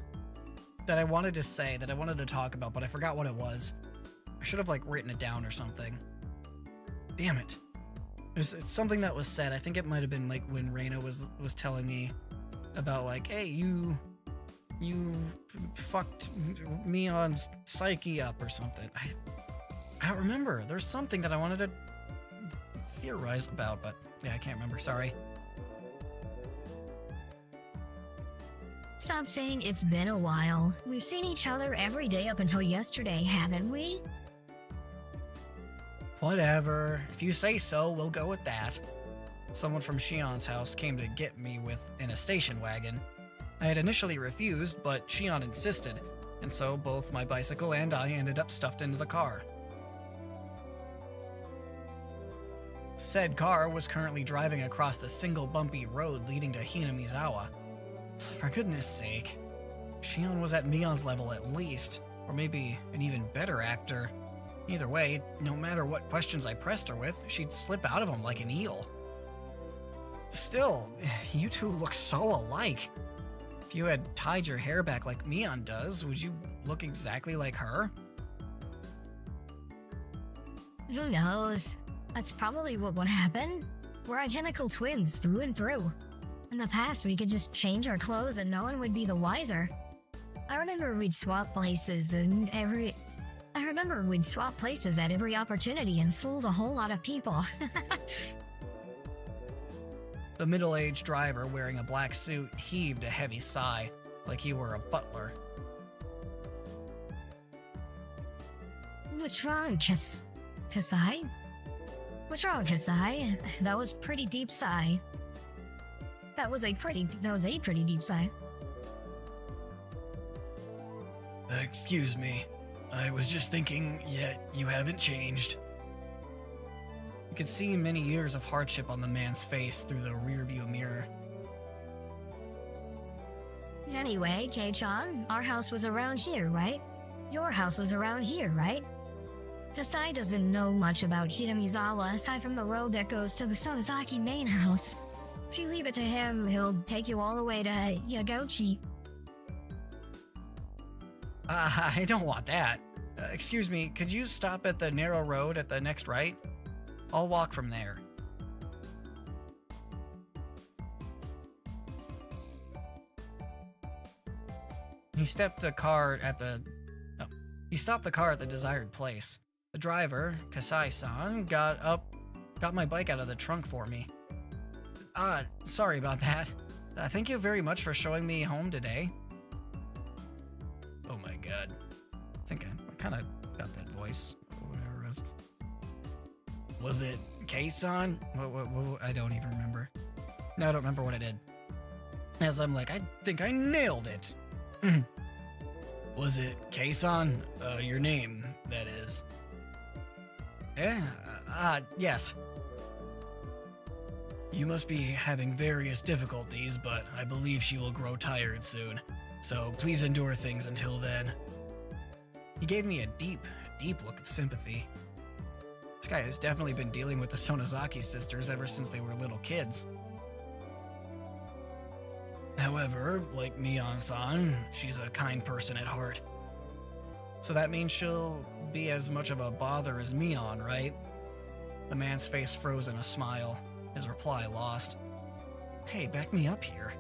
S2: that I wanted to say, that I wanted to talk about, but I forgot what it was. I should have, like, written it down or something. Damn it. It's something that was said. I think it might have been, like, when Reina was telling me about, like, hey, you fucked Mion's psyche up or something. I don't remember. There's something that I wanted to theorize about, but yeah, I can't remember. Sorry.
S4: Stop saying it's been a while. We've seen each other every day up until yesterday, haven't we?
S2: Whatever. If you say so, we'll go with that. Someone from Shion's house came to get me in a station wagon. I had initially refused, but Shion insisted, and so both my bicycle and I ended up stuffed into the car. Said car was currently driving across the single bumpy road leading to Hinamizawa. For goodness sake. Shion was at Mion's level at least, or maybe an even better actor. Either way, no matter what questions I pressed her with, she'd slip out of them like an eel. Still, you two look so alike. If you had tied your hair back like Mion does, would you look exactly like her?
S4: Who knows? That's probably what would happen. We're identical twins through and through. In the past, we could just change our clothes and no one would be the wiser. I remember we'd swap places at every opportunity and fooled a whole lot of people.
S2: The middle-aged driver wearing a black suit heaved a heavy sigh, like he were a butler.
S4: What's wrong, Kasai? What's wrong, Kasai? That was pretty deep sigh. That was a pretty deep sigh.
S2: Excuse me. I was just thinking, yet you haven't changed. You could see many years of hardship on the man's face through the rearview mirror.
S4: Anyway, Kei-chan, our house was around here, right? Your house was around here, right? Kasai doesn't know much about Hinamizawa aside from the road that goes to the Sonozaki main house. If you leave it to him, he'll take you all the way to Yagochi.
S2: I don't want that. Excuse me, could you stop at the narrow road at the next right? I'll walk from there. He stopped the car at the desired place. The driver, Kasai-san, got my bike out of the trunk for me. Sorry about that. Thank you very much for showing me home today. Oh my god. I think I kind of got that voice, or whatever it was. Was it Kei-san? What, I don't even remember. No, I don't remember what I did. As I'm like, I think I nailed it. Was it Kei-san? Your name, that is. Yeah, yes. You must be having various difficulties, but I believe she will grow tired soon. So please endure things until then. He gave me a deep, deep look of sympathy. This guy has definitely been dealing with the Sonozaki sisters ever since they were little kids. However, like Mion-san, she's a kind person at heart. So that means she'll be as much of a bother as Mion, right? The man's face froze in a smile, his reply lost. Hey, back me up here.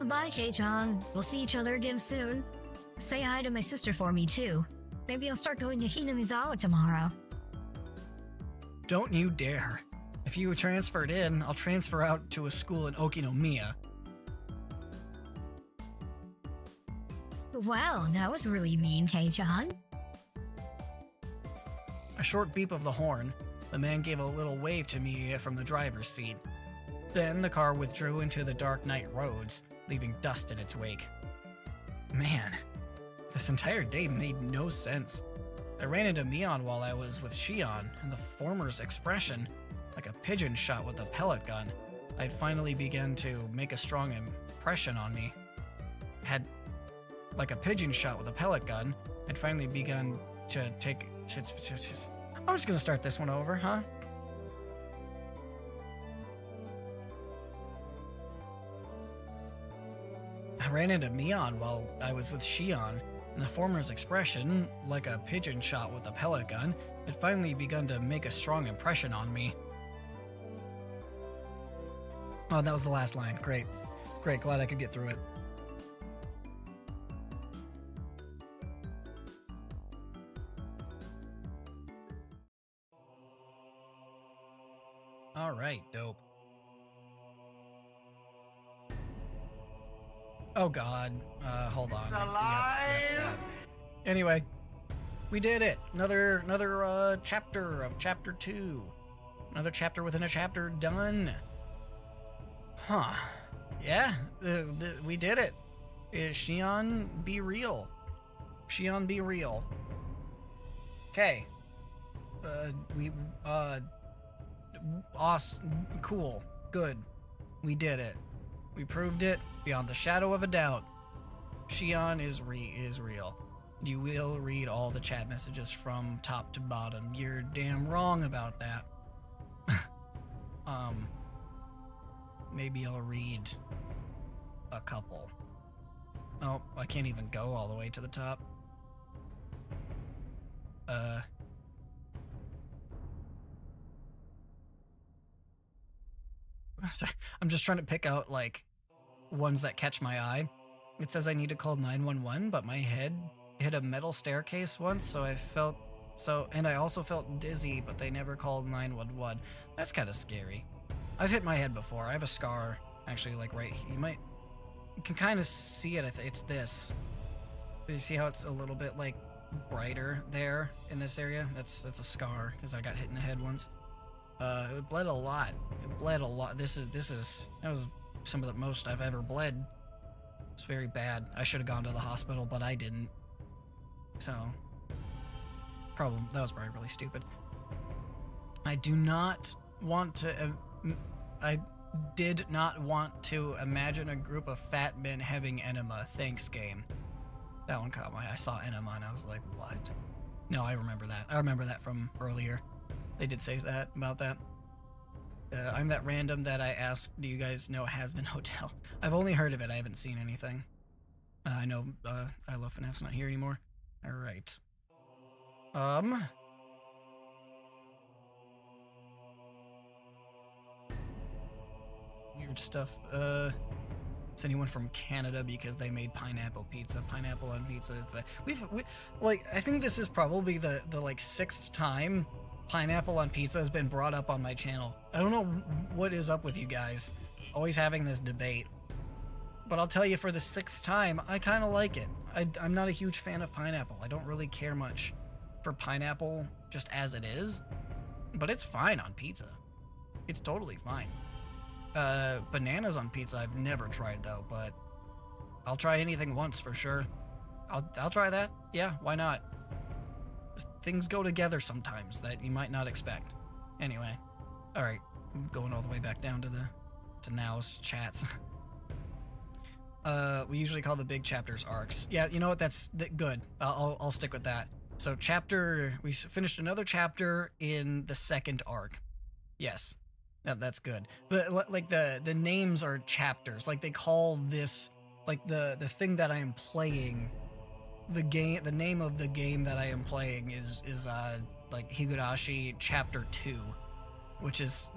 S4: Bye, Kei-chan. We'll see each other again soon. Say hi to my sister for me, too. Maybe I'll start going to Hinamizawa tomorrow.
S2: Don't you dare. If you transferred in, I'll transfer out to a school in Okinomiya.
S4: Well, that was really mean, Tae-chan.
S2: A short beep of the horn. The man gave a little wave to me from the driver's seat. Then the car withdrew into the dark night roads, leaving dust in its wake. Man, this entire day made no sense. I ran into Mion while I was with Shion, and the former's expression, like a pigeon shot with a pellet gun, I'd finally begun to make a strong impression on me. Like a pigeon shot with a pellet gun, I'd finally begun to take... I'm just gonna start this one over, huh? I ran into Mion while I was with Shion, and the former's expression, like a pigeon shot with a pellet gun, had finally begun to make a strong impression on me. Oh, that was the last line. Great. Great, glad I could get through it. Alright, dope. Oh god, hold on.
S1: Alive!
S2: Anyway, we did it. Another chapter of chapter 2. Another chapter within a chapter done. Huh. Yeah, we did it. Shion, be real. Shion, be real. Okay. Awesome. Cool. Good. We did it. We proved it beyond the shadow of a doubt. Shion is real. You will read all the chat messages from top to bottom. You're damn wrong about that. Maybe I'll read a couple. Oh, I can't even go all the way to the top. Sorry, I'm just trying to pick out, like, ones that catch my eye. It says I need to call 911, but my head hit a metal staircase once, and I also felt dizzy, but they never called 911. That's kind of scary. I've hit my head before. I have a scar, actually, like right here. You can kind of see it. It's this. You see how it's a little bit, like, brighter there in this area? That's a scar, because I got hit in the head once. It bled a lot. It bled a lot. That was some of the most I've ever bled. It's very bad. I should have gone to the hospital, but I didn't. So, that was probably really stupid. I did not want to imagine a group of fat men having enema. Thanks, game. That one caught my eye. I saw enema and I was like, what? No, I remember that. I remember that from earlier. They did say that about that. I'm that random that I asked, do you guys know Has-Been Hotel? I've only heard of it. I haven't seen anything. I know I Love FNAF's not here anymore. All right. Weird stuff. It's anyone from Canada because they made pineapple pizza. Pineapple on pizza is the like, I think this is probably the like 6th time pineapple on pizza has been brought up on my channel. I don't know what is up with you guys. Always having this debate. But I'll tell you, for the 6th time, I kind of like it. I'm not a huge fan of pineapple. I don't really care much for pineapple just as it is. But it's fine on pizza. It's totally fine. Bananas on pizza I've never tried though, but I'll try anything once for sure. I'll try that. Yeah, why not? Things go together sometimes that you might not expect. Anyway, all right, I'm going all the way back down to now's chats. We usually call the big chapters arcs. Yeah, you know what? That's good. I'll stick with that. So we finished another chapter in the 2nd arc. Yes, that's good. But like the names are chapters. Like they call this, like the thing that I am playing. The name of the game that I am playing is like Higurashi Chapter 2, which is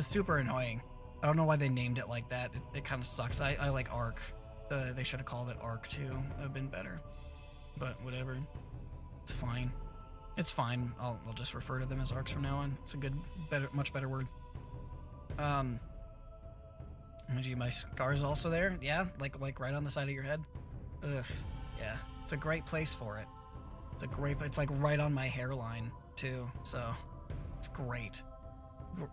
S2: super annoying. I don't know why they named it like that. It kind of sucks. I like Arc. They should have called it Arc 2. That would have been better. But whatever. It's fine. It's fine. I'll just refer to them as arcs from now on. It's a much better word. My scar's also there. Yeah, like right on the side of your head. Ugh. Yeah, it's a great place for it. It's like right on my hairline too, so it's great.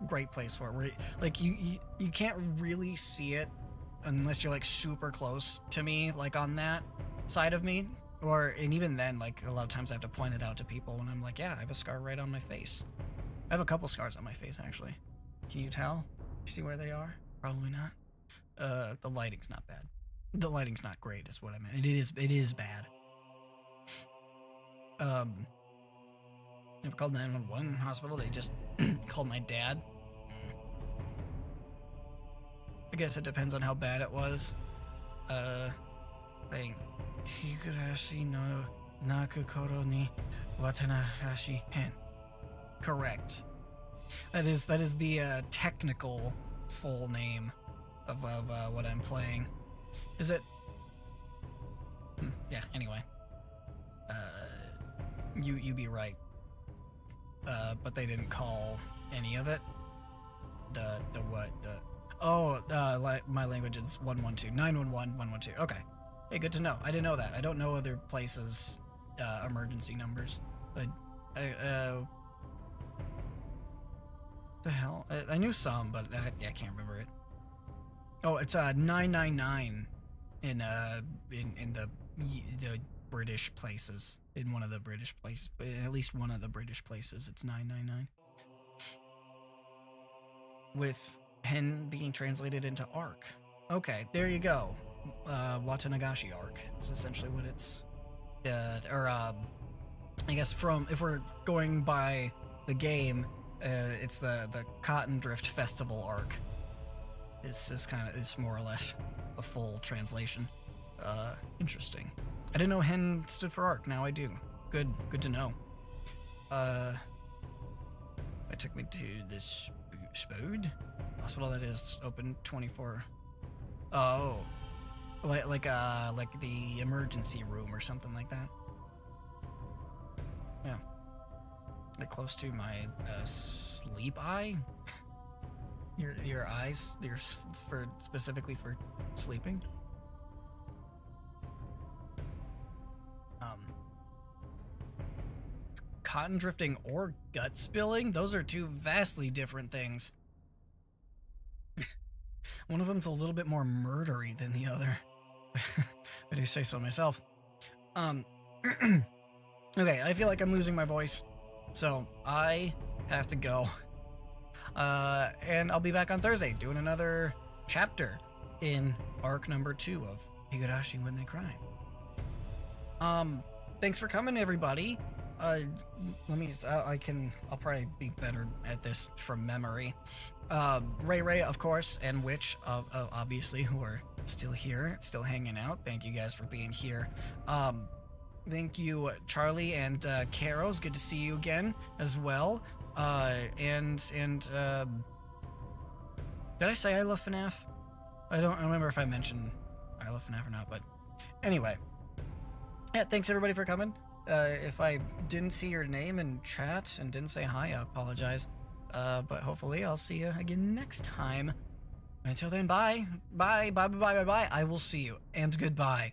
S2: Great place for it. Like you can't really see it unless you're like super close to me, like on that side of me, and even then, like a lot of times I have to point it out to people when I'm like, yeah, I have a scar right on my face. I have a couple scars on my face actually. Can you tell? You see where they are? Probably not. The lighting's not bad. The lighting's not great, is what I meant. It is bad. Never called 911 hospital. They just called my dad. I guess it depends on how bad it was. Thing. Higurashi no Nakukoro ni Watanahashi hen. Correct. That is the technical full name of what I'm playing. Is it? Yeah. Anyway. You be right. But they didn't call any of it. My language is 112, 911, 112. Okay. Hey, good to know. I didn't know that. I don't know other places' emergency numbers. The hell? I knew some, but I can't remember it. Oh, it's 999 in the British places. In one of the British places, at least one of the British places, it's 999. With hen being translated into arc. Okay, there you go. Watanagashi arc is essentially what it's. I guess if we're going by the game, it's the Cotton Drift Festival arc. It's more or less the full translation. Interesting. I didn't know hen stood for arc. Now I do. Good to know. It took me to this Spode hospital that is open 24. Oh, like the emergency room or something like that. Yeah, like close to my sleep eye. Your eyes, specifically for sleeping. Cotton drifting or gut spilling? Those are two vastly different things. One of them's a little bit more murdery than the other. I do say so myself. Okay, I feel like I'm losing my voice, so I have to go. And I'll be back on Thursday doing another chapter in arc number 2 of Higurashi When They Cry. Thanks for coming, everybody. I'll probably be better at this from memory. Ray, of course, and Witch, obviously, who are still here, still hanging out. Thank you guys for being here. Thank you, Charlie and Caro. It's good to see you again as well. Did I say I love FNAF? I don't remember if I mentioned I love FNAF or not, but anyway. Yeah, thanks everybody for coming. If I didn't see your name in chat and didn't say hi, I apologize. But hopefully I'll see you again next time. Until then, bye. Bye. I will see you, and goodbye.